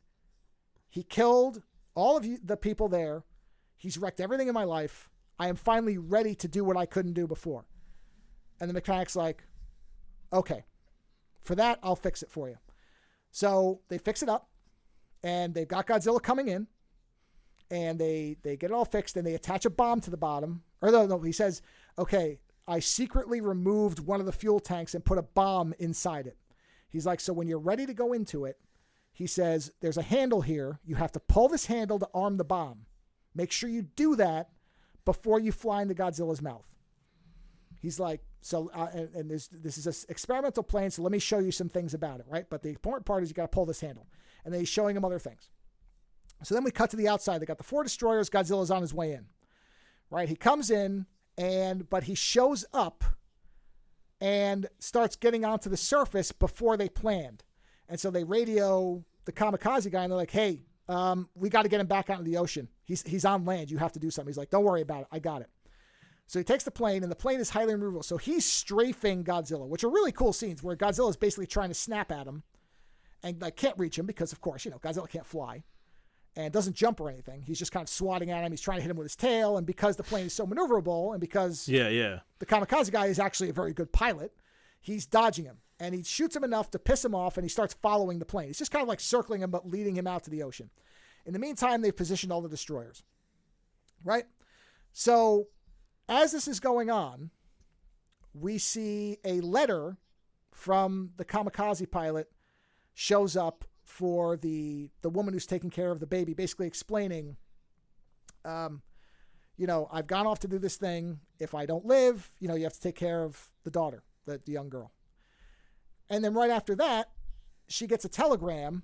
he killed all of the people there. He's wrecked everything in my life. I am finally ready to do what I couldn't do before." And the mechanic's like, "Okay, for that, I'll fix it for you." So they fix it up, and they've got Godzilla coming in, and they get it all fixed, and they attach a bomb to the bottom. Or no, he says, "Okay, I secretly removed one of the fuel tanks and put a bomb inside it." He's like, "So when you're ready to go into it," he says, "there's a handle here. You have to pull this handle to arm the bomb. Make sure you do that before you fly into Godzilla's mouth." He's like, and this is an experimental plane, so let me show you some things about it, right? But the important part is you got to pull this handle. And then he's showing him other things. So then we cut to the outside. They got the 4 destroyers. Godzilla's on his way in, right? He comes in, but he shows up and starts getting onto the surface before they planned. And so they radio the kamikaze guy, and they're like, "Hey, we got to get him back out into the ocean. He's on land. You have to do something." He's like, "Don't worry about it. I got it." So he takes the plane, and the plane is highly immovable. So he's strafing Godzilla, which are really cool scenes where Godzilla is basically trying to snap at him and can't reach him because, of course, Godzilla can't fly and doesn't jump or anything. He's just kind of swatting at him. He's trying to hit him with his tail. And because the plane is so maneuverable and because the kamikaze guy is actually a very good pilot, he's dodging him. And he shoots him enough to piss him off, and he starts following the plane. He's just kind of like circling him but leading him out to the ocean. In the meantime, they've positioned all the destroyers, right? So as this is going on, we see a letter from the kamikaze pilot shows up for the woman who's taking care of the baby, basically explaining, I've gone off to do this thing. If I don't live, you have to take care of the daughter, the young girl. And then right after that, she gets a telegram,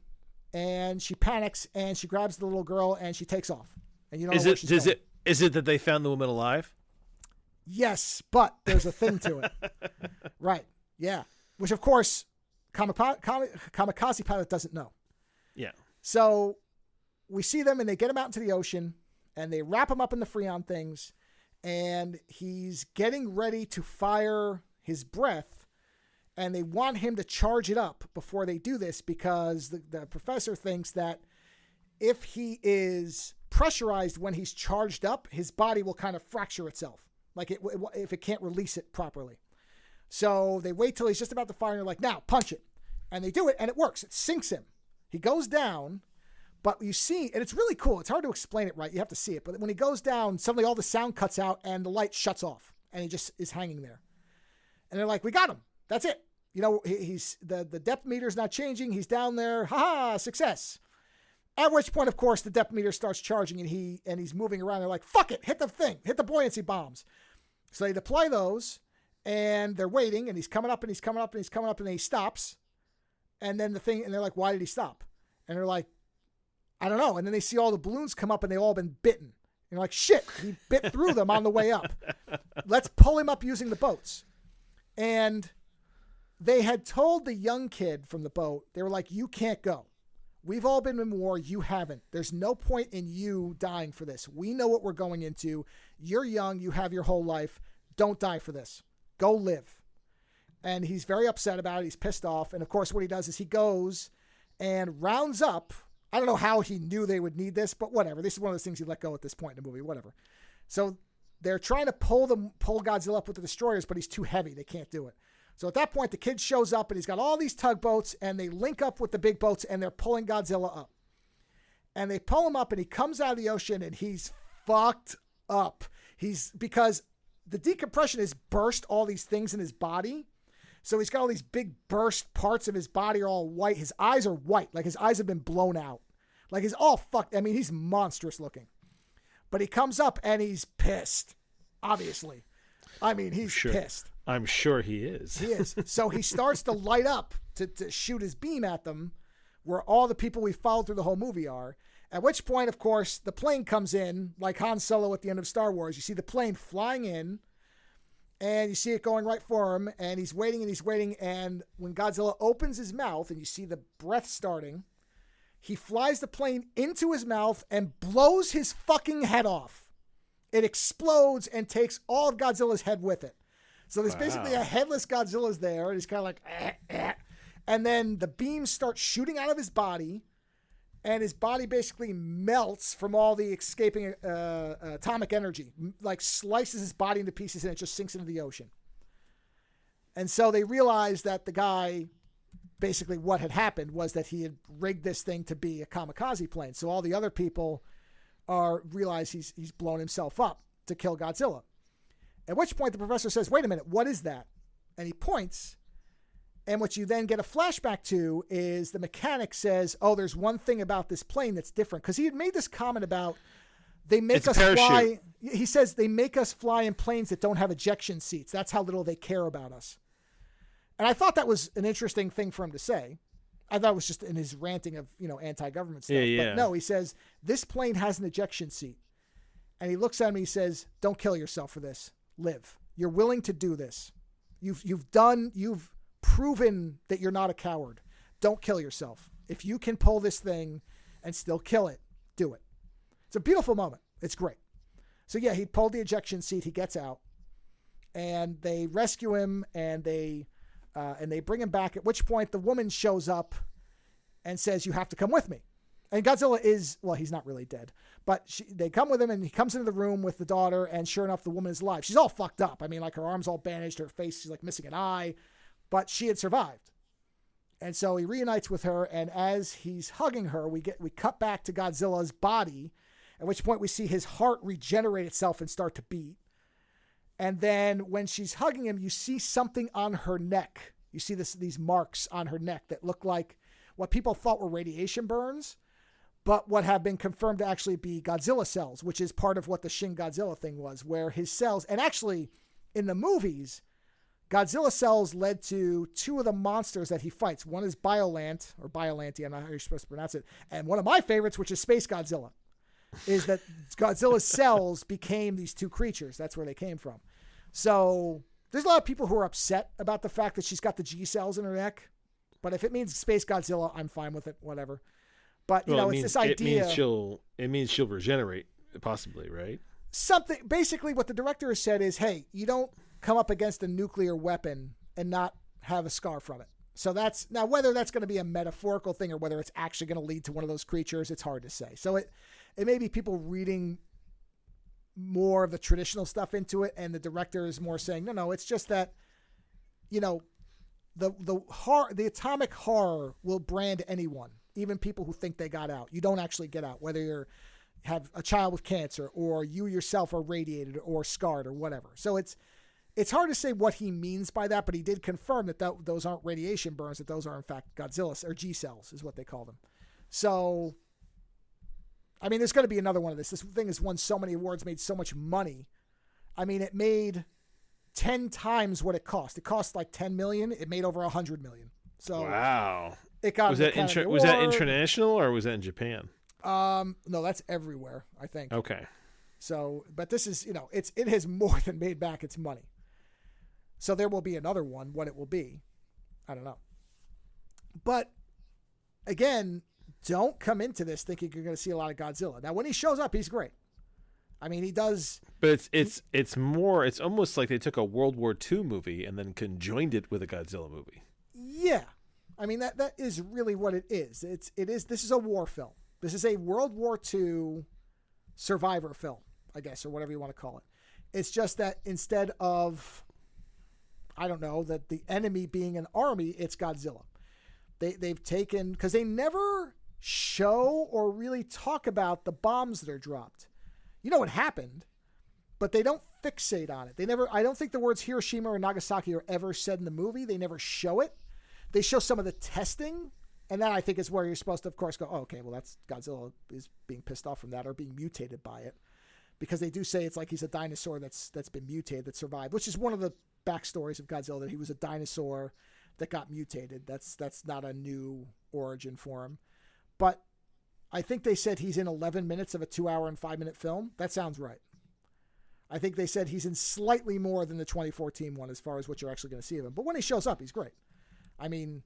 and she panics, and she grabs the little girl, and she takes off. And you don't know where she's going. Is it that they found the woman alive? Yes, but there's a thing to it. Right. Yeah. Which, of course, kamikaze pilot doesn't know. Yeah. So we see them, and they get him out into the ocean, and they wrap him up in the Freon things, and he's getting ready to fire his breath, and they want him to charge it up before they do this because the professor thinks that if he is pressurized when he's charged up, his body will kind of fracture itself. If it can't release it properly. So they wait till he's just about to fire, and they're like, "Now, punch it." And they do it, and it works. It sinks him. He goes down, but you see, and it's really cool. It's hard to explain it right. You have to see it. But when he goes down, suddenly all the sound cuts out, and the light shuts off, and he just is hanging there. And they're like, "We got him. That's it." He's the depth meter's not changing. He's down there. Ha-ha, success. At which point, of course, the depth meter starts charging, and he's moving around. They're like, "Fuck it, hit the thing, hit the buoyancy bombs." So they deploy those, and they're waiting, and he's coming up, and he's coming up, and he's coming up, and then he stops. And then and they're like, "Why did he stop?" And they're like, "I don't know." And then they see all the balloons come up, and they've all been bitten. And they're like, "Shit, he bit through them on the way up. Let's pull him up using the boats." And they had told the young kid from the boat, they were like, "You can't go. We've all been in war. You haven't. There's no point in you dying for this. We know what we're going into. You're young. You have your whole life. Don't die for this. Go live." And he's very upset about it. He's pissed off. And of course, what he does is he goes and rounds up. I don't know how he knew they would need this, but whatever. This is one of those things you let go at this point in the movie, whatever. So they're trying to pull Godzilla up with the destroyers, but he's too heavy. They can't do it. So at that point, the kid shows up, and he's got all these tugboats, and they link up with the big boats, and they're pulling Godzilla up. And they pull him up, and he comes out of the ocean, and he's fucked up. Because the decompression has burst all these things in his body. So he's got all these big burst parts of his body are all white. His eyes are white. Like his eyes have been blown out. Like he's all fucked. I mean, he's monstrous looking. But he comes up, and he's pissed, obviously. I mean, he's pissed. I'm sure he is. He is. So he starts to light up to shoot his beam at them, where all the people we followed through the whole movie are. At which point, of course, the plane comes in, like Han Solo at the end of Star Wars. You see the plane flying in, and you see it going right for him, and he's waiting, and when Godzilla opens his mouth, and you see the breath starting, he flies the plane into his mouth and blows his fucking head off. It explodes and takes all of Godzilla's head with it. So there's basically a headless Godzilla's there, and he's kind of like, and then the beams start shooting out of his body, and his body basically melts from all the escaping atomic energy, like slices his body into pieces, and it just sinks into the ocean. And so they realized that the guy, basically what had happened was that he had rigged this thing to be a kamikaze plane. So all the other people realize he's blown himself up to kill Godzilla. At which point the professor says, wait a minute, what is that? And he points. And what you then get a flashback to is the mechanic says, oh, there's one thing about this plane that's different. Because he had made this comment about they make us fly. He says they make us fly in planes that don't have ejection seats. That's how little they care about us. And I thought that was an interesting thing for him to say. I thought it was just in his ranting of, anti-government stuff. Yeah. But no, he says, this plane has an ejection seat. And he looks at me, he says, don't kill yourself for this. Live. You're willing to do this. You've proven that you're not a coward. Don't kill yourself. If you can pull this thing and still kill it, do it. It's a beautiful moment. It's great. So yeah, he pulled the ejection seat. He gets out, and they rescue him, and they bring him back. At which point the woman shows up and says, "You have to come with me." And Godzilla he's not really dead, but they come with him, and he comes into the room with the daughter, and sure enough, the woman is alive. She's all fucked up. I mean, like her arm's all bandaged, her face, she's like missing an eye. But she had survived. And so he reunites with her, and as he's hugging her, we cut back to Godzilla's body, at which point we see his heart regenerate itself and start to beat. And then when she's hugging him, you see something on her neck. You see these marks on her neck that look like what people thought were radiation burns, but what have been confirmed to actually be Godzilla cells, which is part of what the Shin Godzilla thing was, where his cells, and actually in the movies, Godzilla cells led to two of the monsters that he fights. One is Biollante, I don't know how you're supposed to pronounce it. And one of my favorites, which is Space Godzilla, is that Godzilla's cells became these two creatures. That's where they came from. So there's a lot of people who are upset about the fact that she's got the G cells in her neck. But if it means Space Godzilla, I'm fine with it, whatever. But, it's this idea. It means she'll regenerate, possibly, right? Something, basically what the director has said is, hey, you don't come up against a nuclear weapon and not have a scar from it. So that's now whether that's going to be a metaphorical thing or whether it's actually going to lead to one of those creatures, it's hard to say. So it may be people reading more of the traditional stuff into it, and the director is more saying, no, it's just that, the atomic horror will brand anyone, even people who think they got out. You don't actually get out, whether you have a child with cancer or you yourself are radiated or scarred or whatever. So it's hard to say what he means by that, but he did confirm that those aren't radiation burns, that those are in fact Godzilla or G cells is what they call them. So, I mean, there's going to be another one of this. This thing has won so many awards, made so much money. I mean, it made 10 times what it cost. It cost like 10 million. It made over 100 million. So wow. It got was that international or was that in Japan? No, that's everywhere, I think. Okay. So, but this is, it has more than made back its money. So there will be another one. What it will be, I don't know. But again, don't come into this thinking you're going to see a lot of Godzilla. Now, when he shows up, he's great. I mean, he does. But it's almost like they took a World War II movie and then conjoined it with a Godzilla movie. Yeah. I mean, that is really what it is. This is a war film. This is a World War II survivor film, I guess, or whatever you want to call it. It's just that instead of, I don't know, that the enemy being an army, it's Godzilla. They've taken, because they never show or really talk about the bombs that are dropped. You know what happened, but they don't fixate on it. I don't think the words Hiroshima or Nagasaki are ever said in the movie. They never show it. They show some of the testing, and that I think is where you're supposed to, of course, go, oh, okay, well, that's Godzilla is being pissed off from that or being mutated by it. because they do say it's like he's a dinosaur that's been mutated, that survived, which is one of the backstories of Godzilla, that he was a dinosaur that got mutated. That's not a new origin for him. But I think they said he's in 11 minutes of a 2 hour and 5 minute film. That sounds right. I think they said he's in slightly more than the 2014 one as far as what you're actually going to see of him. But when he shows up, he's great. I mean...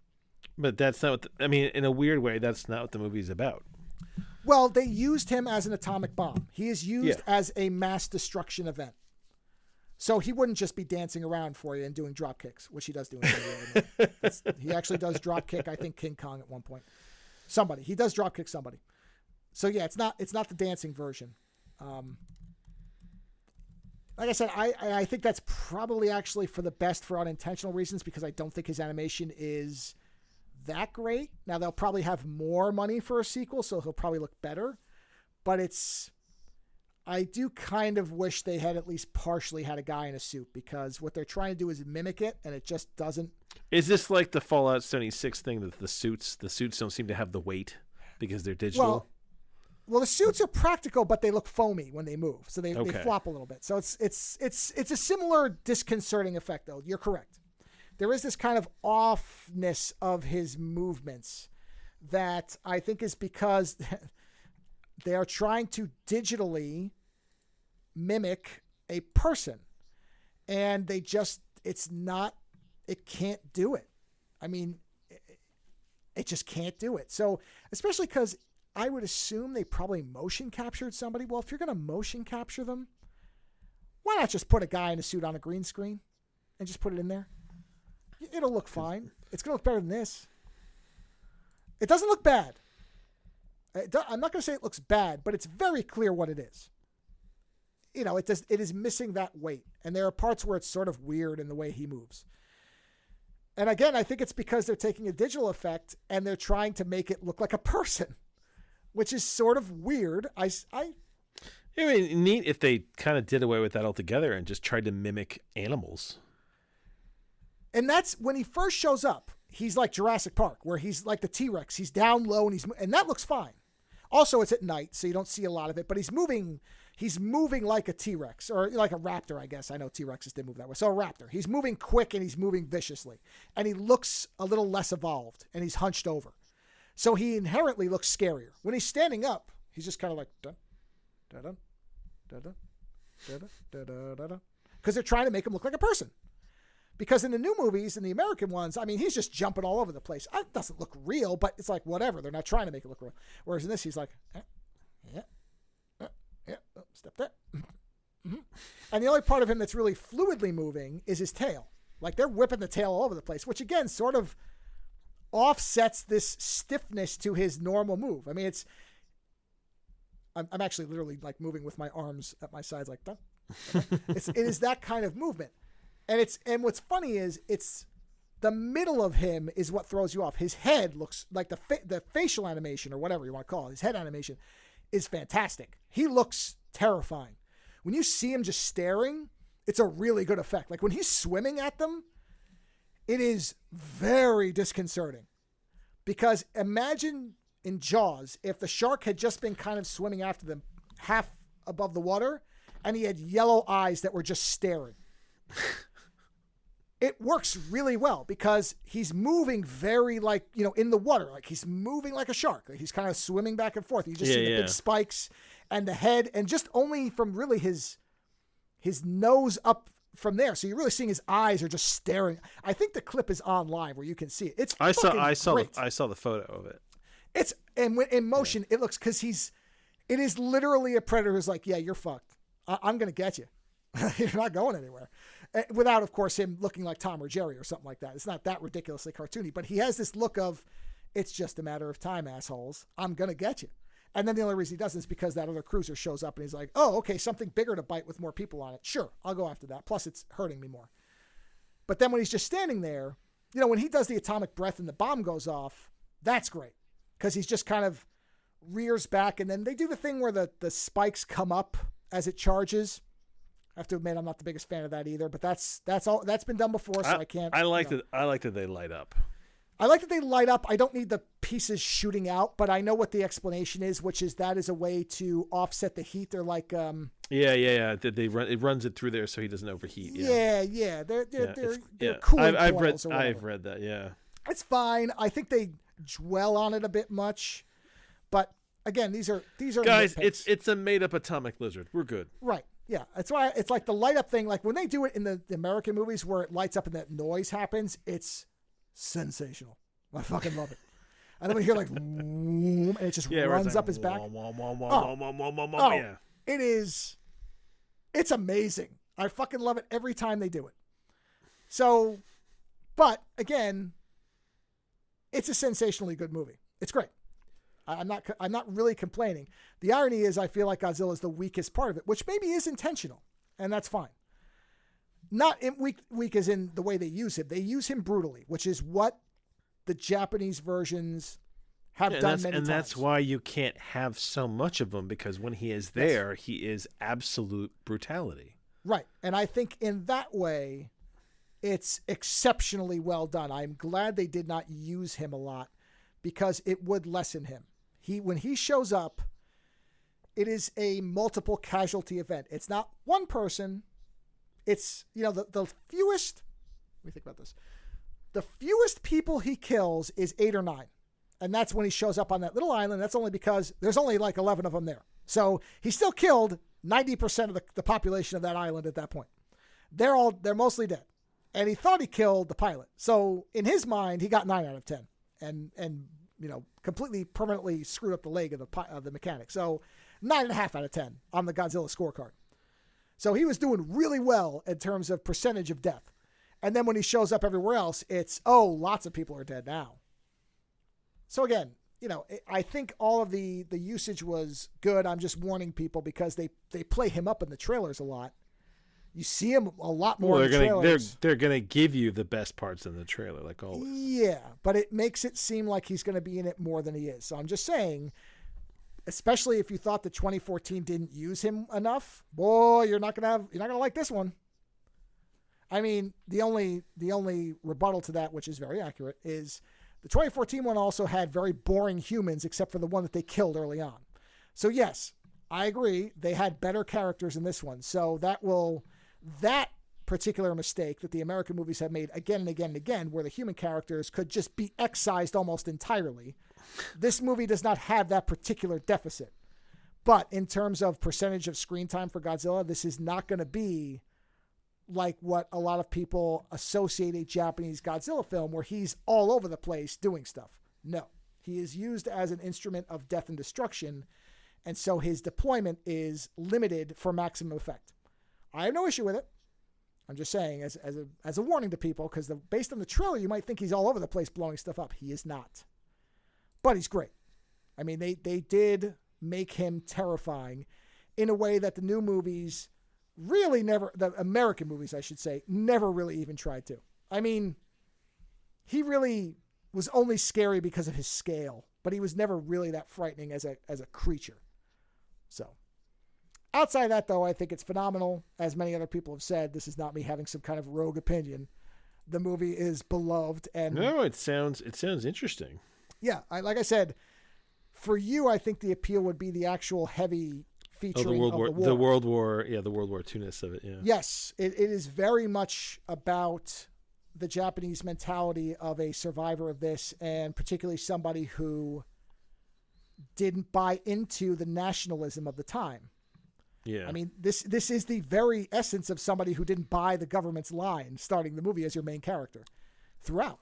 But that's not what... in a weird way, that's not what the movie's about. Well, they used him as an atomic bomb. He is used as a mass destruction event. So he wouldn't just be dancing around for you and doing drop kicks, which he does do in the movie. He actually does drop kick, I think, King Kong at one point. Somebody. He does drop kick somebody. So yeah, it's not the dancing version. Like I said, I think that's probably actually for the best for unintentional reasons, because I don't think his animation is that great. Now, they'll probably have more money for a sequel, so he'll probably look better. But I do kind of wish they had at least partially had a guy in a suit, because what they're trying to do is mimic it, and it just doesn't. Is this like the Fallout 76 thing, that the suits don't seem to have the weight because they're digital? Well, the suits are practical, but they look foamy when they move, so they flop a little bit. So it's a similar disconcerting effect, though. You're correct. There is this kind of offness of his movements that I think is because they are trying to digitally mimic a person, and it can't do it. I mean, it just can't do it. So, especially because I would assume they probably motion captured somebody. Well, if you're going to motion capture them, why not just put a guy in a suit on a green screen and just put it in there? It'll look fine. It's going to look better than this. It doesn't look bad. I'm not going to say it looks bad, but it's very clear what it is. It is missing that weight. And there are parts where it's sort of weird in the way he moves. And again, I think it's because they're taking a digital effect and they're trying to make it look like a person, which is sort of weird. Neat if they kind of did away with that altogether and just tried to mimic animals. And that's when he first shows up. He's like Jurassic Park, where he's like the T-Rex. He's down low and that looks fine. Also, it's at night, so you don't see a lot of it, but he's moving like a T-Rex, or like a raptor, I guess. I know T-Rexes did move that way. So a raptor. He's moving quick and he's moving viciously. And he looks a little less evolved, and he's hunched over. So he inherently looks scarier. When he's standing up, he's just kind of like dun, dun, dun, dun, dun, dun, dun, dun, dun, because they're trying to make him look like a person. Because in the new movies, in the American ones, I mean, he's just jumping all over the place. It doesn't look real, but it's like, whatever. They're not trying to make it look real. Whereas in this, he's like, step there. Mm-hmm. And the only part of him that's really fluidly moving is his tail. Like, they're whipping the tail all over the place, which, again, sort of offsets this stiffness to his normal move. I mean, I'm actually literally, like, moving with my arms at my sides like that. It is that kind of movement. And what's funny is it's the middle of him is what throws you off. His head looks like the facial animation, or whatever you want to call it. His head animation is fantastic. He looks terrifying. When you see him just staring, it's a really good effect. Like when he's swimming at them, it is very disconcerting. Because imagine in Jaws, if the shark had just been kind of swimming after them half above the water, and he had yellow eyes that were just staring. It works really well because he's moving very in the water. Like he's moving like a shark. Like he's kind of swimming back and forth. You just see the big spikes and the head, and just only from really his nose up from there. So you're really seeing his eyes are just staring. I think the clip is on live where you can see it. I saw the photo of it. It's in motion. It looks, because it is literally a predator who's like, yeah, you're fucked. I'm going to get you. You're not going anywhere. Without, of course, him looking like Tom or Jerry or something like that. It's not that ridiculously cartoony, but he has this look of, it's just a matter of time, assholes. I'm going to get you. And then the only reason he doesn't is because that other cruiser shows up and he's like, oh, okay, something bigger to bite with more people on it. Sure, I'll go after that. Plus, it's hurting me more. But then when he's just standing there, when he does the atomic breath and the bomb goes off, that's great. Because he's just kind of rears back, and then they do the thing where the spikes come up as it charges. I have to admit, I'm not the biggest fan of that either, but that's been done before, so I can't. I like that they light up. I like that they light up. I don't need the pieces shooting out, but I know what the explanation is, which is that is a way to offset the heat. They're like, It runs it through there so he doesn't overheat. Yeah. They're cooling coils or whatever. I've read that. Yeah, it's fine. I think they dwell on it a bit much, but again, these are guys. nitpicks. It's a made up atomic lizard. We're good. Right. Yeah, that's why it's like the light up thing. Like when they do it in the American movies where it lights up and that noise happens, it's sensational. I fucking love it. And then we hear like, and it just runs up his back. It is. It's amazing. I fucking love it every time they do it. So, but again, it's a sensationally good movie. It's great. I'm not really complaining. The irony is I feel like Godzilla is the weakest part of it, which maybe is intentional, and that's fine. Not weak as in the way they use him. They use him brutally, which is what the Japanese versions have done many times. And that's why you can't have so much of him, because when he is there, he is absolute brutality. Right. And I think in that way, it's exceptionally well done. I'm glad they did not use him a lot because it would lessen him. When he shows up, it is a multiple casualty event. It's not one person. It's, the fewest, let me think about this. The fewest people he kills is 8 or 9. And that's when he shows up on that little island. That's only because there's only like 11 of them there. So he still killed 90% of the population of that island at that point. They're mostly dead. And he thought he killed the pilot. So in his mind, he got 9 out of 10 and completely permanently screwed up the leg of the mechanic. So 9.5 out of 10 on the Godzilla scorecard. So he was doing really well in terms of percentage of death. And then when he shows up everywhere else, it's, lots of people are dead now. So again, I think all of the usage was good. I'm just warning people because they play him up in the trailers a lot. You see him a lot more in the trailers. They're gonna give you the best parts in the trailer, like always. Yeah, but it makes it seem like he's going to be in it more than he is. So I'm just saying, especially if you thought the 2014 didn't use him enough, boy, you're not gonna like this one. I mean, the only rebuttal to that, which is very accurate, is the 2014 one also had very boring humans, except for the one that they killed early on. So yes, I agree. They had better characters in this one. So that particular mistake that the American movies have made again and again and again, where the human characters could just be excised almost entirely. This movie does not have that particular deficit. But in terms of percentage of screen time for Godzilla, this is not going to be like what a lot of people associate a Japanese Godzilla film, where he's all over the place doing stuff. No, he is used as an instrument of death and destruction. And so his deployment is limited for maximum effect. I have no issue with it. I'm just saying as a warning to people, because based on the trailer, you might think he's all over the place blowing stuff up. He is not. But he's great. I mean, they did make him terrifying in a way that the new movies really never, the American movies, I should say, never really even tried to. I mean, he really was only scary because of his scale, but he was never really that frightening as a creature. So outside of that, though, I think it's phenomenal. As many other people have said, this is not me having some kind of rogue opinion. The movie is beloved, and no, it sounds interesting. Yeah, like I said, for you, I think the appeal would be the actual heavy featuring of the World War II-ness of it. Yeah. Yes, it is very much about the Japanese mentality of a survivor of this, and particularly somebody who didn't buy into the nationalism of the time. Yeah. I mean, this is the very essence of somebody who didn't buy the government's line, starting the movie as your main character throughout,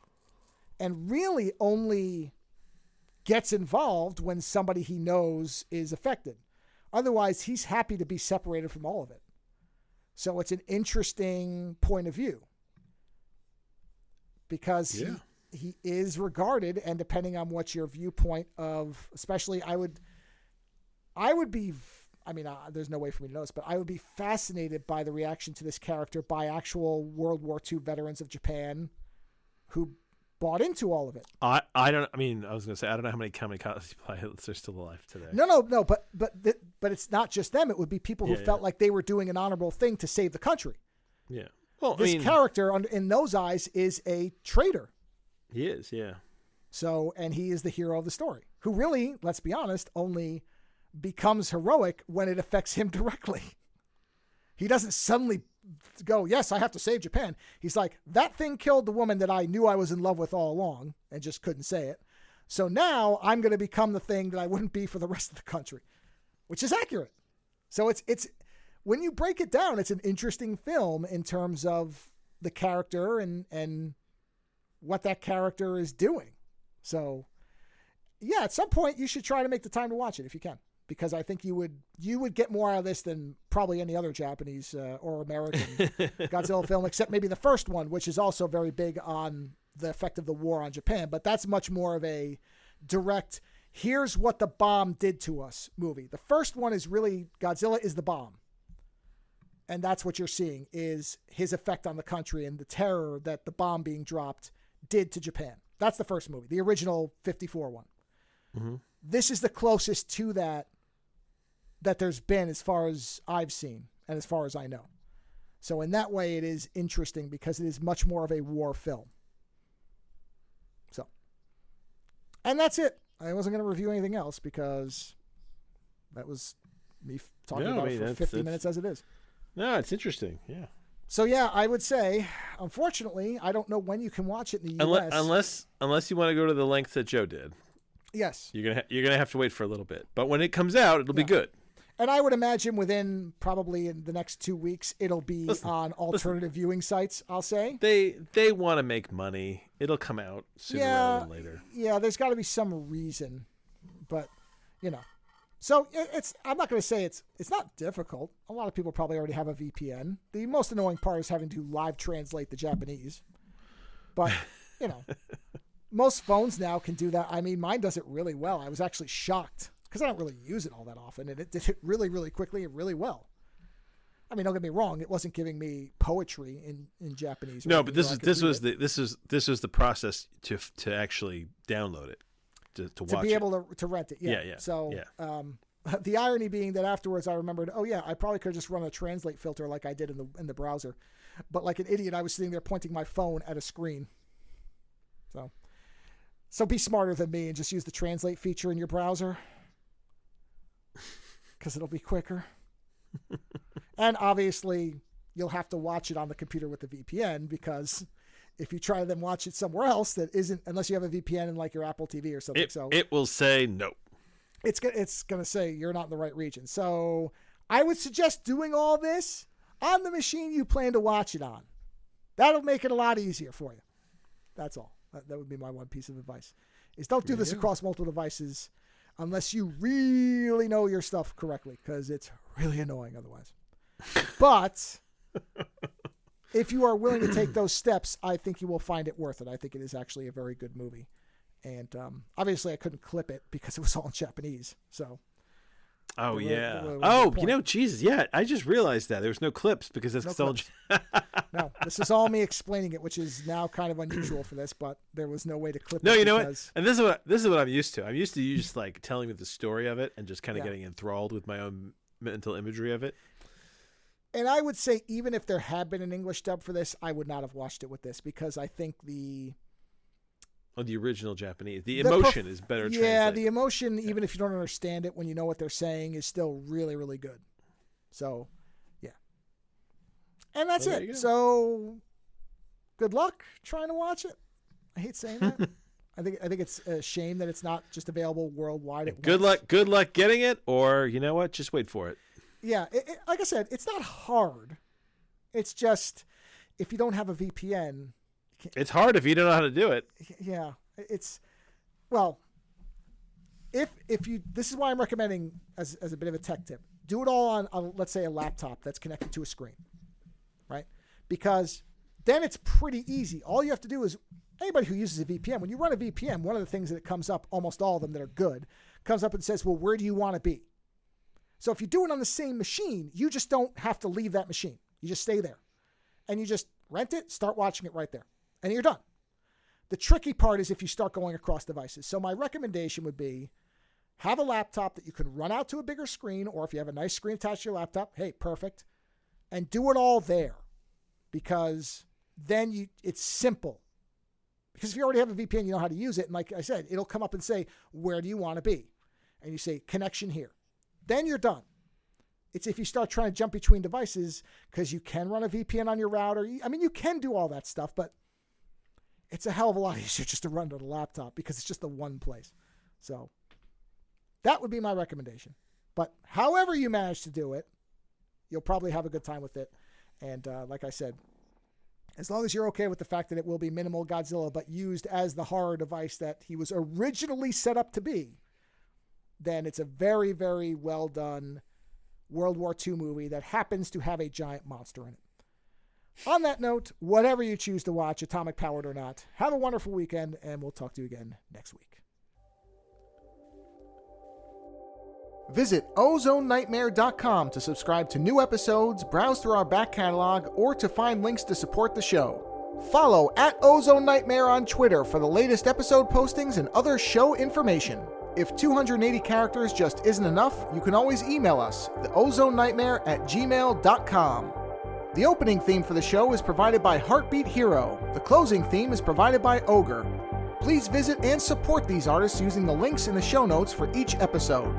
and really only gets involved when somebody he knows is affected. Otherwise, he's happy to be separated from all of it. So it's an interesting point of view, because he is regarded, and depending on what your viewpoint of, especially I would be, I mean, there's no way for me to know this, but I would be fascinated by the reaction to this character by actual World War II veterans of Japan who bought into all of it. I was going to say, I don't know how many pilots are still alive today. No, but it's not just them. It would be people who felt like they were doing an honorable thing to save the country. Yeah. Well, this character in those eyes is a traitor. He is, yeah. So, and he is the hero of the story, who really, let's be honest, only becomes heroic when it affects him directly. He doesn't suddenly go, yes, I have to save Japan. He's like, that thing killed the woman that I knew I was in love with all along and just couldn't say it. So now I'm going to become the thing that I wouldn't be for the rest of the country, which is accurate. So it's when you break it down, it's an interesting film in terms of the character and what that character is doing. So yeah, at some point you should try to make the time to watch it if you can, because I think you would get more out of this than probably any other Japanese or American Godzilla film, except maybe the first one, which is also very big on the effect of the war on Japan. But that's much more of a direct, here's what the bomb did to us movie. The first one is really Godzilla is the bomb. And that's what you're seeing is his effect on the country and the terror that the bomb being dropped did to Japan. That's the first movie, the original 54 one. Mm-hmm. This is the closest to that there's been as far as I've seen and as far as I know. So in that way, it is interesting because it is much more of a war film. So, and that's it. I wasn't going to review anything else because that was me talking about it for 50 minutes as it is. No, it's interesting. Yeah. So yeah, I would say, unfortunately, I don't know when you can watch it in the U.S. Unless you want to go to the length that Joe did. Yes. You're gonna have to wait for a little bit, but when it comes out, it'll be good. And I would imagine within probably in the next 2 weeks, it'll be on alternative viewing sites. I'll say they want to make money. It'll come out sooner rather than later. Yeah, there's got to be some reason, but you know. So it's. I'm not going to say it's not difficult. A lot of people probably already have a VPN. The most annoying part is having to live translate the Japanese. But, you know, most phones now can do that. I mean, mine does it really well. I was actually shocked because I don't really use it all that often. And it did it really, really quickly and really well. I mean, don't get me wrong. It wasn't giving me poetry in Japanese. No, but this was the process to actually download it. To watch be able to rent it. Yeah. Yeah. So the irony being that afterwards I remembered, oh yeah, I probably could have just run a translate filter like I did in the browser. But like an idiot, I was sitting there pointing my phone at a screen. So be smarter than me and just use the translate feature in your browser. Because it'll be quicker. And obviously you'll have to watch it on the computer with the VPN because if you try to then watch it somewhere else that isn't, unless you have a VPN in like your Apple TV or something. It will say no. It's going to say you're not in the right region. So I would suggest doing all this on the machine you plan to watch it on. That'll make it a lot easier for you. That's all. That would be my one piece of advice is don't do this across multiple devices unless you really know your stuff correctly because it's really annoying otherwise. But if you are willing to take those steps, I think you will find it worth it. I think it is actually a very good movie. And obviously I couldn't clip it because it was all in Japanese. So. Oh, yeah. Jesus. Yeah. I just realized that. There was no clips because it's still. No, this is all me explaining it, which is now kind of unusual for this, but there was no way to clip it. No, you know what? And this is what I'm used to. I'm used to you just like telling me the story of it and just kind of getting enthralled with my own mental imagery of it. And I would say even if there had been an English dub for this, I would not have watched it with this because I think the original Japanese, the emotion is better translated. Yeah, the emotion, even if you don't understand it, when you know what they're saying, is still really, really good. So, yeah. And that's it. So, good luck trying to watch it. I hate saying that. I think it's a shame that it's not just available worldwide at once. Good luck getting it, or you know what? Just wait for it. Yeah, like I said, it's not hard. It's just if you don't have a VPN. It's hard if you don't know how to do it. Yeah, it's if you. This is why I'm recommending as a bit of a tech tip. Do it all on let's say a laptop that's connected to a screen, right? Because then it's pretty easy. All you have to do is anybody who uses a VPN. When you run a VPN, one of the things that comes up, almost all of them that are good, comes up and says, "Well, where do you want to be?" So if you do it on the same machine, you just don't have to leave that machine. You just stay there. And you just rent it, start watching it right there. And you're done. The tricky part is if you start going across devices. So my recommendation would be have a laptop that you can run out to a bigger screen, or if you have a nice screen attached to your laptop, hey, perfect. And do it all there. Because then it's simple. Because if you already have a VPN, you know how to use it. And like I said, it'll come up and say, where do you want to be? And you say, connection here. Then you're done. It's if you start trying to jump between devices, because you can run a VPN on your router. I mean, you can do all that stuff, but it's a hell of a lot easier just to run it on a laptop because it's just the one place. So that would be my recommendation. But however you manage to do it, you'll probably have a good time with it. And like I said, as long as you're okay with the fact that it will be minimal Godzilla, but used as the horror device that he was originally set up to be, then it's a very, very well done World War II movie that happens to have a giant monster in it. On that note, whatever you choose to watch, atomic powered or not, have a wonderful weekend, and we'll talk to you again next week. Visit OzoneNightmare.com to subscribe to new episodes, browse through our back catalog, or to find links to support the show. Follow @OzoneNightmare on Twitter for the latest episode postings and other show information. If 280 characters just isn't enough, you can always email us, theozonenightmare@gmail.com. The opening theme for the show is provided by Heartbeat Hero. The closing theme is provided by Ogre. Please visit and support these artists using the links in the show notes for each episode.